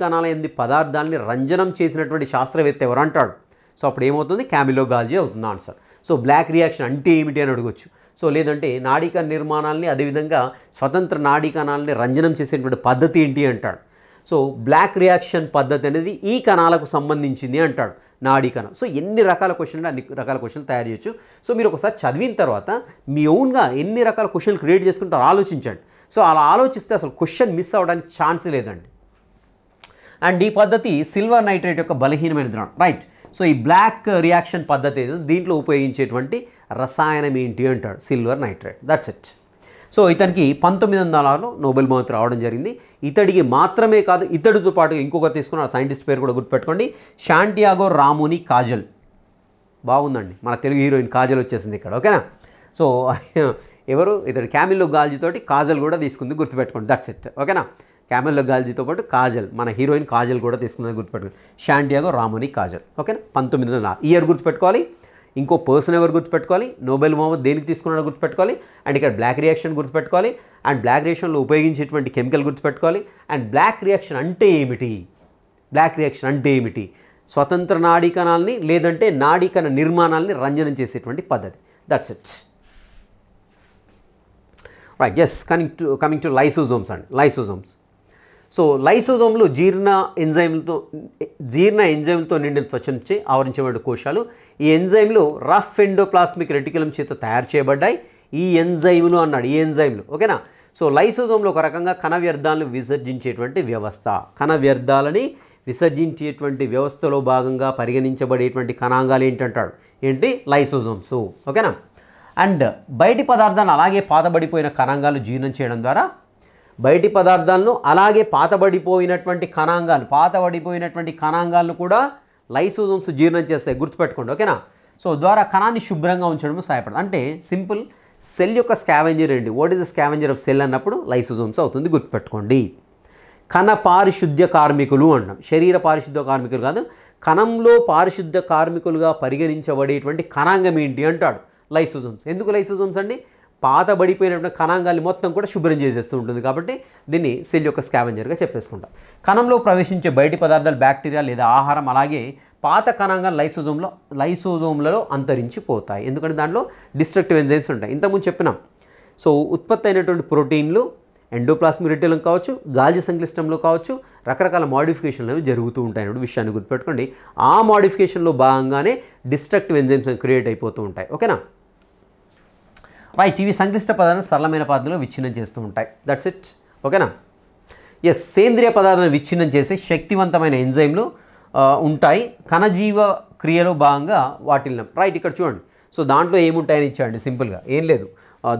కణాల ఎందు పదార్థాలని రంజనం చేసినటువంటి శాస్త్రవేత్త ఎవరు అంటాడు. సో అప్పుడు ఏమవుతుంది? క్యామిల్లో గాల్జీ అవుతుంది ఆన్సర్. సో బ్లాక్ రియాక్షన్ అంటే ఏమిటి అని అడగొచ్చు. సో లేదంటే నాడీకణ నిర్మాణాలని అదేవిధంగా స్వతంత్ర నాడీ కణాలని రంజనం చేసేటువంటి పద్ధతి ఏంటి అంటాడు. సో బ్లాక్ రియాక్షన్ పద్ధతి అనేది ఈ కణాలకు సంబంధించింది అంటాడు, నాడీ కణం. సో ఎన్ని రకాల క్వశ్చన్లు అన్ని రకాల క్వశ్చన్లు తయారు చేయొచ్చు. సో మీరు ఒకసారి చదివిన తర్వాత మీ ఓన్గా ఎన్ని రకాల క్వశ్చన్లు క్రియేట్ చేసుకుంటారో ఆలోచించండి. సో అలా ఆలోచిస్తే అసలు క్వశ్చన్ మిస్ అవ్వడానికి ఛాన్స్ లేదండి. అండ్ ఈ పద్ధతి సిల్వర్ నైట్రేట్ యొక్క బలహీనమైన ద్రవం, రైట్. సో ఈ బ్లాక్ రియాక్షన్ పద్ధతి దీంట్లో ఉపయోగించేటువంటి రసాయనం ఏంటి అంటాడు, silver nitrate. That's it. So ఇతనికి 1906లో నోబెల్ బహుమతి రావడం జరిగింది. ఇతడికి మాత్రమే కాదు, ఇతడితో పాటు ఇంకొకరు తీసుకున్న సైంటిస్ట్ పేరు కూడా గుర్తుపెట్టుకోండి, శాంటియాగో రామోని కాజల్. బాగుందండి, మన తెలుగు హీరోయిన్ కాజల్ వచ్చేసింది ఇక్కడ. ఓకేనా. సో ఎవరు? ఇతడు క్యామిల్లో గాల్జీ తోటి కాజల్ కూడా తీసుకుంది, గుర్తుపెట్టుకోండి. That's it. ఓకేనా. క్యామిల్లో గాల్జీతో పాటు కాజల్, మన హీరోయిన్ కాజల్ కూడా తీసుకుందని గుర్తుపెట్టుకోండి, శాంటియాగో రామోని కాజల్. ఓకేనా. 1904 ఇయర్ గుర్తుపెట్టుకోవాలి. ఇంకో పర్సన్ ఎవరు గుర్తుపెట్టుకోవాలి, నోబెల్ బహుమతి దేనికి తీసుకున్నాడో గుర్తుపెట్టుకోవాలి. అండ్ ఇక్కడ బ్లాక్ రియాక్షన్ గుర్తుపెట్టుకోవాలి. అండ్ బ్లాక్ రియాక్షన్లో ఉపయోగించేటువంటి కెమికల్ గుర్తుపెట్టుకోవాలి. అండ్ బ్లాక్ రియాక్షన్ అంటే ఏమిటి? స్వతంత్ర నాడీ కణాలని లేదంటే నాడీకణ నిర్మాణాలని రంజనం చేసేటువంటి పద్ధతి. That's it. Right. Yes, coming to lysosomes and lysosomes. So లైసోజోమ్లు జీర్ణ ఎంజైమ్లతో నిండిన త్వచనుచే ఆవరించబడిన కోశాలు. ఈ ఎంజైమ్లు రఫ్ ఎండోప్లాస్మిక్ రెటిక్యులం చేత తయారు చేయబడ్డాయి. ఈ ఎంజైమ్లు ఓకేనా. సో లైసోజోమ్లో ఒక రకంగా కణ వ్యర్థాలను విసర్జించేటువంటి వ్యవస్థలో భాగంగా పరిగణించబడేటువంటి కణాంగాలు ఏంటి? లైసోజోమ్స్. ఓకేనా. అండ్ బయటి పదార్థాలను అలాగే పాతబడిపోయిన కణాంగాలు జీర్ణం చేయడం ద్వారా బయటి పదార్థాలను అలాగే పాతబడిపోయినటువంటి కణాంగాలను కూడా లైసోజోమ్స్ జీర్ణం చేస్తాయి, గుర్తుపెట్టుకోండి. ఓకేనా. సో ద్వారా కణాన్ని శుభ్రంగా ఉంచడం సహాయపడుతుంది. అంటే సింపుల్, సెల్ యొక్క స్కావెంజర్ ఏంటి? What is the scavenger of cell అన్నప్పుడు లైసోజోమ్స్ అవుతుంది, గుర్తుపెట్టుకోండి. కణ పారిశుద్ధ్య కార్మికులు అంటాం, శరీర పారిశుద్ధ్య కార్మికులు కాదు, కణంలో పారిశుద్ధ్య కార్మికులుగా పరిగణించబడేటువంటి కణాంగం ఏంటి అంటాడు, లైసోజోమ్స్. ఎందుకు లైసోజోమ్స్ అండి? పాతబడిపోయినటువంటి కణాంగాన్ని మొత్తం కూడా శుభ్రం చేసేస్తూ ఉంటుంది కాబట్టి దీన్ని సెల్ యొక్క స్కావెంజర్గా చెప్పేసుకుంటాం. కణంలో ప్రవేశించే బయటి పదార్థాలు బ్యాక్టీరియా లేదా ఆహారం అలాగే పాత కణాంగాలు లైసోజోమ్లలో అంతరించిపోతాయి. ఎందుకంటే దాంట్లో డిస్ట్రక్టివ్ ఎంజైమ్స్ ఉంటాయి. ఇంతకుముందు చెప్పినాం. సో ఉత్పత్తి అయినటువంటి ప్రోటీన్లు ఎండోప్లాస్మిక్ రెటిక్యులం కావచ్చు, గాల్జీ సంక్లిష్టంలో కావచ్చు, రకరకాల మోడిఫికేషన్లు అనేవి జరుగుతూ ఉంటాయి అనే విషయాన్ని గుర్తుపెట్టుకోండి. ఆ మోడిఫికేషన్లో భాగంగానే డిస్ట్రక్టివ్ ఎంజైమ్స్ క్రియేట్ అయిపోతూ ఉంటాయి. ఓకేనా. రైట్. ఇవి సంక్లిష్ట పదార్థాలను సరళమైన పద్ధతిలో విచ్ఛిన్నం చేస్తూ ఉంటాయి. That's it. ఓకేనా. ఎస్, సేంద్రియ పదార్థాలను విచ్ఛిన్నం చేసే శక్తివంతమైన ఎంజైమ్లు ఉంటాయి కణజీవ క్రియలో భాగంగా వాటిల్లం. రైట్. ఇక్కడ చూడండి. సో దాంట్లో ఏముంటాయని ఇచ్చాడండి, సింపుల్గా ఏం లేదు,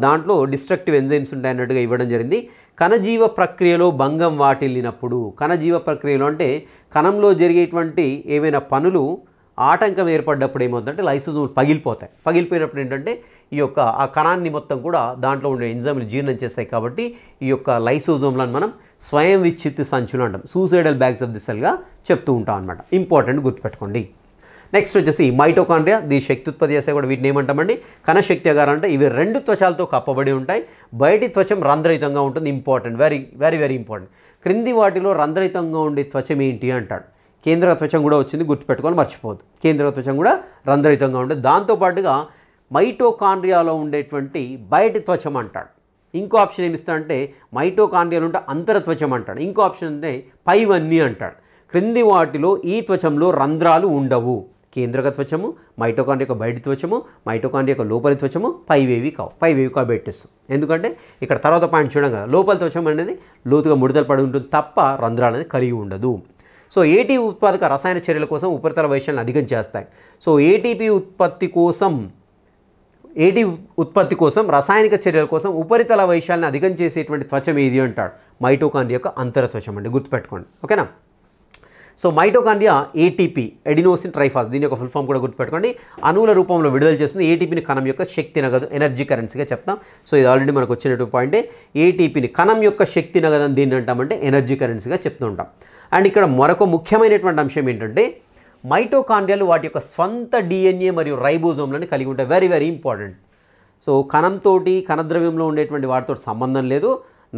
దాంట్లో డిస్ట్రక్టివ్ ఎంజైమ్స్ ఉంటాయన్నట్టుగా ఇవ్వడం జరిగింది. కణజీవ ప్రక్రియలో భంగం వాటిల్లినప్పుడు, కణజీవ ప్రక్రియలో అంటే కణంలో జరిగేటువంటి ఏవైనా పనులు ఆటంకం ఏర్పడ్డప్పుడు ఏమవుతుందంటే లైసోజోములు పగిలిపోతాయి. పగిలిపోయినప్పుడు ఏంటంటే ఈ యొక్క ఆ కణాన్ని మొత్తం కూడా దాంట్లో ఉండే ఎంజైమ్లు జీర్ణం చేస్తాయి. కాబట్టి ఈ యొక్క లైసోజోమ్లను మనం స్వయం విచ్ఛిత్తి సంచులు అంటాం, సూసైడల్ బ్యాగ్స్ ఆఫ్ ది సెల్గా చెప్తూ ఉంటాం అనమాట. ఇంపార్టెంట్ గుర్తుపెట్టుకోండి. నెక్స్ట్ వచ్చేసి మైటోకాండ్రియా, దీ శక్తి ఉత్పత్తి చేస్తే కూడా వీటిని ఏమంటామండి, కణశక్తి అగారాలు. అంటే ఇవి 2 త్వచాలతో కప్పబడి ఉంటాయి. బయటి త్వచం రంధ్రయుతంగా ఉంటుంది. Important, very very very important. క్రింది వాటిలో రంధ్రయుతంగా ఉండే త్వచం ఏంటి అంటాడు. కేంద్ర త్వచం కూడా వచ్చింది, గుర్తుపెట్టుకొని మర్చిపోవద్దు. కేంద్ర త్వచం కూడా రంధ్రయుతంగా ఉంటుంది. దాంతోపాటుగా మైటోకాండ్రియాలో ఉండేటువంటి బయటి త్వచం అంటాడు. ఇంకో ఆప్షన్ ఏమి ఇస్తాడంటే మైటోకాండ్రియాలు ఉంటే అంతర త్వచం అంటాడు. ఇంకో ఆప్షన్ అంటే పైవన్నీ అంటాడు. క్రింది వాటిలో ఈ త్వచంలో రంధ్రాలు ఉండవు. కేంద్రక త్వచము, మైటోకాండ్రియా యొక్క బయటి త్వచము, మైటోకాండ్రియా యొక్క లోపలి త్వచము, పైవేవి కావు. పైవేవి కాబెట్టిస్తాం. ఎందుకంటే ఇక్కడ తర్వాత పాయింట్ చూడడం కదా, లోపలి త్వచం అనేది లోతుగా ముడతలు పడి ఉంటుంది తప్ప రంధ్రాలు అనేది కలిగి ఉండదు. సో ఏటీపీ ఉత్పాదక రసాయన చర్యల కోసం ఉపరితల వైశాల్యాన్ని అధికం చేస్తాయి. సో ఏటీపీ ఉత్పత్తి కోసం రసాయనిక చర్యల కోసం ఉపరితల వైశాల్యాన్ని అధికం చేసేటువంటి త్వచం ఏది అంటాడు. మైటోకాండ్రియా యొక్క అంతర త్వచం అండి, గుర్తుపెట్టుకోండి. ఓకేనా. సో మైటోకాండ్రియా ఏటీపీ, ఎడినోసిన్ ట్రైఫాస్, దీని యొక్క ఫుల్ ఫామ్ కూడా గుర్తుపెట్టుకోండి. అణువుల రూపంలో విడుదల చేస్తుంది. ఏటీపీని కణం యొక్క శక్తి నగదు, ఎనర్జీ కరెన్సీగా చెప్తాం. సో ఇది ఆల్రెడీ మనకు వచ్చినటువంటి పాయింటే. ఏటీపీని కణం యొక్క శక్తి నగదు అని దీన్ని అంటామంటే ఎనర్జీ కరెన్సీగా చెప్తూ ఉంటాం. అండ్ ఇక్కడ మరొక ముఖ్యమైనటువంటి అంశం ఏంటంటే మైటోకాండ్రియాలు వాటి యొక్క స్వంత డిఎన్ఏ మరియు రైబోజోమ్లను కలిగి ఉంటాయి. Very very important. సో కణంతో, కణద్రవ్యంలో ఉండేటువంటి వాటితో సంబంధం లేదు.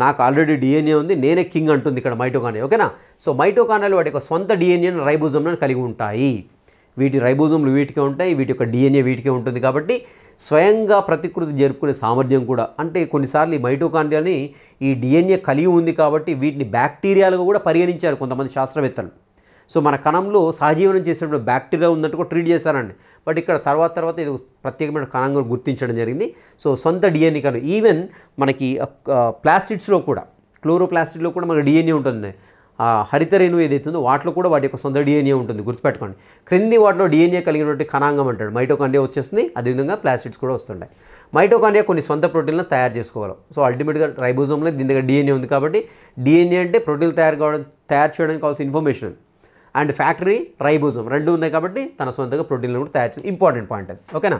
నాకు ఆల్రెడీ డిఎన్ఏ ఉంది, నేనే కింగ్ అంటుంది ఇక్కడ మైటోకాండ్రియా. ఓకేనా. సో మైటోకాండ్రియాలు వాటి యొక్క స్వంత డిఎన్ఏను రైబోజోమ్లను కలిగి ఉంటాయి. వీటి రైబోజోమ్లు వీటికే ఉంటాయి, వీటి యొక్క డిఎన్ఏ వీటికే ఉంటుంది. కాబట్టి స్వయంగా ప్రతికృతి జరుపుకునే సామర్థ్యం కూడా, అంటే కొన్నిసార్లు ఈ మైటోకాండ్రియాని ఈ డిఎన్ఏ కలిగి ఉంది కాబట్టి వీటిని బ్యాక్టీరియాలుగా కూడా పరిగణించారు కొంతమంది శాస్త్రవేత్తలు. సో మన కణంలో సహజీవనం చేసేటప్పుడు బ్యాక్టీరియా ఉందంటూ కూడా ట్రీట్ చేశారండి. బట్ ఇక్కడ తర్వాత ఇది ప్రత్యేకమైన కణంగా గుర్తించడం జరిగింది. సో సొంత డిఎన్ఏ కను ఈవెన్ మనకి ప్లాస్టిడ్స్లో కూడా, క్లోరోప్లాస్టిడ్లో కూడా మనకి డిఎన్ఏ ఉంటుంది. హరిత రేణువు ఏదైతే ఉందో వాటిలో కూడా వాటి యొక్క సొంత డిఎన్ఏ ఉంటుంది, గుర్తుపెట్టుకోండి. క్రింది వాటిలో డిఎన్ఏ కలిగినటువంటి కణాంగం అంటాడు. మైటోకాండ్రియా వచ్చేస్తుంది, అదేవిధంగా ప్లాస్టిడ్స్ కూడా వస్తుంటాయి. మైటోకాండ్రియా కొన్ని సొంత ప్రోటీన్లను తయారు చేసుకోగలవు. సో అల్టిమేట్గా రైబోజోమ్లో దీని దగ్గర డిఎన్ఏ ఉంది కాబట్టి డిఎన్ఏ అంటే ప్రోటీన్లు తయారు చేయడానికి కావాల్సిన ఇన్ఫర్మేషన్, అండ్ ఫ్యాక్టరీ రైబోజోమ్ రెండు ఉన్నాయి కాబట్టి తన సొంతంగా ప్రోటీన్లు కూడా తయారు చేయాలి. ఇంపార్టెంట్ పాయింట్ అది. ఓకేనా.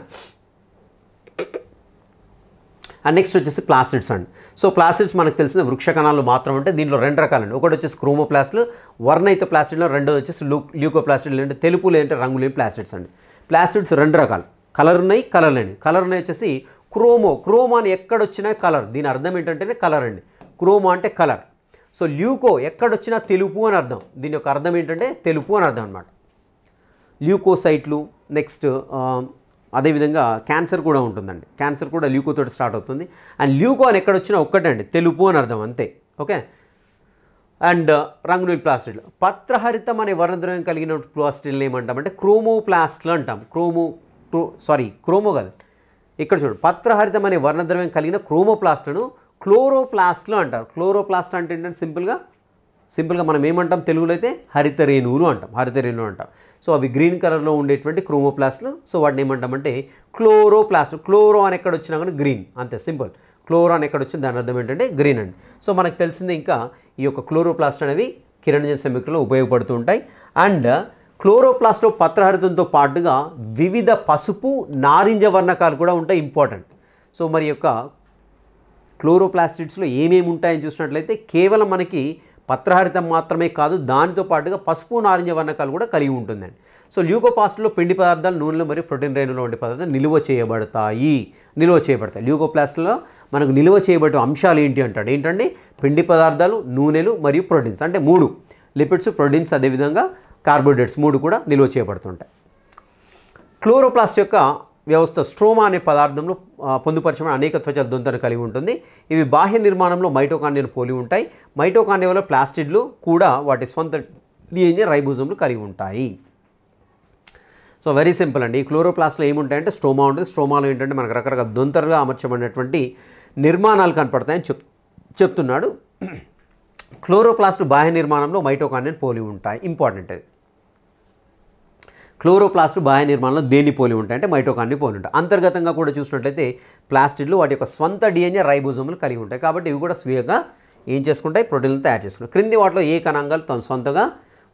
అండ్ నెక్స్ట్ వచ్చేసి ప్లాస్టిడ్స్ అండి. సో ప్లాస్టిడ్స్ మనకు తెలిసిన వృక్ష కణాలు మాత్రం అంటే దీంట్లో 2 రకాలండి. ఒకటి వచ్చేసి క్రోమోప్లాస్ట్లు, వర్ణయుత ప్లాస్టిడ్లో, రెండోది వచ్చేసి ల్యూకోప్లాస్టిడ్లు, అంటే తెలుపు లేదంటే రంగు లేని ప్లాస్టిడ్స్ అండి. ప్లాస్టిడ్స్ 2 రకాలు, కలర్ ఉన్నాయి, కలర్ లేని. కలర్ ఉన్నాయి వచ్చేసి క్రోమో అని ఎక్కడొచ్చినా కలర్, దీని అర్థం ఏంటంటే కలర్ అండి. క్రోమో అంటే కలర్. సో ల్యూకో ఎక్కడొచ్చినా తెలుపు అని అర్థం, దీని యొక్క అర్థం ఏంటంటే తెలుపు అని అర్థం అనమాట. ల్యూకోసైట్లు. నెక్స్ట్ అదేవిధంగా క్యాన్సర్ కూడా ఉంటుందండి. క్యాన్సర్ కూడా ల్యూకోతో స్టార్ట్ అవుతుంది. అండ్ ల్యూకో అని ఎక్కడొచ్చినా ఒక్కటే అండి, తెలుపు అని అర్థం అంతే. ఓకే. అండ్ రంగులేని ప్లాస్టిడ్లు, పత్రహరితం అనే వర్ణద్రవ్యం కలిగిన ప్లాస్టిడ్లు ఏమంటామంటే క్రోమోప్లాస్ట్లు అంటాం. క్రోమో కాదు, ఇక్కడ చూడు, పత్రహరితం అనే వర్ణద్రవ్యం కలిగిన క్రోమోప్లాస్ట్లను క్లోరోప్లాస్ట్లు అంటారు. క్లోరోప్లాస్ట్ అంటే ఏంటంటే సింపుల్గా మనం ఏమంటాం తెలుగులో అయితే హరిత రేణువులు అంటాం. సో అవి గ్రీన్ కలర్లో ఉండేటువంటి క్రోమోప్లాస్ట్లు. సో వాటిని ఏమంటామంటే క్లోరోప్లాస్ట్. క్లోరో అని ఎక్కడ వచ్చినా కానీ గ్రీన్, అంతే సింపుల్. క్లోరో అని ఎక్కడ వచ్చింది దాని అర్థం ఏంటంటే గ్రీన్ అండి. సో మనకు తెలిసిందే ఇంకా ఈ యొక్క క్లోరోప్లాస్ట్ అనేవి కిరణజన్య సమీకరణలో ఉపయోగపడుతూ ఉంటాయి. అండ్ క్లోరోప్లాస్ట్లో పత్రహరితంతో పాటుగా వివిధ పసుపు, నారింజ వర్ణకాలు కూడా ఉంటాయి. ఇంపార్టెంట్. సో మరి యొక్క క్లోరోప్లాస్టిడ్స్లో ఏమేమి ఉంటాయని చూసినట్లయితే కేవలం మనకి పత్రహరితం మాత్రమే కాదు, దానితో పాటుగా పసుపు, నారింజ వర్ణకాలు కూడా కలిగి ఉంటుందండి. సో ల్యూకోప్లాస్ట్లో పిండి పదార్థాలు, నూనెలు మరియు ప్రోటీన్ రేణులో ఉండే పదార్థాలు నిల్వ చేయబడతాయి. ల్యూకోప్లాస్ట్లో మనకు నిల్వ చేయబడే అంశాలు ఏంటంటే పిండి పదార్థాలు, నూనెలు మరియు ప్రోటీన్స్, అంటే 3 లిపిడ్స్, ప్రోటీన్స్, అదేవిధంగా కార్బోహైడ్రేట్స్ 3 కూడా నిల్వ చేయబడుతుంటాయి. క్లోరోప్లాస్ట్ యొక్క వ్యవస్థ స్ట్రోమా అనే పదార్థంలో పొందుపరచబడిన అనేక త్వచల దొంతను కలిగి ఉంటుంది. ఇవి బాహ్య నిర్మాణంలో మైటోకాండ్రియాను పోలి ఉంటాయి. మైటోకాండ్రియాలో ప్లాస్టిడ్లు కూడా వాటి స్వంత డిఎన్ఏ, రైబోజోమ్లు కలిగి ఉంటాయి. సో వెరీ సింపుల్ అండి. ఈ క్లోరోప్లాస్ట్లో ఏముంటాయంటే స్ట్రోమా ఉంటుంది. స్ట్రోమాలో ఏంటంటే మనకు రకరకాల దొంతరుగా అమర్చబడినటువంటి నిర్మాణాలు కనపడతాయని చెప్తున్నాడు. క్లోరోప్లాస్ట్ బాహ్య నిర్మాణంలో మైటోకాండ్రియాను పోలి ఉంటాయి. ఇంపార్టెంట్ అది. క్లోరోప్లాస్ట్ బాహ్య నిర్మాణంలో దేన్ని పోలి ఉంటాయి అంటే మైటోకాండ్రియాని పోలి ఉంటాయి. అంతర్గతంగా కూడా చూసినట్లయితే ప్లాస్టిడ్లు వాటి యొక్క స్వంత డిఎన్ఏ, రైబోజోమ్లు కలిగి ఉంటాయి. కాబట్టి ఇవి కూడా స్వీయంగా ఏం చేసుకుంటాయి, ప్రోటీన్లు తయారు చేసుకుంటాయి. క్రింది వాటిలో ఏ కణాంగాలు తన సొంతగా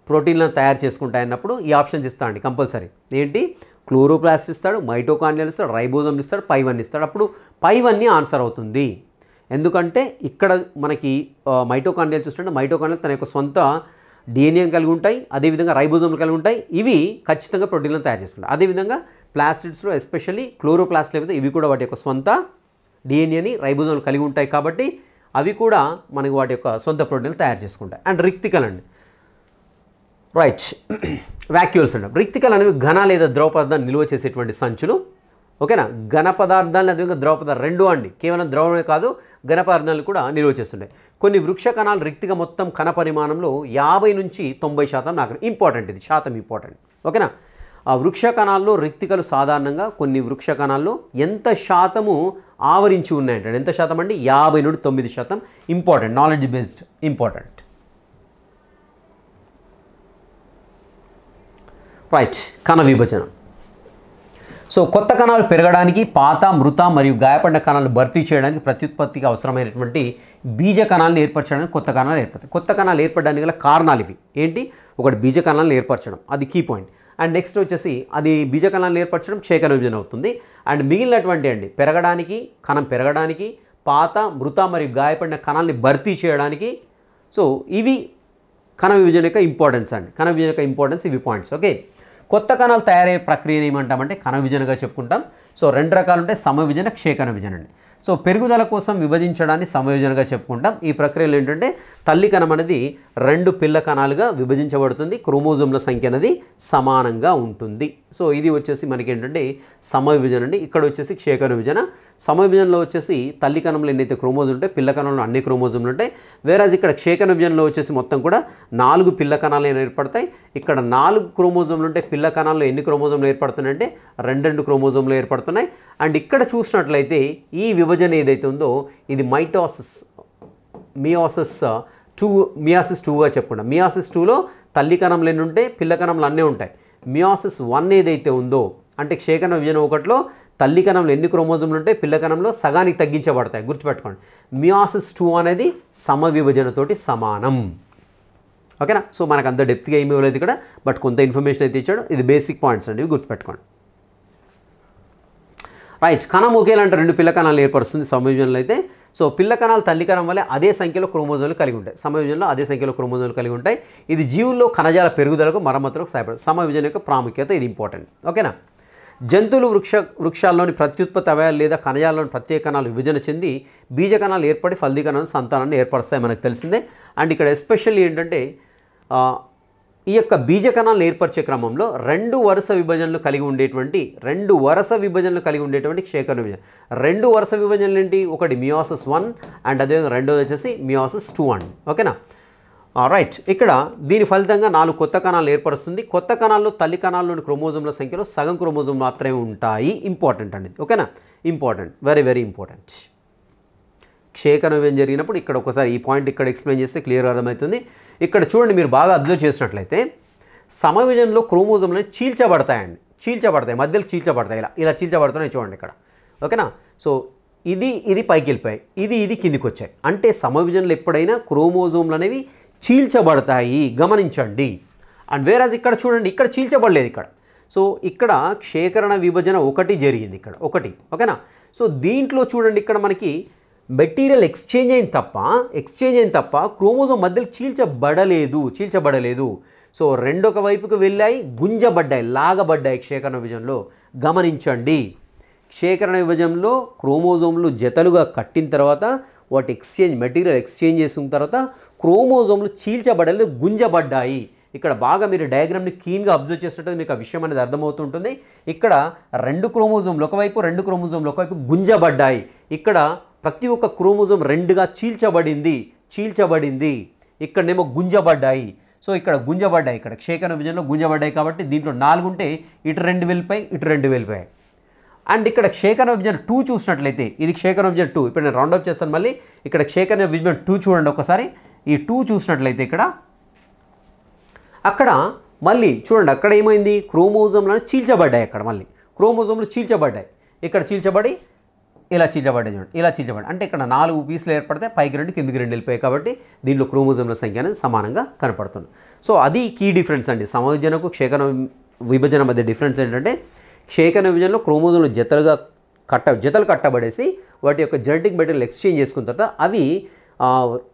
ప్రోటీన్లను తయారు చేసుకుంటాయి అన్నప్పుడు ఈ ఆప్షన్స్ ఇస్తాడండి కంపల్సరీ. ఏంటి? క్లోరోప్లాస్ట్ ఇస్తాడు, మైటోకాండ్రియాలు ఇస్తాడు, రైబోజోమ్ ఇస్తాడు, పై1 ఇస్తాడు. అప్పుడు పై1 ఆన్సర్ అవుతుంది. ఎందుకంటే ఇక్కడ మనకి మైటోకాండ్రియాలు చూస్తుంటే మైటోకాండ్రియాలు తన యొక్క సొంత DNA కలిగి ఉంటాయి, అదేవిధంగా రైబోజోమ్లు కలిగి ఉంటాయి. ఇవి ఖచ్చితంగా ప్రోటీన్లను తయారు చేసుకుంటాయి. అదేవిధంగా ప్లాస్టిడ్స్లో ఎస్పెషల్లీ క్లోరోప్లాస్ట్లు అయితే ఇవి కూడా వాటి యొక్క సొంత DNAని రైబోజోమ్లు కలిగి ఉంటాయి కాబట్టి అవి కూడా మనకి వాటి యొక్క సొంత ప్రోటీన్లు తయారు చేసుకుంటాయి. అండ్ రిక్తికలు అండి, రైట్, వ్యాక్యూల్స్ అండి. రిక్తికలు అనేవి ఘన లేదా ద్రవ పదార్థాన్ని నిల్వ చేసేటువంటి సంచులు. ఓకేనా? ఘన పదార్థాలను అదేవిధంగా ద్రవ పదార్థాలు రెండు అండి, కేవలం ద్రవమే కాదు ఘన పదార్థాలను కూడా నిల్వ చేస్తుంటాయి. కొన్ని వృక్ష కణాలు రిక్తిక మొత్తం కణ పరిమాణంలో 50 నుంచి 90% నాకు ఇంపార్టెంట్, ఇది శాతం ఇంపార్టెంట్. ఓకేనా? ఆ వృక్ష కణాల్లో రిక్తికలు సాధారణంగా కొన్ని వృక్ష కణాల్లో ఎంత శాతము ఆవరించి ఉన్నాయంటే ఎంత శాతం అండి? 50 నుండి 90%. Important, knowledge based important. Right, కణ విభజన. సో కొత్త కణాలు పెరగడానికి, పాత, మృత మరియు గాయపడిన కణాలను భర్తీ చేయడానికి, ప్రత్యుత్పత్తికి అవసరమైనటువంటి బీజ కణాలను ఏర్పరచడానికి కొత్త కణాలు ఏర్పడతాయి. కొత్త కణాలు ఏర్పడడానికి గల కారణాలు ఇవి ఏంటి? ఒకటి బీజ కణాలను ఏర్పరచడం, అది కీ పాయింట్. అండ్ నెక్స్ట్ వచ్చేసి అది బీజ కణాలను ఏర్పరచడం క్షేకణ విభజన అవుతుంది. అండ్ మిగిలినటువంటి అండి పెరగడానికి, కణం పెరగడానికి, పాత, మృత మరియు గాయపడిన కణాలని భర్తీ చేయడానికి. సో ఇవి కణ విభజన యొక్క ఇంపార్టెన్స్ అండి, కణ విభజన యొక్క ఇంపార్టెన్స్ ఇవి పాయింట్స్. ఓకే, కొత్త కణాలు తయారయ్యే ప్రక్రియను ఏమంటామంటే కణ విభజనగా చెప్పుకుంటాం. సో రెండు రకాలు ఉంటాయి, సమవిభజన, క్షేకణ విభజన అండి. సో పెరుగుదల కోసం విభజించడాన్ని సమవిభజనగా చెప్పుకుంటాం. ఈ ప్రక్రియలో ఏంటంటే తల్లి కణం అనేది 2 పిల్ల కణాలుగా విభజించబడుతుంది, క్రోమోజోమ్ల సంఖ్య అనేది సమానంగా ఉంటుంది. సో ఇది వచ్చేసి మనకి ఏంటంటే సమవిభజన అండి. ఇక్కడ వచ్చేసి క్షేకణ విభజన. సమవిభజనలో వచ్చేసి తల్లి కణంలో ఎన్నైతే క్రోమోజోమ్లు ఉంటాయి, పిల్ల కణంలో అన్ని క్రోమోజోమ్లు ఉంటాయి. వేరాజ్ ఇక్కడ క్షేకణ విభజనలో వచ్చేసి మొత్తం కూడా 4 పిల్ల కణాలు ఏర్పడతాయి. ఇక్కడ 4 క్రోమోజోమ్లు ఉంటే పిల్ల కణాల్లో ఎన్ని క్రోమోజోమ్లు ఏర్పడుతున్నాయి అంటే 2 క్రోమోజోమ్లు ఏర్పడుతున్నాయి. అండ్ ఇక్కడ చూసినట్లయితే ఈ విభజన ఏదైతే ఉందో ఇది మియాసిస్ 2గా చెప్పుకుంటాం. మియాసిస్ 2లో తల్లి కణంలు ఎన్ని ఉంటే పిల్ల కణంలు అన్నీ ఉంటాయి. మియాసిస్ 1 ఏదైతే ఉందో అంటే క్షేకణ విభజన 1లో తల్లి కణంలో ఎన్ని క్రోమోజోమ్లు ఉంటే పిల్ల కణంలో సగానికి తగ్గించబడతాయి, గుర్తుపెట్టుకోండి. మియాసిస్ 2 అనేది సమవిభజనతోటి సమానం. ఓకేనా? సో మనకు అంత డెప్త్గా ఏమి ఇవ్వలేదు ఇక్కడ, బట్ కొంత ఇన్ఫర్మేషన్ అయితే ఇచ్చాడు. ఇది బేసిక్ పాయింట్స్ అండి, ఇవి గుర్తుపెట్టుకోండి. రైట్, కణం ఒకేలాంటి 2 పిల్ల కణాలు ఏర్పరుస్తుంది సమవిభజనలో అయితే. సో పిల్ల కణాలు తల్లి కణం వల్ల అదే సంఖ్యలో క్రోమోజోమ్లు కలిగి ఉంటాయి, సమవిభజనలో అదే సంఖ్యలో క్రోమోజోమ్లు కలిగి ఉంటాయి. ఇది జీవుల్లో కణజాల పెరుగుదలకు, మరమ్మతులకు సహాయపడుతుంది. సమవిభజన యొక్క ప్రాముఖ్యత ఇది ఇంపార్టెంట్. ఓకేనా? జంతువులు వృక్షాల్లోని ప్రత్యుత్పత్తి అవయాలు లేదా కణజాలలోని ప్రత్యేక కణాలు విభజన చెంది బీజ కణాలు ఏర్పడి ఫల్దీ కణాలు సంతానాన్ని ఏర్పరుస్తాయి, మనకు తెలిసిందే. అండ్ ఇక్కడ ఎస్పెషల్లీ ఏంటంటే ఈ యొక్క బీజ కణాలను ఏర్పరిచే క్రమంలో 2 వరుస విభజనలు కలిగి ఉండేటువంటి క్షేకణ విభజన. 2 వరుస విభజనలు ఏంటి? ఒకటి మియాసిస్ 1 అండ్ అదేవిధంగా రెండోది వచ్చేసి మియాసిస్ 2 అండి. ఓకేనా? రైట్, ఇక్కడ దీని ఫలితంగా 4 కొత్త కణాలు ఏర్పరుస్తుంది. కొత్త కణాల్లో తల్లి కణాల్లోని క్రోమోజోమ్ల సంఖ్యలో సగం క్రోమోజోమ్ మాత్రమే ఉంటాయి. ఇంపార్టెంట్ అండి. ఓకేనా? Important, very very important. క్షేకణ విభజన జరిగినప్పుడు ఇక్కడ ఒకసారి ఈ పాయింట్ ఇక్కడ ఎక్స్ప్లెయిన్ చేస్తే క్లియర్గా అర్థమవుతుంది. ఇక్కడ చూడండి, మీరు బాగా అబ్జర్వ్ చేసినట్లయితే సమవిభజనలో క్రోమోజోమ్లు చీల్చబడతాయండి, మధ్యలో చీల్చబడతాయి, ఇలా చీల్చబడుతున్నాయి చూడండి ఇక్కడ. ఓకేనా? సో ఇది పైకి వెళ్ళిపోయాయి, ఇది కిందికి వచ్చాయి. అంటే సమవిభజనలో ఎప్పుడైనా క్రోమోజోమ్లు అనేవి చీల్చబడతాయి, గమనించండి. అండ్ వేరాజ్ ఇక్కడ చూడండి, ఇక్కడ చీల్చబడలేదు ఇక్కడ. సో ఇక్కడ క్షేకరణ విభజన 1 జరిగింది, ఇక్కడ 1. ఓకేనా? సో దీంట్లో చూడండి, ఇక్కడ మనకి మెటీరియల్ ఎక్స్చేంజ్ అయింది తప్ప క్రోమోజోమ్ మధ్యలో చీల్చబడలేదు. సో రెండొక వైపుకు వెళ్ళాయి, గుంజబడ్డాయి, లాగబడ్డాయి క్షేకరణ విభజనలో. గమనించండి, క్షేకరణ విభజనలో క్రోమోజోమ్లు జతలుగా కట్టిన తర్వాత వాటి మెటీరియల్ ఎక్స్చేంజ్ చేసిన తర్వాత క్రోమోజోమ్లు చీల్చబడలేదు, గుంజబడ్డాయి. ఇక్కడ బాగా మీరు డయాగ్రామ్ని క్లీన్గా అబ్జర్వ్ చేసినట్టు మీకు ఆ విషయం అనేది అర్థమవుతుంటుంది. ఇక్కడ 2 క్రోమోజోమ్లు ఒకవైపు, 2 క్రోమోజోమ్లు ఒకవైపు గుంజబడ్డాయి. ఇక్కడ ప్రతి ఒక్క క్రోమోజోమ్ 2గా చీల్చబడింది. ఇక్కడనేమో గుంజబడ్డాయి. సో ఇక్కడ గుంజబడ్డాయి, ఇక్కడ క్షేకరణ విభజనలో గుంజబడ్డాయి. కాబట్టి దీంట్లో 4 ఉంటే ఇటు 2 వెళ్ళిపోయాయి, ఇటు 2 వెళ్ళిపోయాయి. అండ్ ఇక్కడ క్షేకరణ విభజన 2 చూసినట్లయితే ఇది క్షేకరణ విభజన 2. ఇప్పుడు నేను రౌండప్ చేస్తాను మళ్ళీ. ఇక్కడ క్షేకరణ విభజన 2 చూడండి ఒకసారి. ఈ 2 చూసినట్లయితే అక్కడ మళ్ళీ చూడండి, అక్కడ ఏమైంది? క్రోమోజోమ్లను చీల్చబడ్డాయి. అక్కడ మళ్ళీ క్రోమోజోమ్లు చీల్చబడ్డాయి, ఇక్కడ చీల్చబడి ఇలా చీల్చబడ్డాయి చూడండి, ఇలా చీల్చబడ్డాయి అంటే ఇక్కడ 4 పీసులు ఏర్పడితే పైకి 2 కిందికి 2 వెళ్ళిపోయాయి కాబట్టి దీంట్లో క్రోమోజోమ్ల సంఖ్య అనేది సమానంగా కనపడుతుంది. సో అది కీ డిఫరెన్స్ అండి. సమవిభజనకు క్షేకణ విభజన మధ్య డిఫరెన్స్ ఏంటంటే క్షేకణ విభజనలో క్రోమోజోమ్లు జతలు కట్టబడేసి వాటి యొక్క జెనెటిక్ మెటీరియల్ ఎక్స్చేంజ్ చేసుకున్న తర్వాత అవి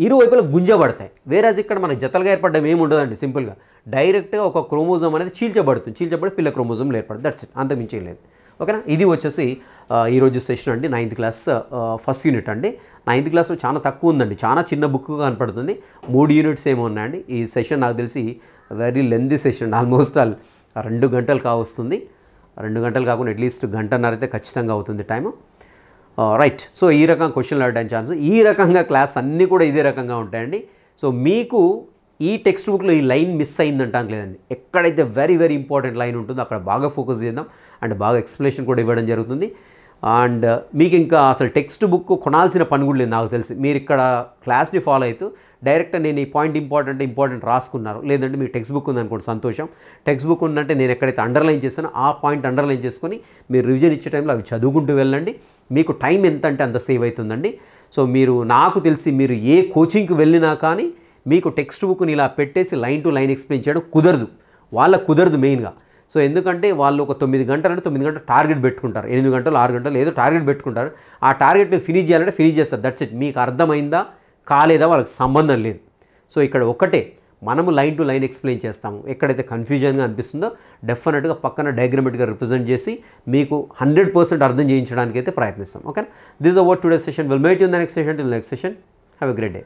ఇరువైపులా గుంజబడతాయి. వేరేజ్ ఇక్కడ మనకు జతలుగా ఏర్పడడం ఏమి ఉండదండి, సింపుల్గా డైరెక్ట్గా ఒక క్రోమోజోమ్ అనేది చీల్చబడి పిల్ల క్రోమోజోమ్లు ఏర్పడుతుంది. దట్స్ ఇట్, అంతమించి లేదు. ఓకేనా, ఇది వచ్చేసి ఈరోజు సెషన్ అండి. 9th క్లాస్ ఫస్ట్ యూనిట్ అండి. 9th క్లాస్లో చాలా తక్కువ ఉందండి, చాలా చిన్న బుక్ కనపడుతుంది. 3 యూనిట్స్ ఏమో ఉన్నాయండి. ఈ సెషన్ నాకు తెలిసి వెరీ లెంతీ సెషన్, ఆల్మోస్ట్ 2 గంటలు కావస్తుంది. 2 గంటలు కాకుండా అట్లీస్ట్ గంటన్నర అయితే ఖచ్చితంగా అవుతుంది టైము. రైట్, సో ఈ రకంగా క్వశ్చన్లు అడగడానికి ఛాన్స్, ఈ రకంగా క్లాస్ అన్నీ కూడా ఇదే రకంగా ఉంటాయండి. సో మీకు ఈ టెక్స్ట్ బుక్లో ఈ లైన్ మిస్ అయిందంటానికి లేదండి. ఎక్కడైతే వెరీ వెరీ ఇంపార్టెంట్ లైన్ ఉంటుందో అక్కడ బాగా ఫోకస్ చేద్దాం అండ్ బాగా ఎక్స్ప్లెనేషన్ కూడా ఇవ్వడం జరుగుతుంది. అండ్ మీకు ఇంకా అసలు టెక్స్ట్ బుక్ కొనాల్సిన పని కూడా లేదు నాకు తెలిసి. మీరు ఇక్కడ క్లాస్ని ఫాలో అవుతూ డైరెక్ట్ నేను ఈ పాయింట్ ఇంపార్టెంట్ రాసుకున్నారు, లేదంటే మీకు టెక్స్ట్ బుక్ ఉందనుకోండి సంతోషం. టెక్స్ట్ బుక్ ఉందంటే నేను ఎక్కడైతే అండర్లైన్ చేస్తానో ఆ పాయింట్ అండర్లైన్ చేసుకొని మీరు రివిజన్ ఇచ్చే టైంలో అవి చదువుకుంటూ వెళ్ళండి. మీకు టైం ఎంత అంటే అంత సేవ్ అవుతుందండి. సో మీరు నాకు తెలిసి మీరు ఏ కోచింగ్కి వెళ్ళినా కానీ మీకు టెక్స్ట్ బుక్ని ఇలా పెట్టేసి లైన్ టు లైన్ ఎక్స్ప్లెయిన్ చేయడం కుదరదు, వాళ్ళకు కుదరదు మెయిన్గా. సో ఎందుకంటే వాళ్ళు ఒక 9 గంటలు అంటే 9 గంటలు టార్గెట్ పెట్టుకుంటారు, 8 గంటలు 6 గంటలు ఏదో టార్గెట్ పెట్టుకుంటారు. ఆ టార్గెట్ని ఫినిష్ చేయాలంటే ఫినిష్ చేస్తారు. దట్స్ ఇట్, మీకు అర్థమైందా కాలేదా వాళ్ళకి సంబంధం లేదు. సో ఇక్కడ ఒకటే, మనము లైన్ టు లైన్ ఎక్స్ప్లెయిన్ చేస్తాము. ఎక్కడైతే కన్ఫ్యూజన్గా అనిపిస్తుందో డెఫినెట్గా పక్కన డయాగ్రమెటిక్గా రిప్రజెంట్ చేసి మీకు 100% అర్థం చేయించడానికి అయితే ప్రయత్నిస్తాం. Okay, this is about today session. Will meet you in the next session. Till next session, have a great day.